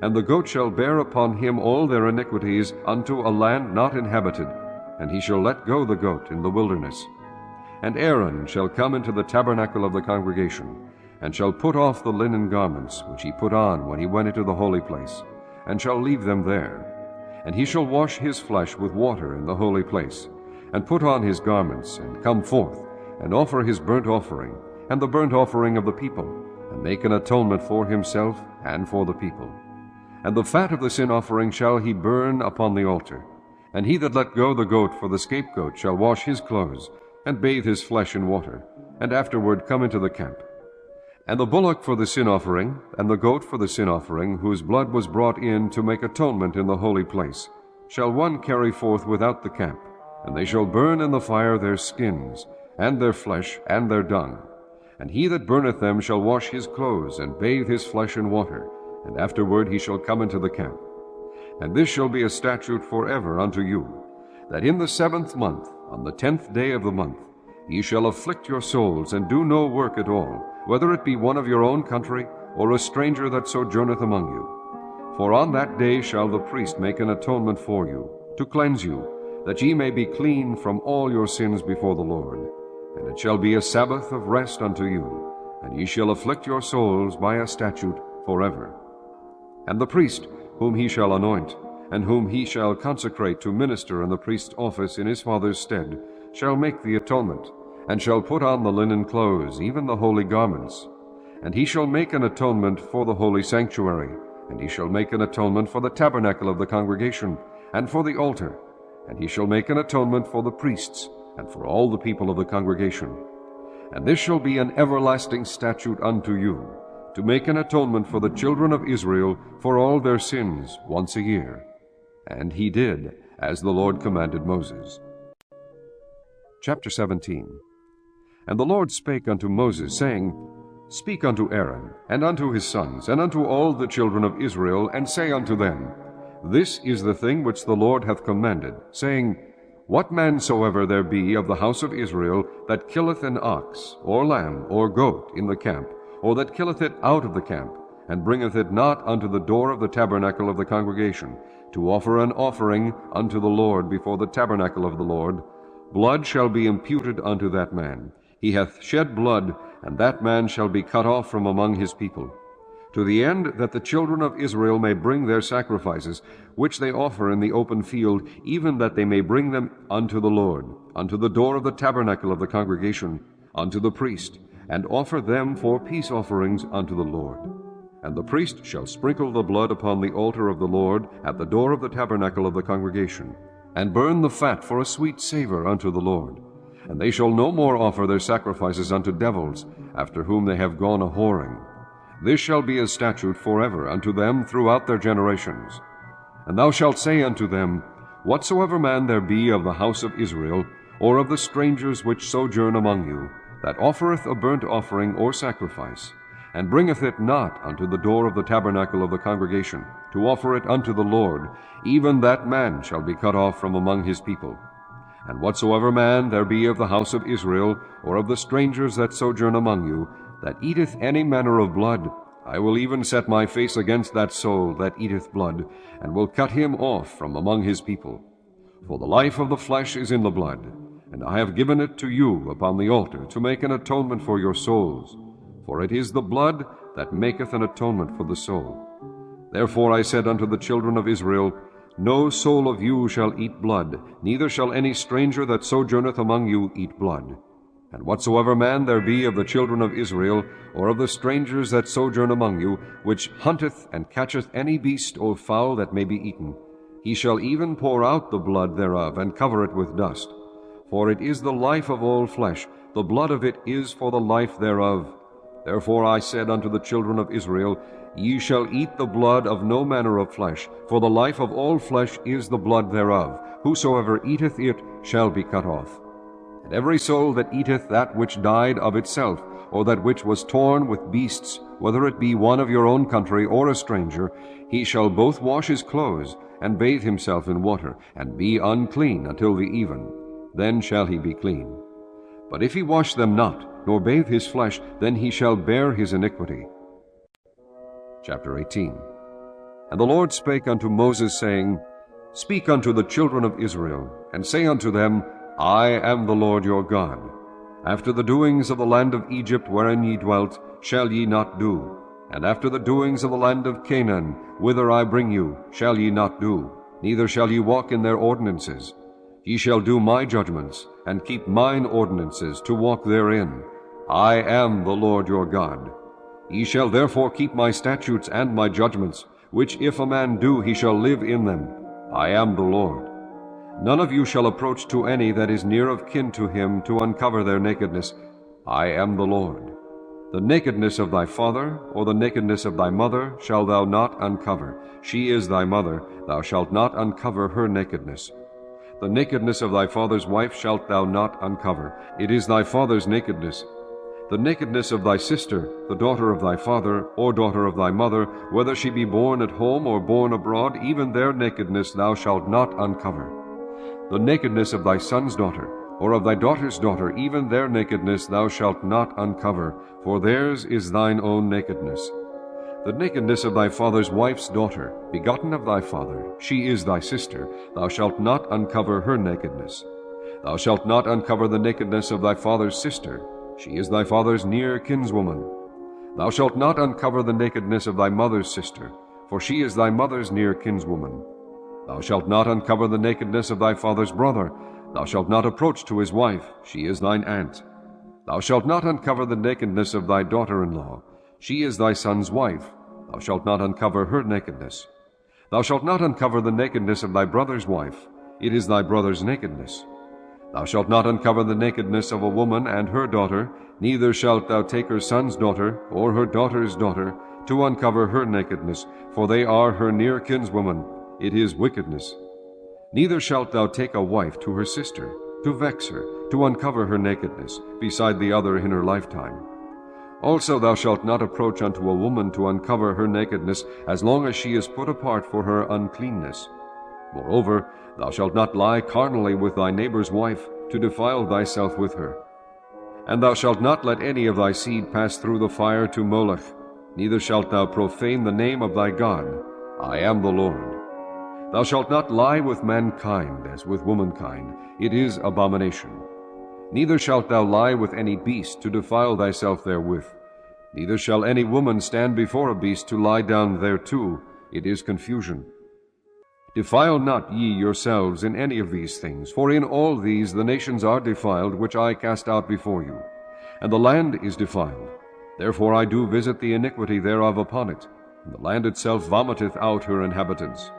And the goat shall bear upon him all their iniquities unto a land not inhabited, and he shall let go the goat in the wilderness. And Aaron shall come into the tabernacle of the congregation, and shall put off the linen garments which he put on when he went into the holy place, and shall leave them there. And he shall wash his flesh with water in the holy place, and put on his garments, and come forth, and offer his burnt offering, and the burnt offering of the people, and make an atonement for himself and for the people. And the fat of the sin offering shall he burn upon the altar. And he that let go the goat for the scapegoat shall wash his clothes, and bathe his flesh in water, and afterward come into the camp. And the bullock for the sin offering, and the goat for the sin offering, whose blood was brought in to make atonement in the holy place, shall one carry forth without the camp, and they shall burn in the fire their skins, and their flesh, and their dung. And he that burneth them shall wash his clothes, and bathe his flesh in water, and afterward he shall come into the camp. And this shall be a statute forever unto you, that in the 7th month, on the 10th day of the month, ye shall afflict your souls, and do no work at all, whether it be one of your own country, or a stranger that sojourneth among you. For on that day shall the priest make an atonement for you, to cleanse you, that ye may be clean from all your sins before the Lord. And it shall be a Sabbath of rest unto you, and ye shall afflict your souls by a statute forever. And the priest, whom he shall anoint, and whom he shall consecrate to minister in the priest's office in his father's stead, shall make the atonement, and shall put on the linen clothes, even the holy garments. And he shall make an atonement for the holy sanctuary, and he shall make an atonement for the tabernacle of the congregation, and for the altar, and he shall make an atonement for the priests, and for all the people of the congregation. And this shall be an everlasting statute unto you, to make an atonement for the children of Israel for all their sins once a year. And he did, as the Lord commanded Moses. Chapter 17. And the Lord spake unto Moses, saying, Speak unto Aaron, and unto his sons, and unto all the children of Israel, and say unto them, This is the thing which the Lord hath commanded, saying, What man soever there be of the house of Israel that killeth an ox, or lamb, or goat in the camp, or that killeth it out of the camp, and bringeth it not unto the door of the tabernacle of the congregation, to offer an offering unto the Lord before the tabernacle of the Lord, blood shall be imputed unto that man. He hath shed blood, and that man shall be cut off from among his people. To the end that the children of Israel may bring their sacrifices, which they offer in the open field, even that they may bring them unto the Lord, unto the door of the tabernacle of the congregation, unto the priest, and offer them for peace offerings unto the Lord. And the priest shall sprinkle the blood upon the altar of the Lord at the door of the tabernacle of the congregation, and burn the fat for a sweet savor unto the Lord. And they shall no more offer their sacrifices unto devils, after whom they have gone a-whoring. This shall be a statute forever unto them throughout their generations. And thou shalt say unto them, Whatsoever man there be of the house of Israel, or of the strangers which sojourn among you, that offereth a burnt offering or sacrifice, and bringeth it not unto the door of the tabernacle of the congregation, to offer it unto the Lord, even that man shall be cut off from among his people. And whatsoever man there be of the house of Israel, or of the strangers that sojourn among you, that eateth any manner of blood, I will even set my face against that soul that eateth blood, and will cut him off from among his people. For the life of the flesh is in the blood, and I have given it to you upon the altar to make an atonement for your souls. For it is the blood that maketh an atonement for the soul. Therefore I said unto the children of Israel, No soul of you shall eat blood, neither shall any stranger that sojourneth among you eat blood. And whatsoever man there be of the children of Israel, or of the strangers that sojourn among you, which hunteth and catcheth any beast or fowl that may be eaten, he shall even pour out the blood thereof, and cover it with dust. For it is the life of all flesh, the blood of it is for the life thereof. Therefore I said unto the children of Israel, Ye shall eat the blood of no manner of flesh, for the life of all flesh is the blood thereof. Whosoever eateth it shall be cut off. And every soul that eateth that which died of itself, or that which was torn with beasts, whether it be one of your own country or a stranger, he shall both wash his clothes, and bathe himself in water, and be unclean until the even. Then shall he be clean. But if he wash them not, nor bathe his flesh, then he shall bear his iniquity. Chapter 18. And the Lord spake unto Moses, saying, Speak unto the children of Israel, and say unto them, I am the Lord your God. After the doings of the land of Egypt wherein ye dwelt, shall ye not do. And after the doings of the land of Canaan, whither I bring you, shall ye not do. Neither shall ye walk in their ordinances. Ye shall do my judgments, and keep mine ordinances, to walk therein. I am the Lord your God. Ye shall therefore keep my statutes and my judgments, which if a man do, he shall live in them. I am the Lord. None of you shall approach to any that is near of kin to him to uncover their nakedness. I am the Lord. The nakedness of thy father, or the nakedness of thy mother, shalt thou not uncover. She is thy mother, thou shalt not uncover her nakedness. The nakedness of thy father's wife shalt thou not uncover. It is thy father's nakedness. The nakedness of thy sister, the daughter of thy father, or daughter of thy mother, whether she be born at home or born abroad, even their nakedness thou shalt not uncover. The nakedness of thy son's daughter, or of thy daughter's daughter, even their nakedness thou shalt not uncover, for theirs is thine own nakedness. The nakedness of thy father's wife's daughter, begotten of thy father, she is thy sister, thou shalt not uncover her nakedness. Thou shalt not uncover the nakedness of thy father's sister, she is thy father's near kinswoman. Thou shalt not uncover the nakedness of thy mother's sister, for she is thy mother's near kinswoman. Thou shalt not uncover the nakedness of thy father's brother, thou shalt not approach to his wife, she is thine aunt. Thou shalt not uncover the nakedness of thy daughter-in-law, she is thy son's wife, thou shalt not uncover her nakedness. Thou shalt not uncover the nakedness of thy brother's wife, it is thy brother's nakedness. Thou shalt not uncover the nakedness of a woman and her daughter, neither shalt thou take her son's daughter, or her daughter's daughter, to uncover her nakedness, for they are her near kinswoman, it is wickedness. Neither shalt thou take a wife to her sister, to vex her, to uncover her nakedness, beside the other in her lifetime. Also thou shalt not approach unto a woman to uncover her nakedness, as long as she is put apart for her uncleanness. Moreover, thou shalt not lie carnally with thy neighbor's wife, to defile thyself with her. And thou shalt not let any of thy seed pass through the fire to Moloch, neither shalt thou profane the name of thy God. I am the Lord. Thou shalt not lie with mankind as with womankind, it is abomination. Neither shalt thou lie with any beast to defile thyself therewith. Neither shall any woman stand before a beast to lie down thereto, it is confusion. Defile not ye yourselves in any of these things, for in all these the nations are defiled, which I cast out before you. And the land is defiled. Therefore I do visit the iniquity thereof upon it, and the land itself vomiteth out her inhabitants.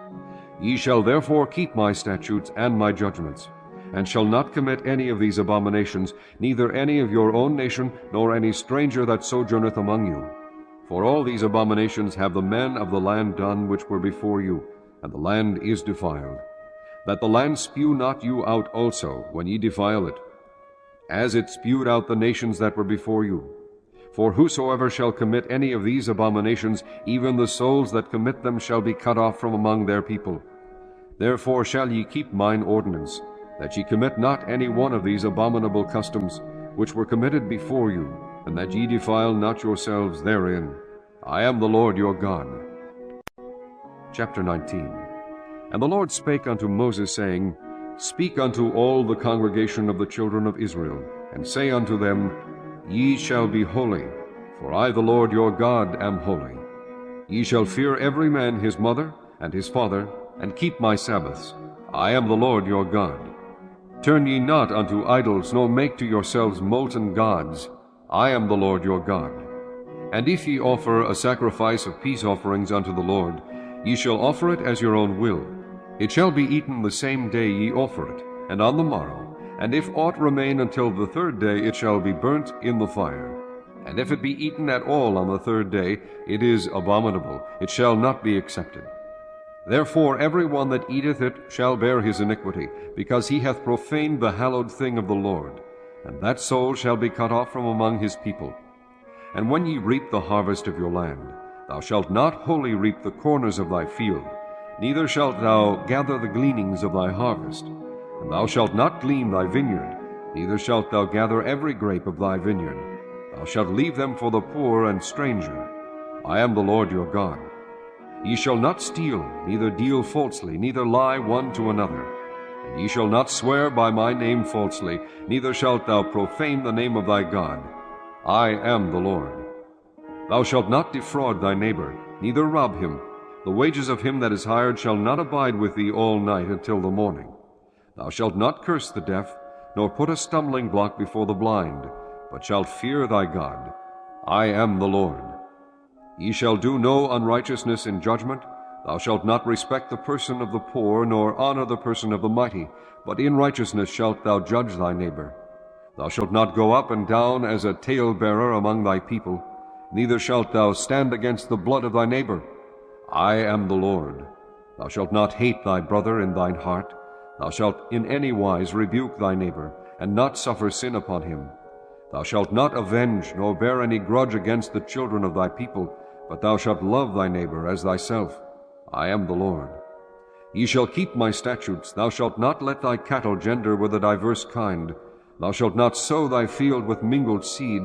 Ye shall therefore keep my statutes and my judgments, and shall not commit any of these abominations, neither any of your own nation, nor any stranger that sojourneth among you. For all these abominations have the men of the land done which were before you, and the land is defiled. That the land spew not you out also, when ye defile it, as it spewed out the nations that were before you. For whosoever shall commit any of these abominations, even the souls that commit them shall be cut off from among their people. Therefore shall ye keep mine ordinance, that ye commit not any one of these abominable customs, which were committed before you, and that ye defile not yourselves therein. I am the Lord your God. Chapter 19. And the Lord spake unto Moses, saying, Speak unto all the congregation of the children of Israel, and say unto them, Ye shall be holy, for I the Lord your God am holy. Ye shall fear every man his mother and his father, and keep my Sabbaths. I am the Lord your God. Turn ye not unto idols, nor make to yourselves molten gods. I am the Lord your God. And if ye offer a sacrifice of peace offerings unto the Lord, ye shall offer it as your own will. It shall be eaten the same day ye offer it, and on the morrow. And if aught remain until the third day, it shall be burnt in the fire. And if it be eaten at all on the third day, it is abominable, it shall not be accepted. Therefore every one that eateth it shall bear his iniquity, because he hath profaned the hallowed thing of the Lord, and that soul shall be cut off from among his people. And when ye reap the harvest of your land, thou shalt not wholly reap the corners of thy field, neither shalt thou gather the gleanings of thy harvest. And thou shalt not glean thy vineyard, neither shalt thou gather every grape of thy vineyard. Thou shalt leave them for the poor and stranger. I am the Lord your God. Ye shall not steal, neither deal falsely, neither lie one to another. And ye shall not swear by my name falsely, neither shalt thou profane the name of thy God. I am the Lord. Thou shalt not defraud thy neighbor, neither rob him. The wages of him that is hired shall not abide with thee all night until the morning. Thou shalt not curse the deaf, nor put a stumbling block before the blind, but shalt fear thy God. I am the Lord. Ye shall do no unrighteousness in judgment. Thou shalt not respect the person of the poor, nor honor the person of the mighty, but in righteousness shalt thou judge thy neighbor. Thou shalt not go up and down as a talebearer among thy people, neither shalt thou stand against the blood of thy neighbor. I am the Lord. Thou shalt not hate thy brother in thine heart. Thou shalt in any wise rebuke thy neighbor, and not suffer sin upon him. Thou shalt not avenge, nor bear any grudge against the children of thy people, but thou shalt love thy neighbor as thyself. I am the Lord. Ye shall keep my statutes. Thou shalt not let thy cattle gender with a diverse kind. Thou shalt not sow thy field with mingled seed,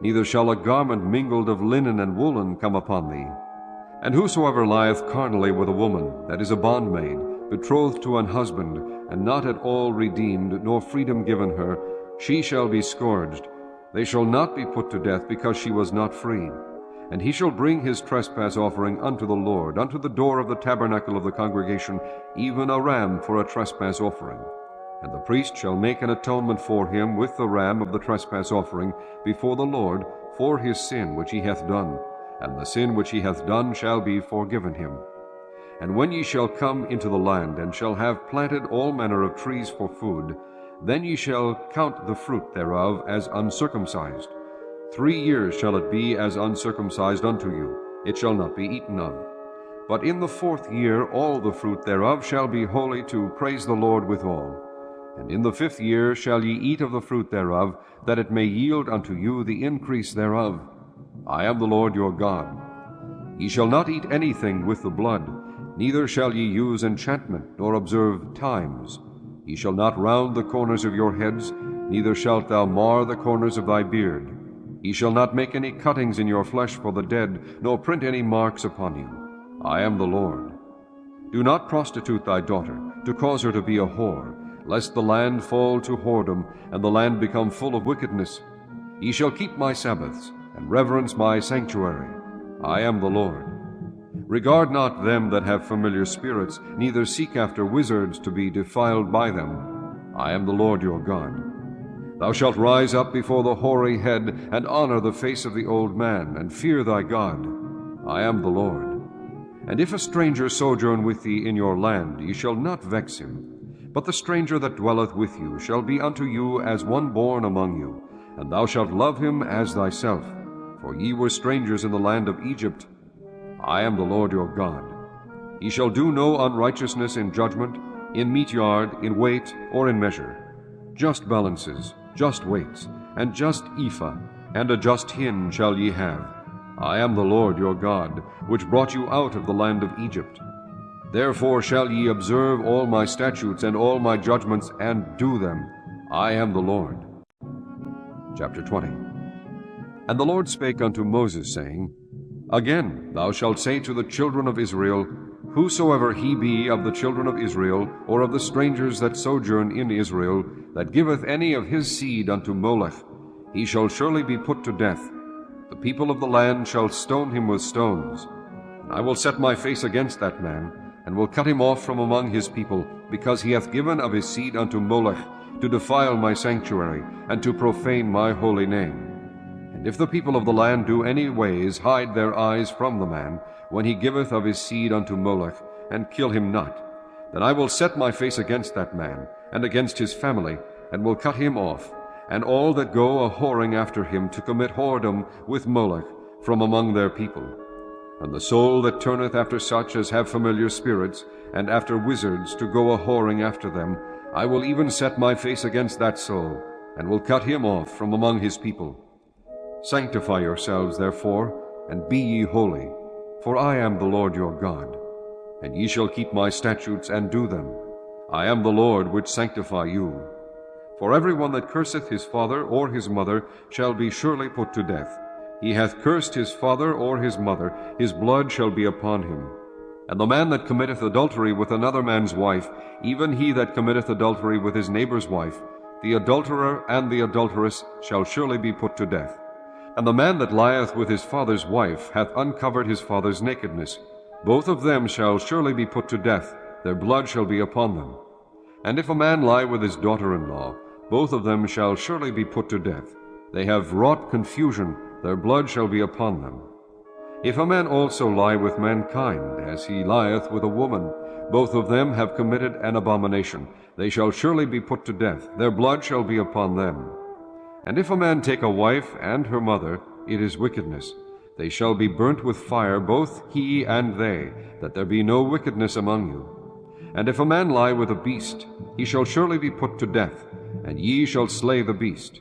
neither shall a garment mingled of linen and woolen come upon thee. And whosoever lieth carnally with a woman, that is a bondmaid, betrothed to an husband, and not at all redeemed, nor freedom given her, she shall be scourged. They shall not be put to death, because she was not free. And he shall bring his trespass offering unto the Lord, unto the door of the tabernacle of the congregation, even a ram for a trespass offering. And the priest shall make an atonement for him with the ram of the trespass offering before the Lord for his sin which he hath done, and the sin which he hath done shall be forgiven him. And when ye shall come into the land, and shall have planted all manner of trees for food, then ye shall count the fruit thereof as uncircumcised. 3 years shall it be as uncircumcised unto you, it shall not be eaten of. But in the 4th year all the fruit thereof shall be holy to praise the Lord withal. And in the 5th year shall ye eat of the fruit thereof, that it may yield unto you the increase thereof. I am the Lord your God. Ye shall not eat anything with the blood, neither shall ye use enchantment, nor observe times. Ye shall not round the corners of your heads, neither shalt thou mar the corners of thy beard. Ye shall not make any cuttings in your flesh for the dead, nor print any marks upon you. I am the Lord. Do not prostitute thy daughter, to cause her to be a whore, lest the land fall to whoredom, and the land become full of wickedness. Ye shall keep my Sabbaths, and reverence my sanctuary. I am the Lord. Regard not them that have familiar spirits, neither seek after wizards to be defiled by them. I am the Lord your God. Thou shalt rise up before the hoary head, and honor the face of the old man, and fear thy God. I am the Lord. And if a stranger sojourn with thee in your land, ye shall not vex him. But the stranger that dwelleth with you shall be unto you as one born among you, and thou shalt love him as thyself. For ye were strangers in the land of Egypt. I am the Lord your God. Ye shall do no unrighteousness in judgment, in meat yard, in weight, or in measure. Just balances, just weights, and just ephah, and a just hin shall ye have. I am the Lord your God, which brought you out of the land of Egypt. Therefore shall ye observe all my statutes and all my judgments, and do them. I am the Lord. Chapter 20. And the Lord spake unto Moses, saying, Again thou shalt say to the children of Israel, Whosoever he be of the children of Israel, or of the strangers that sojourn in Israel, that giveth any of his seed unto Molech, he shall surely be put to death. The people of the land shall stone him with stones. And I will set my face against that man, and will cut him off from among his people, because he hath given of his seed unto Molech, to defile my sanctuary, and to profane my holy name. And if the people of the land do any ways hide their eyes from the man, when he giveth of his seed unto Molech, and kill him not, then I will set my face against that man, and against his family, and will cut him off, and all that go a-whoring after him to commit whoredom with Molech from among their people. And the soul that turneth after such as have familiar spirits, and after wizards to go a-whoring after them, I will even set my face against that soul, and will cut him off from among his people. Sanctify yourselves, therefore, and be ye holy, for I am the Lord your God. And ye shall keep my statutes and do them. I am the Lord which sanctify you. For every one that curseth his father or his mother shall be surely put to death. He hath cursed his father or his mother, his blood shall be upon him. And the man that committeth adultery with another man's wife, even he that committeth adultery with his neighbor's wife, the adulterer and the adulteress shall surely be put to death. And the man that lieth with his father's wife hath uncovered his father's nakedness. Both of them shall surely be put to death, their blood shall be upon them. And if a man lie with his daughter-in-law, both of them shall surely be put to death. They have wrought confusion, their blood shall be upon them. If a man also lie with mankind, as he lieth with a woman, both of them have committed an abomination. They shall surely be put to death, their blood shall be upon them. And if a man take a wife and her mother, it is wickedness. They shall be burnt with fire, both he and they, that there be no wickedness among you. And if a man lie with a beast, he shall surely be put to death, and ye shall slay the beast.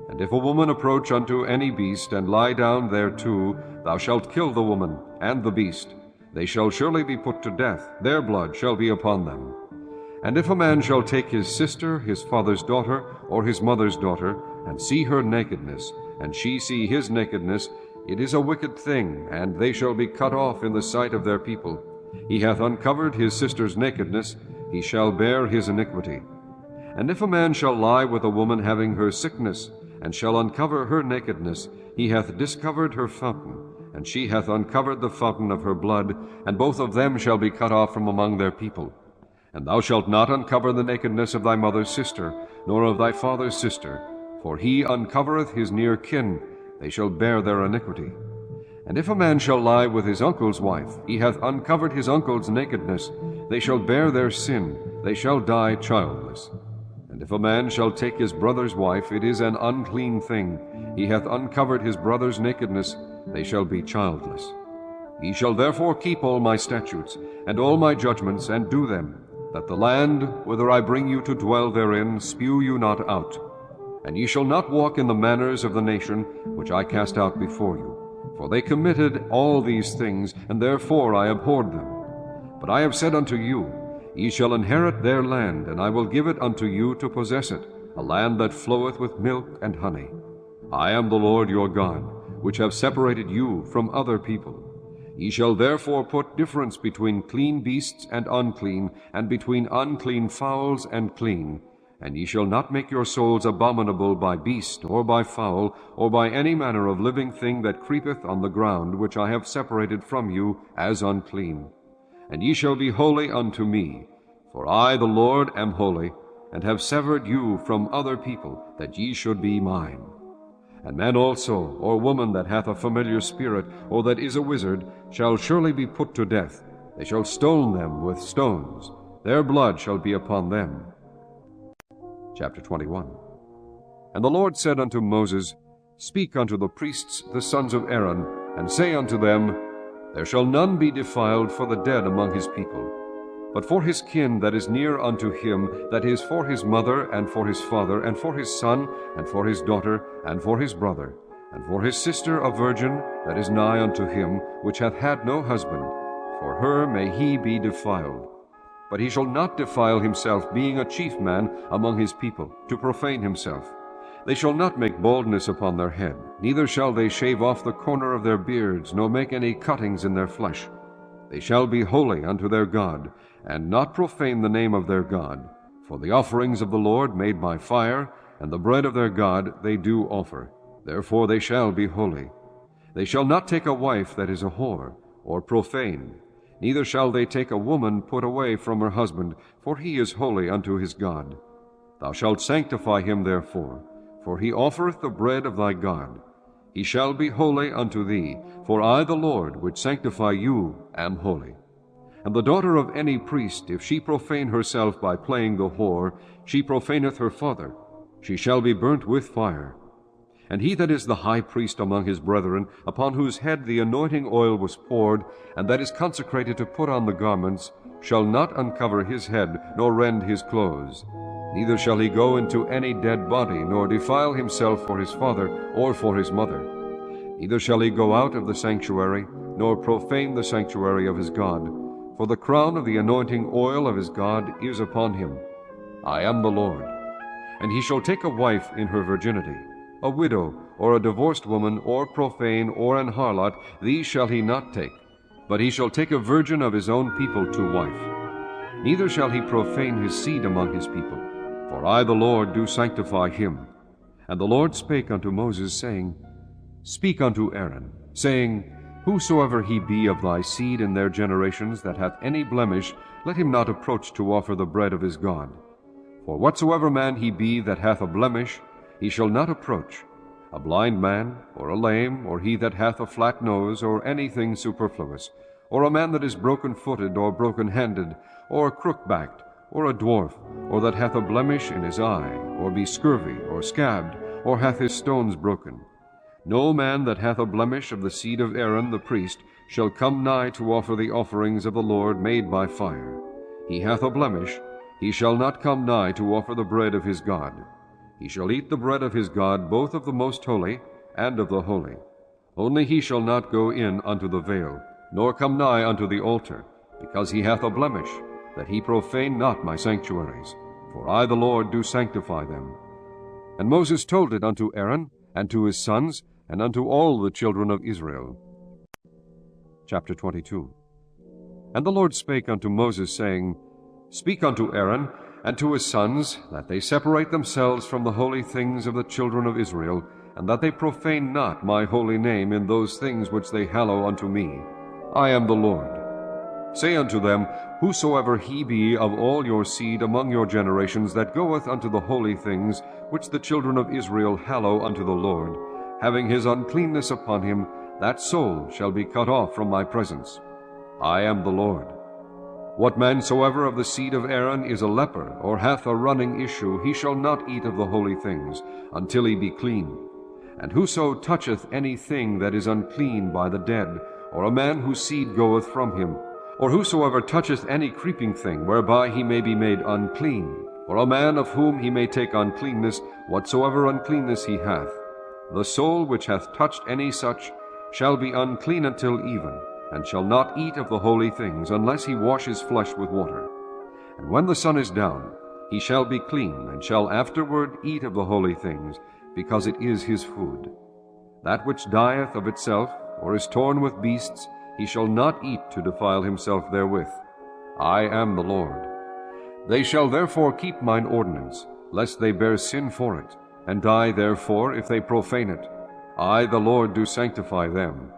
And if a woman approach unto any beast, and lie down thereto, thou shalt kill the woman and the beast. they shall surely be put to death, their blood shall be upon them. And if a man shall take his sister, his father's daughter, or his mother's daughter, and see her nakedness, and she see his nakedness, it is a wicked thing, and they shall be cut off in the sight of their people. He hath uncovered his sister's nakedness, he shall bear his iniquity. And if a man shall lie with a woman having her sickness, and shall uncover her nakedness, he hath discovered her fountain, and she hath uncovered the fountain of her blood, and both of them shall be cut off from among their people. And thou shalt not uncover the nakedness of thy mother's sister, nor of thy father's sister, for he uncovereth his near kin, they shall bear their iniquity. And if a man shall lie with his uncle's wife, he hath uncovered his uncle's nakedness, they shall bear their sin, they shall die childless. And if a man shall take his brother's wife, it is an unclean thing, he hath uncovered his brother's nakedness, they shall be childless. Ye shall therefore keep all my statutes, and all my judgments, and do them, that the land, whither I bring you to dwell therein, spew you not out. And ye shall not walk in the manners of the nation which I cast out before you. For they committed all these things, and therefore I abhorred them. But I have said unto you, Ye shall inherit their land, and I will give it unto you to possess it, a land that floweth with milk and honey. I am the Lord your God, which have separated you from other people. Ye shall therefore put difference between clean beasts and unclean, and between unclean fowls and clean. And ye shall not make your souls abominable by beast, or by fowl, or by any manner of living thing that creepeth on the ground, which I have separated from you as unclean. And ye shall be holy unto me, for I, the Lord, am holy, and have severed you from other people, that ye should be mine. And man also, or woman that hath a familiar spirit, or that is a wizard, shall surely be put to death. They shall stone them with stones. Their blood shall be upon them. Chapter 21. And the Lord said unto Moses, Speak unto the priests, the sons of Aaron, and say unto them, There shall none be defiled for the dead among his people. But for his kin that is near unto him, that is for his mother, and for his father, and for his son, and for his daughter, and for his brother, and for his sister a virgin that is nigh unto him, which hath had no husband, for her may he be defiled. But he shall not defile himself, being a chief man among his people, to profane himself. They shall not make baldness upon their head, neither shall they shave off the corner of their beards, nor make any cuttings in their flesh. They shall be holy unto their God, and not profane the name of their God. For the offerings of the Lord made by fire, and the bread of their God they do offer. Therefore they shall be holy. They shall not take a wife that is a whore, or profane. Neither shall they take a woman put away from her husband, for he is holy unto his God. Thou shalt sanctify him therefore, for he offereth the bread of thy God. He shall be holy unto thee, for I the Lord, which sanctify you, am holy. And the daughter of any priest, if she profane herself by playing the whore, she profaneth her father. She shall be burnt with fire. And he that is the high priest among his brethren, upon whose head the anointing oil was poured, and that is consecrated to put on the garments, shall not uncover his head, nor rend his clothes. Neither shall he go into any dead body, nor defile himself for his father, or for his mother. Neither shall he go out of the sanctuary, nor profane the sanctuary of his God. For the crown of the anointing oil of his God is upon him. I am the Lord. And he shall take a wife in her virginity, a widow, or a divorced woman, or profane, or an harlot, these shall he not take. But he shall take a virgin of his own people to wife. Neither shall he profane his seed among his people, for I the Lord do sanctify him. And the Lord spake unto Moses, saying, Speak unto Aaron, saying, Whosoever he be of thy seed in their generations that hath any blemish, let him not approach to offer the bread of his God. For whatsoever man he be that hath a blemish, he shall not approach, a blind man, or a lame, or he that hath a flat nose, or anything superfluous, or a man that is broken-footed, or broken-handed, or crook-backed, or a dwarf, or that hath a blemish in his eye, or be scurvy, or scabbed, or hath his stones broken. No man that hath a blemish of the seed of Aaron the priest shall come nigh to offer the offerings of the Lord made by fire. He hath a blemish, he shall not come nigh to offer the bread of his God. He shall eat the bread of his God, both of the most holy and of the holy. Only he shall not go in unto the veil, nor come nigh unto the altar, because he hath a blemish, that he profane not my sanctuaries. For I the Lord do sanctify them. And Moses told it unto Aaron, and to his sons, and unto all the children of Israel. Chapter 22. And the Lord spake unto Moses, saying, Speak unto Aaron, and to his sons, that they separate themselves from the holy things of the children of Israel, and that they profane not my holy name in those things which they hallow unto me. I am the Lord. Say unto them, Whosoever he be of all your seed among your generations that goeth unto the holy things which the children of Israel hallow unto the Lord, having his uncleanness upon him, that soul shall be cut off from my presence. I am the Lord. What man soever of the seed of Aaron is a leper, or hath a running issue, he shall not eat of the holy things, until he be clean. And whoso toucheth any thing that is unclean by the dead, or a man whose seed goeth from him, or whosoever toucheth any creeping thing, whereby he may be made unclean, or a man of whom he may take uncleanness, whatsoever uncleanness he hath, the soul which hath touched any such shall be unclean until even, and shall not eat of the holy things, unless he wash his flesh with water. And when the sun is down, he shall be clean, and shall afterward eat of the holy things, because it is his food. That which dieth of itself, or is torn with beasts, he shall not eat to defile himself therewith. I am the Lord. They shall therefore keep mine ordinance, lest they bear sin for it, and die therefore if they profane it. I, the Lord, do sanctify them.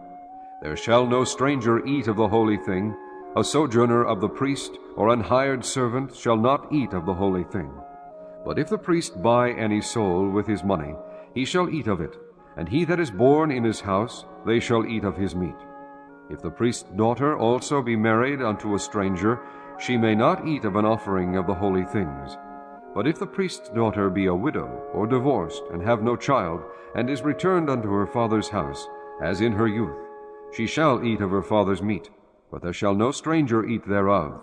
There shall no stranger eat of the holy thing. A sojourner of the priest, or an hired servant, shall not eat of the holy thing. But if the priest buy any soul with his money, he shall eat of it, and he that is born in his house, they shall eat of his meat. If the priest's daughter also be married unto a stranger, she may not eat of an offering of the holy things. But if the priest's daughter be a widow, or divorced, and have no child, and is returned unto her father's house, as in her youth, she shall eat of her father's meat, but there shall no stranger eat thereof.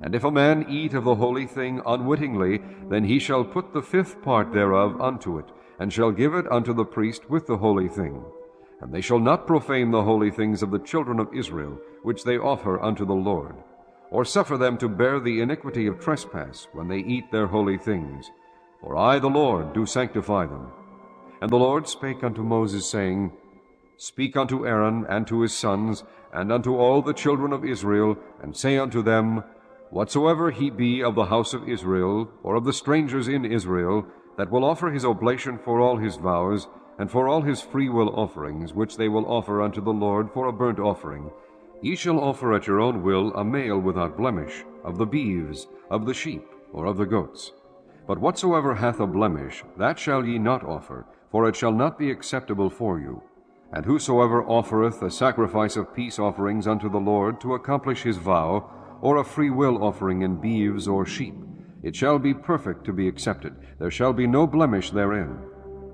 And if a man eat of the holy thing unwittingly, then he shall put the fifth part thereof unto it, and shall give it unto the priest with the holy thing. And they shall not profane the holy things of the children of Israel, which they offer unto the Lord, or suffer them to bear the iniquity of trespass when they eat their holy things. For I, the Lord, do sanctify them. And the Lord spake unto Moses, saying, Speak unto Aaron and to his sons, and unto all the children of Israel, and say unto them, Whatsoever he be of the house of Israel, or of the strangers in Israel, that will offer his oblation for all his vows, and for all his freewill offerings, which they will offer unto the Lord for a burnt offering, ye shall offer at your own will a male without blemish, of the beeves, of the sheep, or of the goats. But whatsoever hath a blemish, that shall ye not offer, for it shall not be acceptable for you. And whosoever offereth a sacrifice of peace offerings unto the Lord to accomplish his vow, or a freewill offering in beeves or sheep, it shall be perfect to be accepted. There shall be no blemish therein.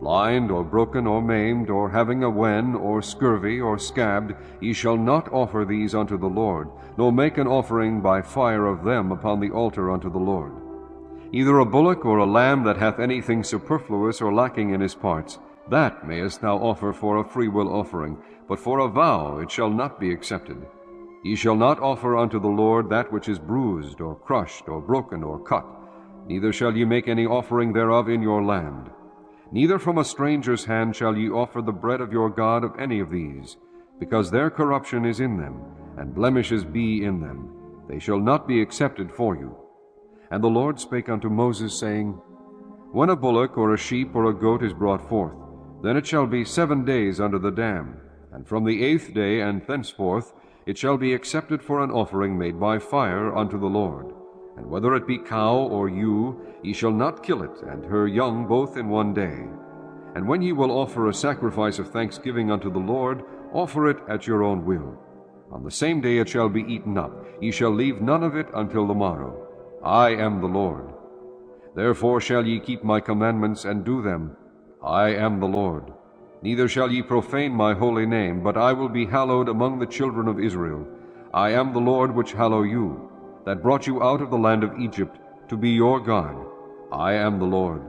Blind, or broken, or maimed, or having a wen, or scurvy, or scabbed, ye shall not offer these unto the Lord, nor make an offering by fire of them upon the altar unto the Lord. Either a bullock or a lamb that hath anything superfluous or lacking in his parts, that mayest thou offer for a freewill offering, but for a vow it shall not be accepted. Ye shall not offer unto the Lord that which is bruised, or crushed, or broken, or cut, neither shall ye make any offering thereof in your land. Neither from a stranger's hand shall ye offer the bread of your God of any of these, because their corruption is in them, and blemishes be in them. They shall not be accepted for you. And the Lord spake unto Moses, saying, When a bullock or a sheep or a goat is brought forth, then it shall be 7 days under the dam, and from the 8th day and thenceforth it shall be accepted for an offering made by fire unto the Lord. And whether it be cow or ewe, ye shall not kill it, and her young both in 1 day. And when ye will offer a sacrifice of thanksgiving unto the Lord, offer it at your own will. On the same day it shall be eaten up. Ye shall leave none of it until the morrow. I am the Lord. Therefore shall ye keep my commandments and do them. I am the Lord. Neither shall ye profane my holy name, but I will be hallowed among the children of Israel. I am the Lord which hallow you, that brought you out of the land of Egypt, to be your God. I am the Lord.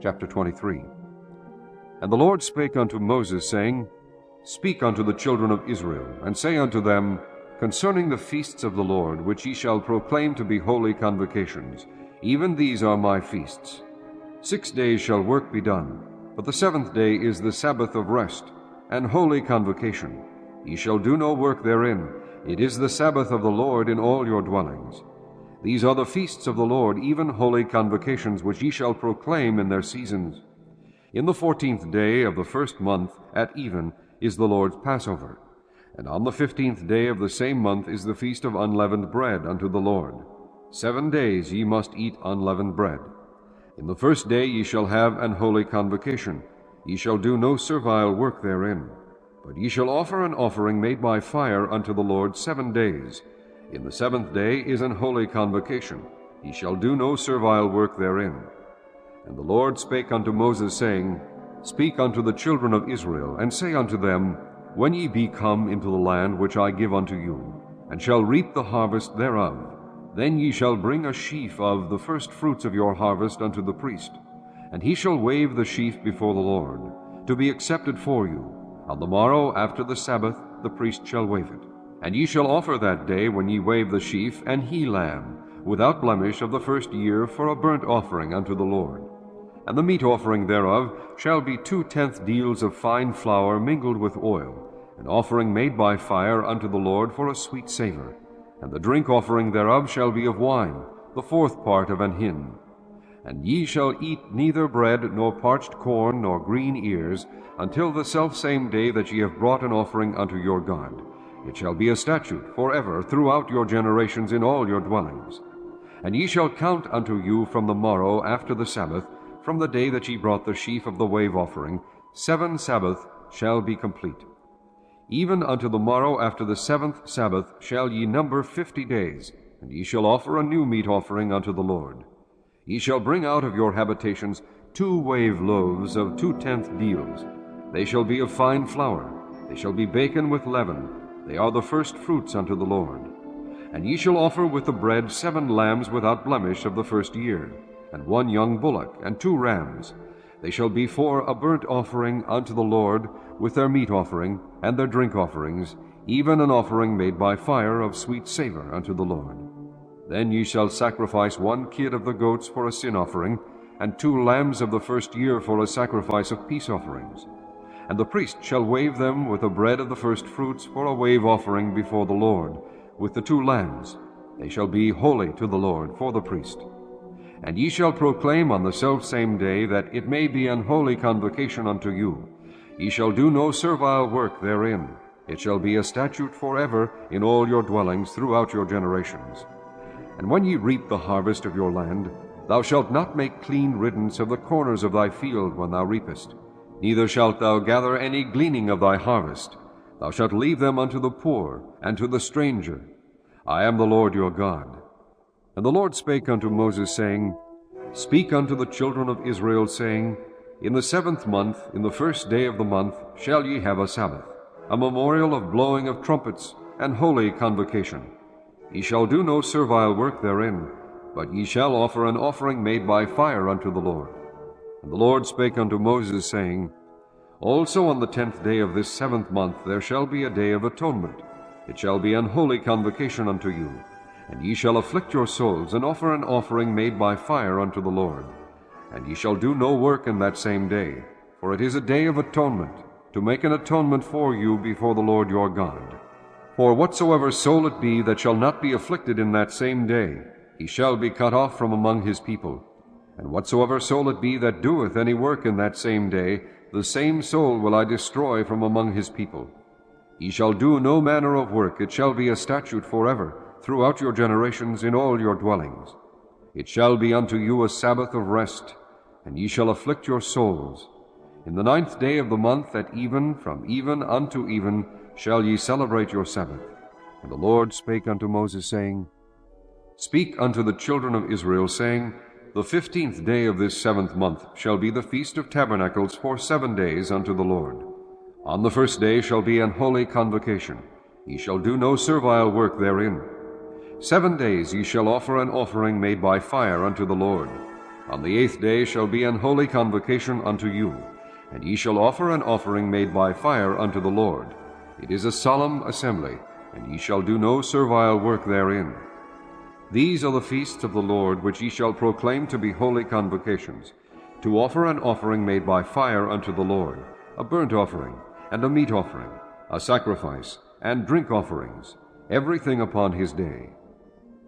Chapter 23. And the Lord spake unto Moses, saying, Speak unto the children of Israel, and say unto them, Concerning the feasts of the Lord, which ye shall proclaim to be holy convocations, even these are my feasts. 6 days shall work be done, but the 7th day is the Sabbath of rest, and holy convocation. Ye shall do no work therein. It is the Sabbath of the Lord in all your dwellings. These are the feasts of the Lord, even holy convocations, which ye shall proclaim in their seasons. In the 14th day of the 1st month at even is the Lord's Passover, and on the 15th day of the same month is the feast of unleavened bread unto the Lord. 7 days ye must eat unleavened bread. In the 1st day ye shall have an holy convocation. Ye shall do no servile work therein, but ye shall offer an offering made by fire unto the Lord 7 days. In the 7th day is an holy convocation. Ye shall do no servile work therein. And the Lord spake unto Moses, saying, Speak unto the children of Israel, and say unto them, When ye be come into the land which I give unto you, and shall reap the harvest thereof, then ye shall bring a sheaf of the first fruits of your harvest unto the priest, and he shall wave the sheaf before the Lord, to be accepted for you. On the morrow after the Sabbath the priest shall wave it. And ye shall offer that day, when ye wave the sheaf, an he-lamb, without blemish of the 1st year, for a burnt offering unto the Lord. And the meat offering thereof shall be 2/10 deals of fine flour mingled with oil, an offering made by fire unto the Lord for a sweet savor. And the drink offering thereof shall be of wine, the 4th part of an hin. And ye shall eat neither bread, nor parched corn, nor green ears, until the selfsame day that ye have brought an offering unto your God. It shall be a statute forever throughout your generations in all your dwellings. And ye shall count unto you from the morrow after the Sabbath, from the day that ye brought the sheaf of the wave offering, 7 Sabbaths shall be complete. Even unto the morrow after the 7th Sabbath shall ye number 50 days, and ye shall offer a new meat offering unto the Lord. Ye shall bring out of your habitations 2 wave loaves of 2/10 deals. They shall be of fine flour. They shall be baken with leaven. They are the first fruits unto the Lord. And ye shall offer with the bread 7 lambs without blemish of the 1st year, and 1 young bullock, and 2 rams. They shall be for a burnt offering unto the Lord, with their meat offering, and their drink offerings, even an offering made by fire of sweet savor unto the Lord. Then ye shall sacrifice 1 kid of the goats for a sin offering, and 2 lambs of the 1st year for a sacrifice of peace offerings. And the priest shall wave them with the bread of the first fruits for a wave offering before the Lord, with the 2 lambs. They shall be holy to the Lord for the priest. And ye shall proclaim on the selfsame day that it may be an holy convocation unto you. Ye shall do no servile work therein. It shall be a statute forever in all your dwellings throughout your generations. And when ye reap the harvest of your land, thou shalt not make clean riddance of the corners of thy field when thou reapest. Neither shalt thou gather any gleaning of thy harvest. Thou shalt leave them unto the poor and to the stranger. I am the Lord your God. And the Lord spake unto Moses, saying, Speak unto the children of Israel, saying, In the 7th month, in the 1st day of the month, shall ye have a Sabbath, a memorial of blowing of trumpets, and holy convocation. Ye shall do no servile work therein, but ye shall offer an offering made by fire unto the Lord. And the Lord spake unto Moses, saying, Also on the 10th day of this 7th month there shall be a day of atonement. It shall be an holy convocation unto you. And ye shall afflict your souls, and offer an offering made by fire unto the Lord. And ye shall do no work in that same day, for it is a day of atonement, to make an atonement for you before the Lord your God. For whatsoever soul it be that shall not be afflicted in that same day, he shall be cut off from among his people. And whatsoever soul it be that doeth any work in that same day, the same soul will I destroy from among his people. Ye shall do no manner of work. It shall be a statute forever, throughout your generations in all your dwellings. It shall be unto you a Sabbath of rest, and ye shall afflict your souls. In the 9th day of the month at even, from even unto even, shall ye celebrate your Sabbath. And the Lord spake unto Moses, saying, Speak unto the children of Israel, saying, The 15th day of this 7th month shall be the Feast of Tabernacles for 7 days unto the Lord. On the 1st day shall be an holy convocation. Ye shall do no servile work therein. 7 days ye shall offer an offering made by fire unto the Lord. On the 8th day shall be an holy convocation unto you. And ye shall offer an offering made by fire unto the Lord. It is a solemn assembly, and ye shall do no servile work therein. These are the feasts of the Lord, which ye shall proclaim to be holy convocations, to offer an offering made by fire unto the Lord, a burnt offering, and a meat offering, a sacrifice, and drink offerings, everything upon his day.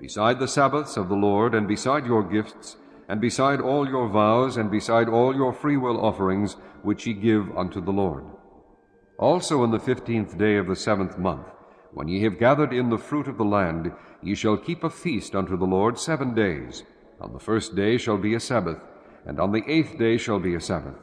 Beside the Sabbaths of the Lord, and beside your gifts, and beside all your vows, and beside all your freewill offerings, which ye give unto the Lord. Also in the 15th day of the 7th month, when ye have gathered in the fruit of the land, ye shall keep a feast unto the Lord 7 days. On the 1st day shall be a Sabbath, and on the 8th day shall be a Sabbath.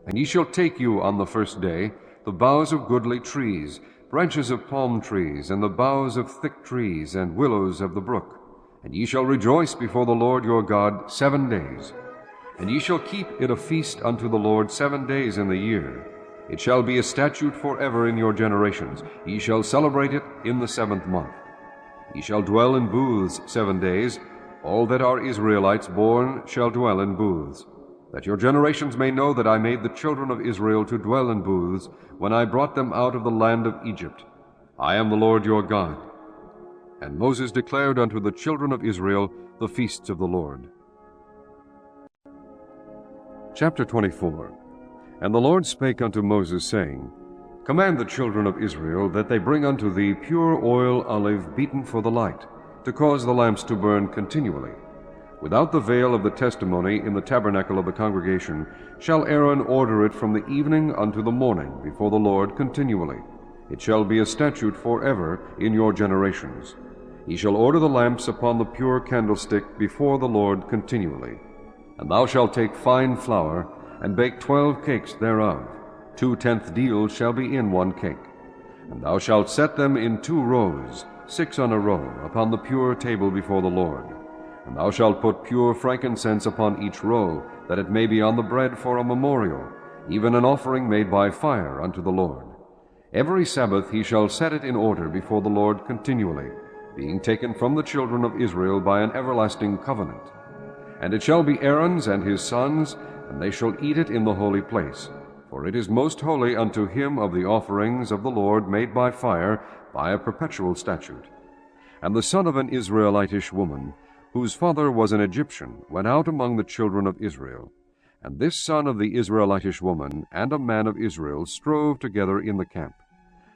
And ye shall take you on the 1st day the boughs of goodly trees, branches of palm trees, and the boughs of thick trees, and willows of the brook. And ye shall rejoice before the Lord your God 7 days. And ye shall keep it a feast unto the Lord 7 days in the year. It shall be a statute forever in your generations. Ye shall celebrate it in the 7th month. Ye shall dwell in booths 7 days. All that are Israelites born shall dwell in booths, that your generations may know that I made the children of Israel to dwell in booths when I brought them out of the land of Egypt. I am the Lord your God. And Moses declared unto the children of Israel the feasts of the Lord. Chapter 24. And the Lord spake unto Moses, saying, Command the children of Israel that they bring unto thee pure oil olive beaten for the light, to cause the lamps to burn continually. Without the veil of the testimony in the tabernacle of the congregation shall Aaron order it from the evening unto the morning before the Lord continually. It shall be a statute forever in your generations. Ye shall order the lamps upon the pure candlestick before the Lord continually. And thou shalt take fine flour, and bake 12 cakes thereof. 2/10 deals shall be in 1 cake. And thou shalt set them in 2 rows, 6 on a row, upon the pure table before the Lord. And thou shalt put pure frankincense upon each row, that it may be on the bread for a memorial, even an offering made by fire unto the Lord. Every Sabbath he shall set it in order before the Lord continually, being taken from the children of Israel by an everlasting covenant. And it shall be Aaron's and his sons, and they shall eat it in the holy place. For it is most holy unto him of the offerings of the Lord made by fire, by a perpetual statute. And the son of an Israelitish woman, whose father was an Egyptian, went out among the children of Israel. And this son of the Israelitish woman and a man of Israel strove together in the camp.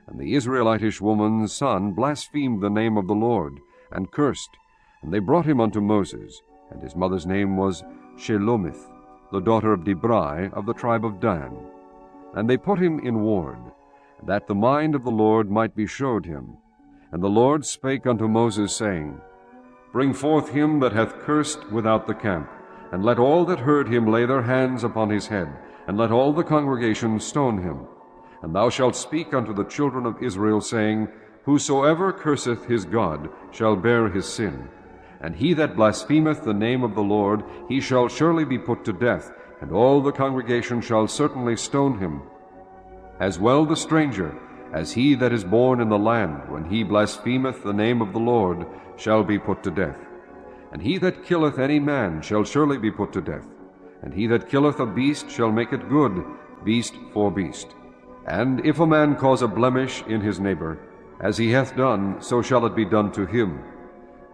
And the Israelitish woman's son blasphemed the name of the Lord, and cursed. And they brought him unto Moses, and his mother's name was Shelomith, the daughter of Dibri of the tribe of Dan. And they put him in ward, that the mind of the Lord might be showed him. And the Lord spake unto Moses, saying, Bring forth him that hath cursed without the camp, and let all that heard him lay their hands upon his head, and let all the congregation stone him. And thou shalt speak unto the children of Israel, saying, Whosoever curseth his God shall bear his sin. And he that blasphemeth the name of the Lord, he shall surely be put to death, and all the congregation shall certainly stone him. As well the stranger, as he that is born in the land, when he blasphemeth the name of the Lord, shall be put to death. And he that killeth any man shall surely be put to death. And he that killeth a beast shall make it good, beast for beast. And if a man cause a blemish in his neighbor, as he hath done, so shall it be done to him.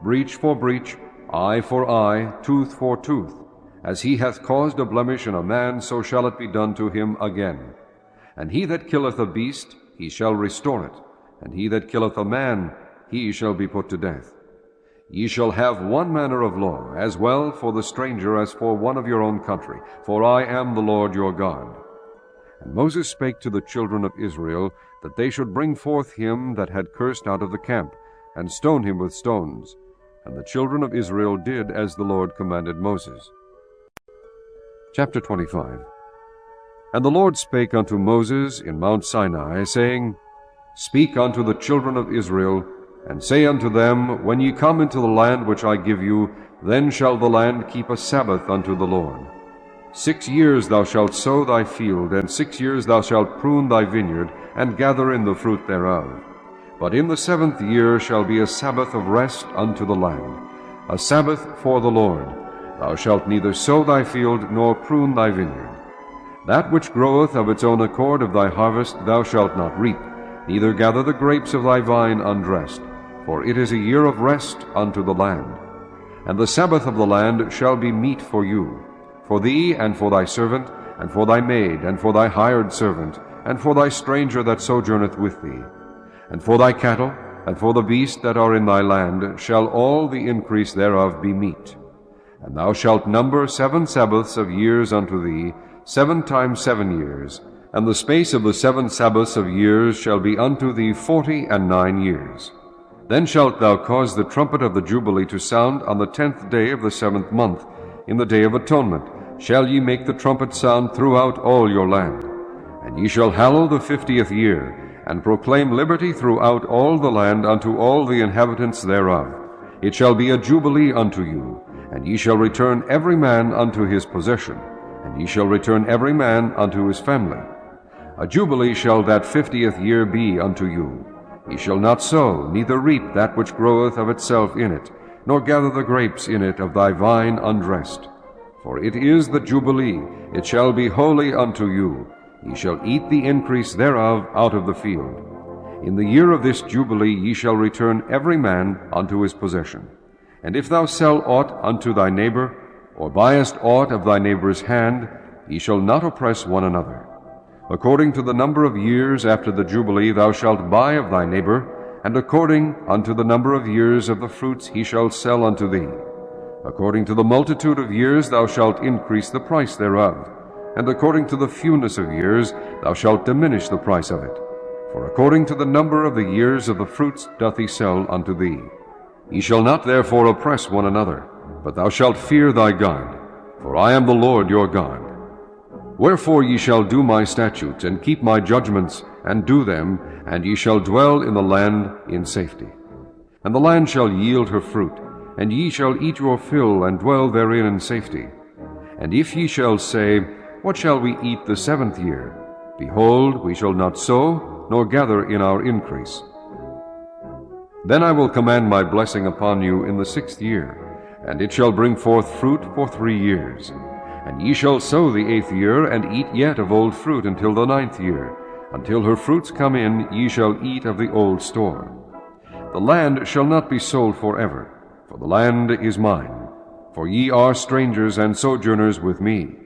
Breach for breach, eye for eye, tooth for tooth. As he hath caused a blemish in a man, so shall it be done to him again. And he that killeth a beast, he shall restore it. And he that killeth a man, he shall be put to death. Ye shall have one manner of law, as well for the stranger as for one of your own country, for I am the Lord your God. And Moses spake to the children of Israel, that they should bring forth him that had cursed out of the camp, and stone him with stones. And the children of Israel did as the Lord commanded Moses. Chapter 25. And the Lord spake unto Moses in Mount Sinai, saying, Speak unto the children of Israel, and say unto them, When ye come into the land which I give you, then shall the land keep a Sabbath unto the Lord. 6 years thou shalt sow thy field, and 6 years thou shalt prune thy vineyard, and gather in the fruit thereof. But in the 7th year shall be a Sabbath of rest unto the land, a Sabbath for the Lord. Thou shalt neither sow thy field, nor prune thy vineyard. That which groweth of its own accord of thy harvest thou shalt not reap, neither gather the grapes of thy vine undressed, for it is a year of rest unto the land. And the Sabbath of the land shall be meat for you, for thee and for thy servant, and for thy maid, and for thy hired servant, and for thy stranger that sojourneth with thee. And for thy cattle, and for the beasts that are in thy land, shall all the increase thereof be meat. And thou shalt number 7 Sabbaths of years unto thee, 7 times 7 years, and the space of the 7 Sabbaths of years shall be unto thee 49 years. Then shalt thou cause the trumpet of the Jubilee to sound on the 10th day of the 7th month, in the day of atonement shall ye make the trumpet sound throughout all your land. And ye shall hallow the 50th year, and proclaim liberty throughout all the land unto all the inhabitants thereof. It shall be a jubilee unto you, and ye shall return every man unto his possession, and ye shall return every man unto his family. A jubilee shall that 50th year be unto you. Ye shall not sow, neither reap that which groweth of itself in it, nor gather the grapes in it of thy vine undressed. For it is the jubilee, it shall be holy unto you. Ye shall eat the increase thereof out of the field. In the year of this jubilee ye shall return every man unto his possession. And if thou sell aught unto thy neighbor, or buyest aught of thy neighbor's hand, ye shall not oppress one another. According to the number of years after the jubilee thou shalt buy of thy neighbor, and according unto the number of years of the fruits he shall sell unto thee. According to the multitude of years thou shalt increase the price thereof, and according to the fewness of years thou shalt diminish the price of it. For according to the number of the years of the fruits doth he sell unto thee. Ye shall not therefore oppress one another, but thou shalt fear thy God, for I am the Lord your God. Wherefore ye shall do my statutes, and keep my judgments, and do them, and ye shall dwell in the land in safety. And the land shall yield her fruit, and ye shall eat your fill, and dwell therein in safety. And if ye shall say, What shall we eat the 7th year? Behold, we shall not sow, nor gather in our increase. Then I will command my blessing upon you in the 6th year, and it shall bring forth fruit for 3 years. And ye shall sow the 8th year, and eat yet of old fruit until the 9th year. Until her fruits come in, ye shall eat of the old store. The land shall not be sold forever, for the land is mine. For ye are strangers and sojourners with me.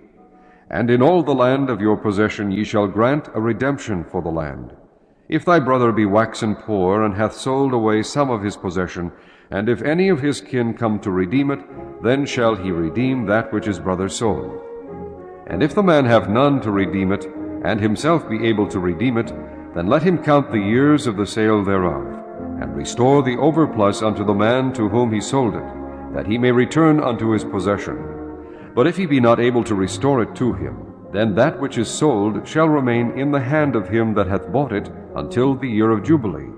And in all the land of your possession ye shall grant a redemption for the land. If thy brother be waxen poor, and hath sold away some of his possession, and if any of his kin come to redeem it, then shall he redeem that which his brother sold. And if the man have none to redeem it, and himself be able to redeem it, then let him count the years of the sale thereof, and restore the overplus unto the man to whom he sold it, that he may return unto his possession. But if he be not able to restore it to him, then that which is sold shall remain in the hand of him that hath bought it until the year of Jubilee,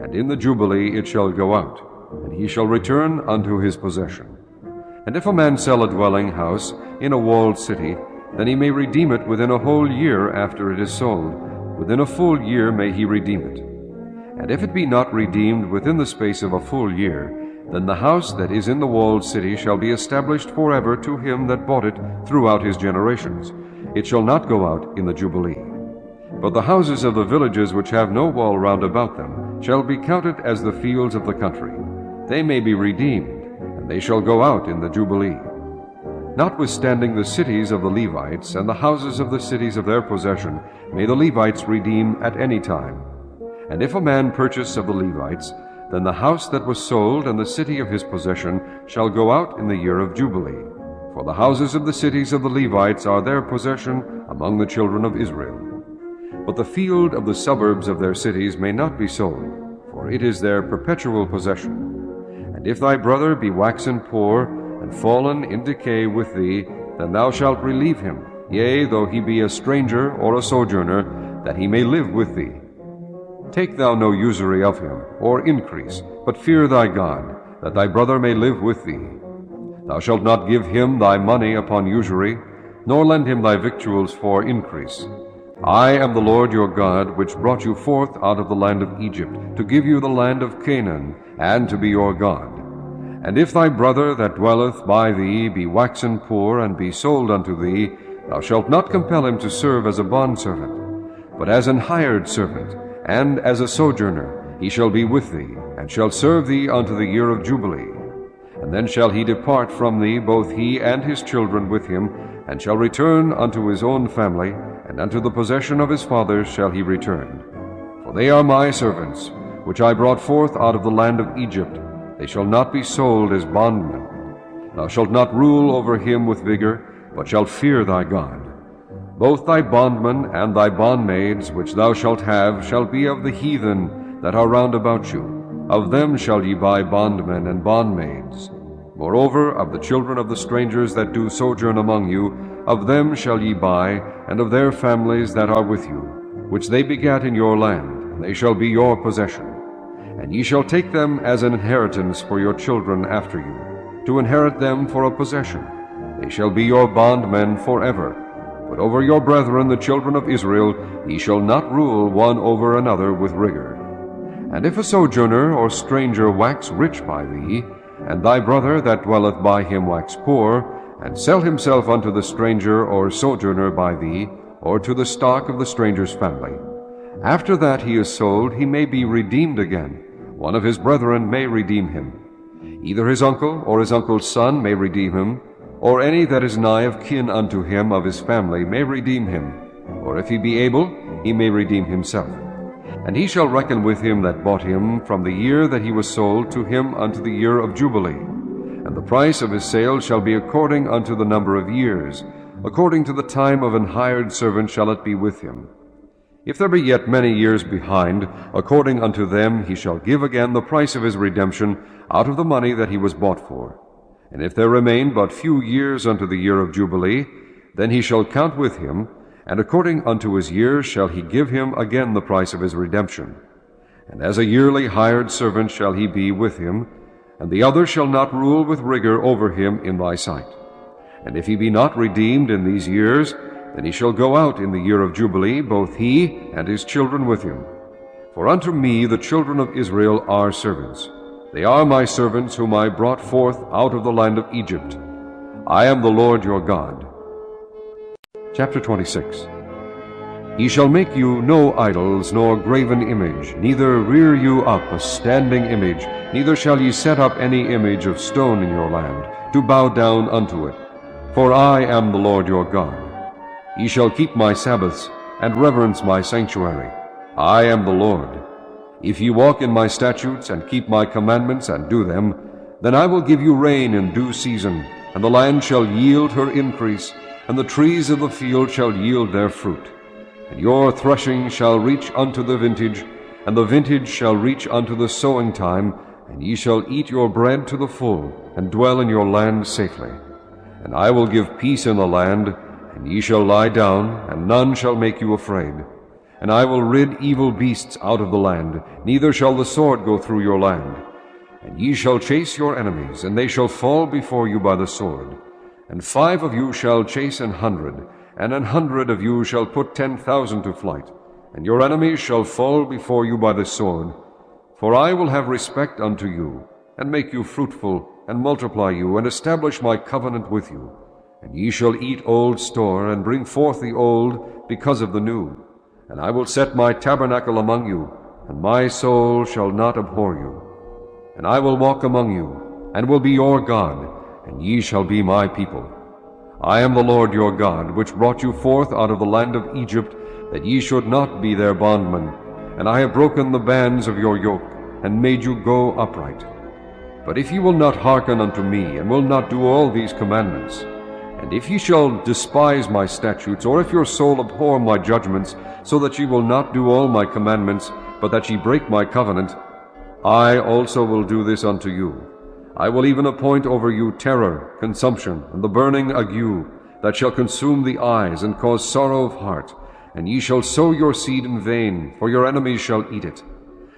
and in the Jubilee it shall go out, and he shall return unto his possession. And if a man sell a dwelling house in a walled city, then he may redeem it within a whole year after it is sold. Within a full year may he redeem it. And if it be not redeemed within the space of a full year, then the house that is in the walled city shall be established forever to him that bought it throughout his generations. It shall not go out in the Jubilee. But the houses of the villages which have no wall round about them shall be counted as the fields of the country. They may be redeemed, and they shall go out in the Jubilee. Notwithstanding the cities of the Levites and the houses of the cities of their possession may the Levites redeem at any time. And if a man purchase of the Levites, then the house that was sold and the city of his possession shall go out in the year of Jubilee. For the houses of the cities of the Levites are their possession among the children of Israel. But the field of the suburbs of their cities may not be sold, for it is their perpetual possession. And if thy brother be waxen poor, and fallen in decay with thee, then thou shalt relieve him, yea, though he be a stranger or a sojourner, that he may live with thee. Take thou no usury of him, or increase, but fear thy God, that thy brother may live with thee. Thou shalt not give him thy money upon usury, nor lend him thy victuals for increase. I am the Lord your God, which brought you forth out of the land of Egypt, to give you the land of Canaan, and to be your God. And if thy brother that dwelleth by thee be waxen poor, and be sold unto thee, Thou shalt not compel him to serve as a bondservant, but as an hired servant, and as a sojourner he shall be with thee, and shall serve thee unto the year of Jubilee. And then shall he depart from thee, both he and his children with him, and shall return unto his own family, and unto the possession of his fathers shall he return. For they are my servants, which I brought forth out of the land of Egypt. They shall not be sold as bondmen. Thou shalt not rule over him with vigor, but shalt fear thy God. Both thy bondmen and thy bondmaids which thou shalt have shall be of the heathen that are round about you. Of them shall ye buy bondmen and bondmaids. Moreover, of the children of the strangers that do sojourn among you, of them shall ye buy, and of their families that are with you, which they begat in your land, and they shall be your possession. And ye shall take them as an inheritance for your children after you, to inherit them for a possession. They shall be your bondmen forever. But over your brethren, the children of Israel, ye shall not rule one over another with rigor. And if a sojourner or stranger wax rich by thee, and thy brother that dwelleth by him wax poor, and sell himself unto the stranger or sojourner by thee, or to the stock of the stranger's family, after that he is sold, he may be redeemed again. One of his brethren may redeem him. Either his uncle or his uncle's son may redeem him, or any that is nigh of kin unto him of his family may redeem him, or if he be able, he may redeem himself. And he shall reckon with him that bought him from the year that he was sold to him unto the year of Jubilee. And the price of his sale shall be according unto the number of years. According to the time of an hired servant shall it be with him. If there be yet many years behind, according unto them he shall give again the price of his redemption out of the money that he was bought for. And if there remain but few years unto the year of Jubilee, then he shall count with him, and according unto his years shall he give him again the price of his redemption. And as a yearly hired servant shall he be with him, and the other shall not rule with rigor over him in thy sight. And if he be not redeemed in these years, then he shall go out in the year of Jubilee, both he and his children with him. For unto me the children of Israel are servants. They are my servants whom I brought forth out of the land of Egypt. I am the Lord your God. Chapter 26. Ye shall make you no idols, nor graven image, neither rear you up a standing image, neither shall ye set up any image of stone in your land, to bow down unto it. For I am the Lord your God. Ye shall keep my Sabbaths, and reverence my sanctuary. I am the Lord. If ye walk in my statutes, and keep my commandments, and do them, then I will give you rain in due season, and the land shall yield her increase, and the trees of the field shall yield their fruit. And your threshing shall reach unto the vintage, and the vintage shall reach unto the sowing time, and ye shall eat your bread to the full, and dwell in your land safely. And I will give peace in the land, and ye shall lie down, and none shall make you afraid. And I will rid evil beasts out of the land, neither shall the sword go through your land. And ye shall chase your enemies, and they shall fall before you by the sword. And 5 of you shall chase 100, and 100 of you shall put 10,000 to flight. And your enemies shall fall before you by the sword. For I will have respect unto you, and make you fruitful, and multiply you, and establish my covenant with you. And ye shall eat old store, and bring forth the old, because of the new. And I will set my tabernacle among you, and my soul shall not abhor you. And I will walk among you, and will be your God, and ye shall be my people. I am the Lord your God, which brought you forth out of the land of Egypt, that ye should not be their bondmen. And I have broken the bands of your yoke, and made you go upright. But if ye will not hearken unto me, and will not do all these commandments, and if ye shall despise my statutes, or if your soul abhor my judgments, so that ye will not do all my commandments, but that ye break my covenant, I also will do this unto you. I will even appoint over you terror, consumption, and the burning ague, that shall consume the eyes, and cause sorrow of heart. And ye shall sow your seed in vain, for your enemies shall eat it.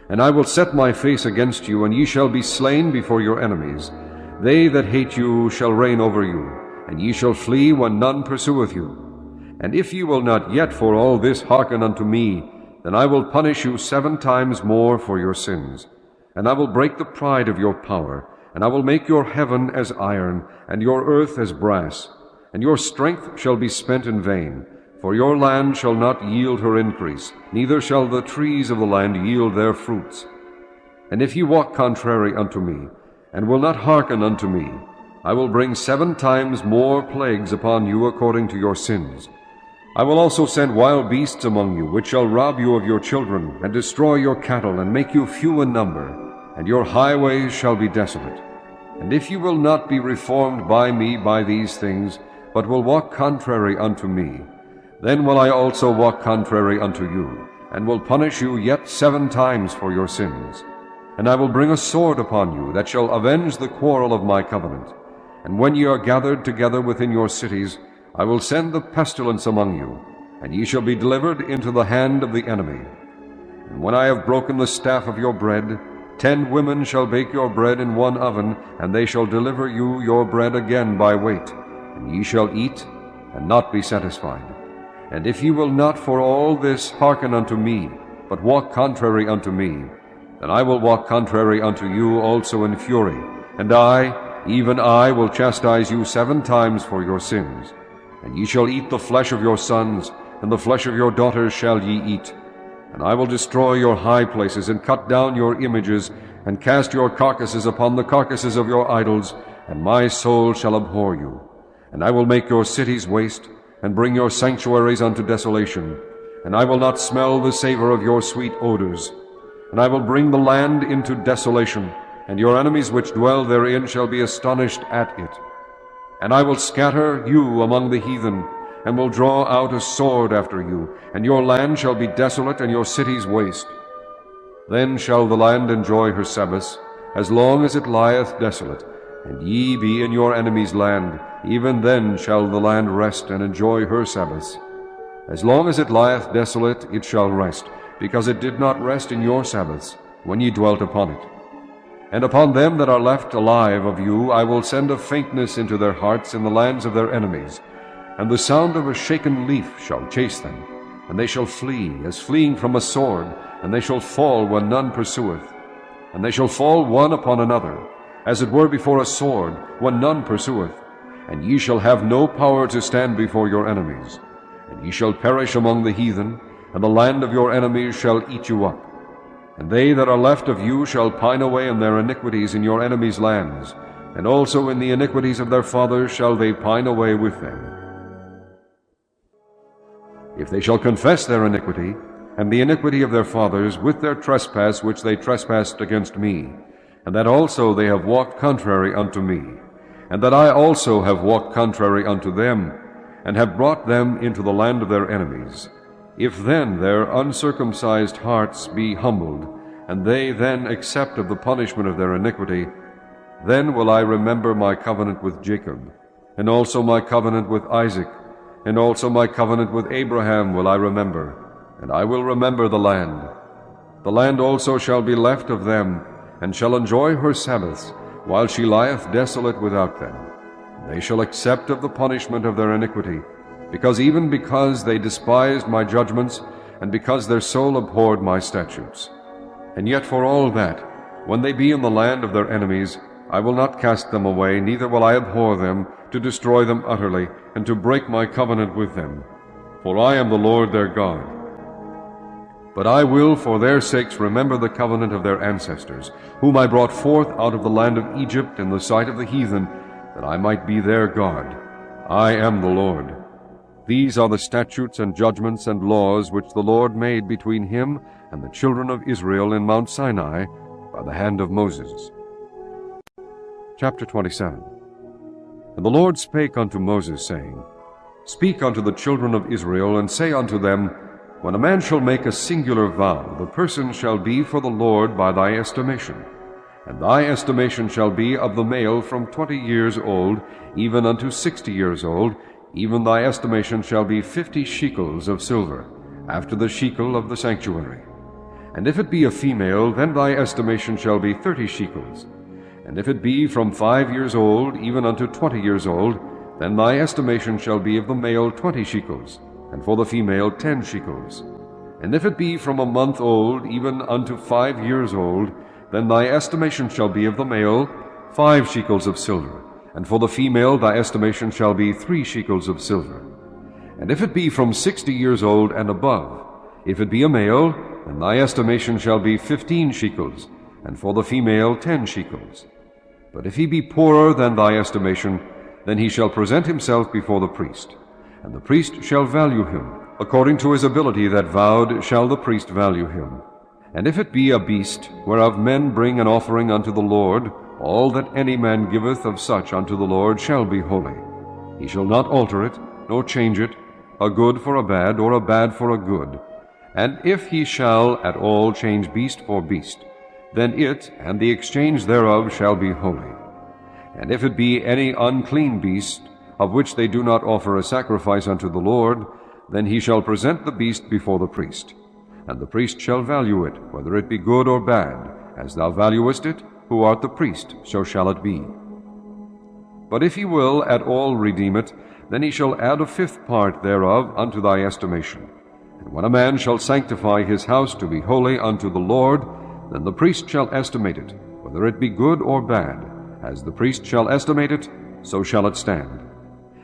And I will set my face against you, and ye shall be slain before your enemies. They that hate you shall reign over you, and ye shall flee when none pursueth you. And if ye will not yet for all this hearken unto me, then I will punish you 7 times more for your sins. And I will break the pride of your power, and I will make your heaven as iron, and your earth as brass. and your strength shall be spent in vain. For your land shall not yield her increase, neither shall the trees of the land yield their fruits. And if ye walk contrary unto me, and will not hearken unto me, I will bring 7 times more plagues upon you according to your sins. I will also send wild beasts among you, which shall rob you of your children, and destroy your cattle, and make you few in number, and your highways shall be desolate. And if you will not be reformed by me by these things, but will walk contrary unto me, then will I also walk contrary unto you, and will punish you yet 7 times for your sins. And I will bring a sword upon you, that shall avenge the quarrel of my covenant. And when ye are gathered together within your cities, I will send the pestilence among you, and ye shall be delivered into the hand of the enemy. And when I have broken the staff of your bread, 10 women shall bake your bread in one oven, and they shall deliver you your bread again by weight, and ye shall eat, and not be satisfied. And if ye will not for all this hearken unto me, but walk contrary unto me, then I will walk contrary unto you also in fury, and I, even I, will chastise you 7 times for your sins. And ye shall eat the flesh of your sons, and the flesh of your daughters shall ye eat. And I will destroy your high places, and cut down your images, and cast your carcasses upon the carcasses of your idols, and my soul shall abhor you. And I will make your cities waste, and bring your sanctuaries unto desolation. And I will not smell the savor of your sweet odors. And I will bring the land into desolation, and your enemies which dwell therein shall be astonished at it. And I will scatter you among the heathen, and will draw out a sword after you, and your land shall be desolate, and your cities waste. Then shall the land enjoy her Sabbaths, as long as it lieth desolate, and ye be in your enemy's land, even then shall the land rest and enjoy her Sabbaths. As long as it lieth desolate, it shall rest, because it did not rest in your Sabbaths, when ye dwelt upon it. And upon them that are left alive of you I will send a faintness into their hearts in the lands of their enemies, and the sound of a shaken leaf shall chase them, and they shall flee, as fleeing from a sword, and they shall fall when none pursueth. And they shall fall one upon another, as it were before a sword, when none pursueth. And ye shall have no power to stand before your enemies. And ye shall perish among the heathen, and the land of your enemies shall eat you up. And they that are left of you shall pine away in their iniquities in your enemies' lands, and also in the iniquities of their fathers shall they pine away with them. If they shall confess their iniquity, and the iniquity of their fathers, with their trespass which they trespassed against me, and that also they have walked contrary unto me, and that I also have walked contrary unto them, and have brought them into the land of their enemies, if then their uncircumcised hearts be humbled, and they then accept of the punishment of their iniquity, then will I remember my covenant with Jacob, and also my covenant with Isaac, and also my covenant with Abraham will I remember, and I will remember the land. The land also shall be left of them, and shall enjoy her Sabbaths, while she lieth desolate without them. They shall accept of the punishment of their iniquity, because they despised my judgments, and because their soul abhorred my statutes. And yet for all that, when they be in the land of their enemies, I will not cast them away, neither will I abhor them, to destroy them utterly, and to break my covenant with them. For I am the Lord their God. But I will for their sakes remember the covenant of their ancestors, whom I brought forth out of the land of Egypt in the sight of the heathen, that I might be their God. I am the Lord. These are the statutes and judgments and laws which the Lord made between him and the children of Israel in Mount Sinai by the hand of Moses. Chapter 27. And the Lord spake unto Moses, saying, Speak unto the children of Israel, and say unto them, When a man shall make a singular vow, the person shall be for the Lord by thy estimation. And thy estimation shall be of the male from 20 years old, even unto 60 years old, even thy estimation shall be 50 shekels of silver, after the shekel of the sanctuary. And if it be a female, then thy estimation shall be 30 shekels. And if it be from 5 years old, even unto 20 years old, then thy estimation shall be of the male 20 shekels, and for the female 10 shekels. And if it be from a month old, even unto 5 years old, then thy estimation shall be of the male 5 shekels of silver, and for the female thy estimation shall be 3 shekels of silver. And if it be from 60 years old and above, if it be a male, then thy estimation shall be 15 shekels, and for the female 10 shekels. But if he be poorer than thy estimation, then he shall present himself before the priest, and the priest shall value him. According to his ability that vowed shall the priest value him. And if it be a beast, whereof men bring an offering unto the Lord, all that any man giveth of such unto the Lord shall be holy. He shall not alter it, nor change it, a good for a bad, or a bad for a good. And if he shall at all change beast for beast, then it and the exchange thereof shall be holy. And if it be any unclean beast, of which they do not offer a sacrifice unto the Lord, then he shall present the beast before the priest. And the priest shall value it, whether it be good or bad. As thou valuest it, who art the priest, so shall it be. But if he will at all redeem it, then he shall add a 5th part thereof unto thy estimation. And when a man shall sanctify his house to be holy unto the Lord, then the priest shall estimate it, whether it be good or bad. As the priest shall estimate it, so shall it stand.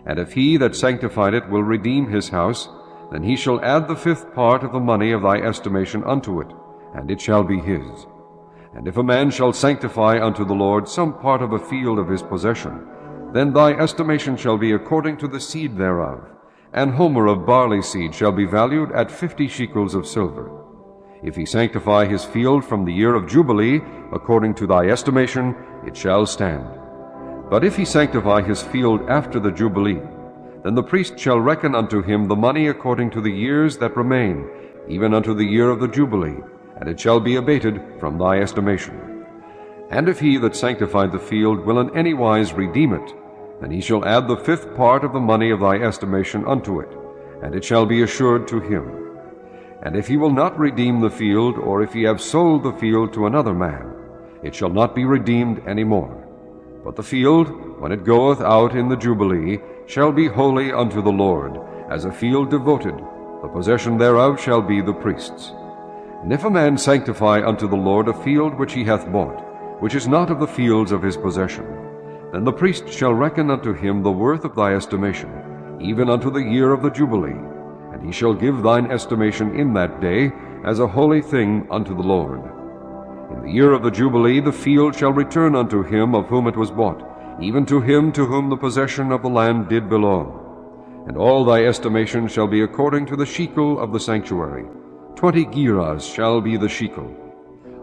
And if he that sanctified it will redeem his house, then he shall add the 5th part of the money of thy estimation unto it, and it shall be his. And if a man shall sanctify unto the Lord some part of a field of his possession, then thy estimation shall be according to the seed thereof. An homer of barley seed shall be valued at 50 shekels of silver. If he sanctify his field from the year of Jubilee, according to thy estimation, it shall stand. But if he sanctify his field after the Jubilee, then the priest shall reckon unto him the money according to the years that remain, even unto the year of the Jubilee, and it shall be abated from thy estimation. And if he that sanctified the field will in any wise redeem it, then he shall add the 5th part of the money of thy estimation unto it, and it shall be assured to him. And if he will not redeem the field, or if he have sold the field to another man, it shall not be redeemed any more. But the field, when it goeth out in the Jubilee, shall be holy unto the Lord, as a field devoted. The possession thereof shall be the priest's. And if a man sanctify unto the Lord a field which he hath bought, which is not of the fields of his possession, then the priest shall reckon unto him the worth of thy estimation, even unto the year of the Jubilee, and he shall give thine estimation in that day as a holy thing unto the Lord. In the year of the Jubilee the field shall return unto him of whom it was bought, even to him to whom the possession of the land did belong. And all thy estimation shall be according to the shekel of the sanctuary. 20 gerahs shall be the shekel.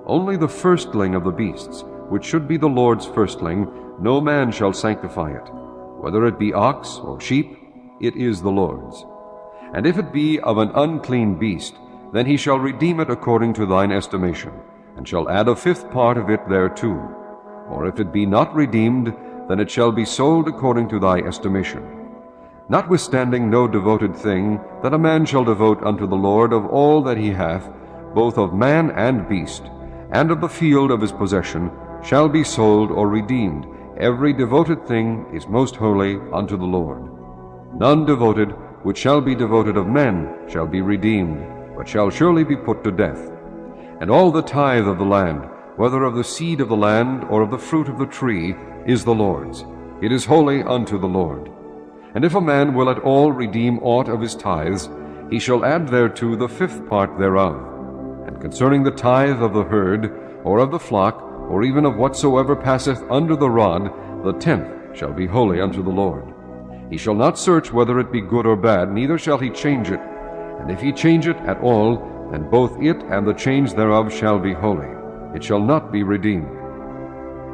Only the firstling of the beasts, which should be the Lord's firstling, no man shall sanctify it. Whether it be ox or sheep, it is the Lord's. And if it be of an unclean beast, then he shall redeem it according to thine estimation, and shall add a 5th part of it thereto. Or if it be not redeemed, then it shall be sold according to thy estimation. Notwithstanding no devoted thing that a man shall devote unto the Lord of all that he hath, both of man and beast, and of the field of his possession, shall be sold or redeemed. Every devoted thing is most holy unto the Lord. None devoted, which shall be devoted of men, shall be redeemed, but shall surely be put to death. And all the tithe of the land, whether of the seed of the land or of the fruit of the tree, is the Lord's. It is holy unto the Lord. And if a man will at all redeem aught of his tithes, he shall add thereto the 5th part thereof. And concerning the tithe of the herd, or of the flock, or even of whatsoever passeth under the rod, the 10th shall be holy unto the Lord. He shall not search whether it be good or bad, neither shall he change it. And if he change it at all, then both it and the change thereof shall be holy. It shall not be redeemed.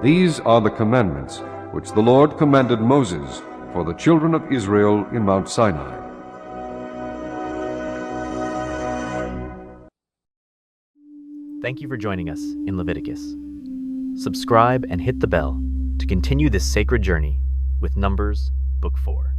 These are the commandments which the Lord commanded Moses for the children of Israel in Mount Sinai. Thank you for joining us in Leviticus. Subscribe and hit the bell to continue this sacred journey with Numbers, Book 4.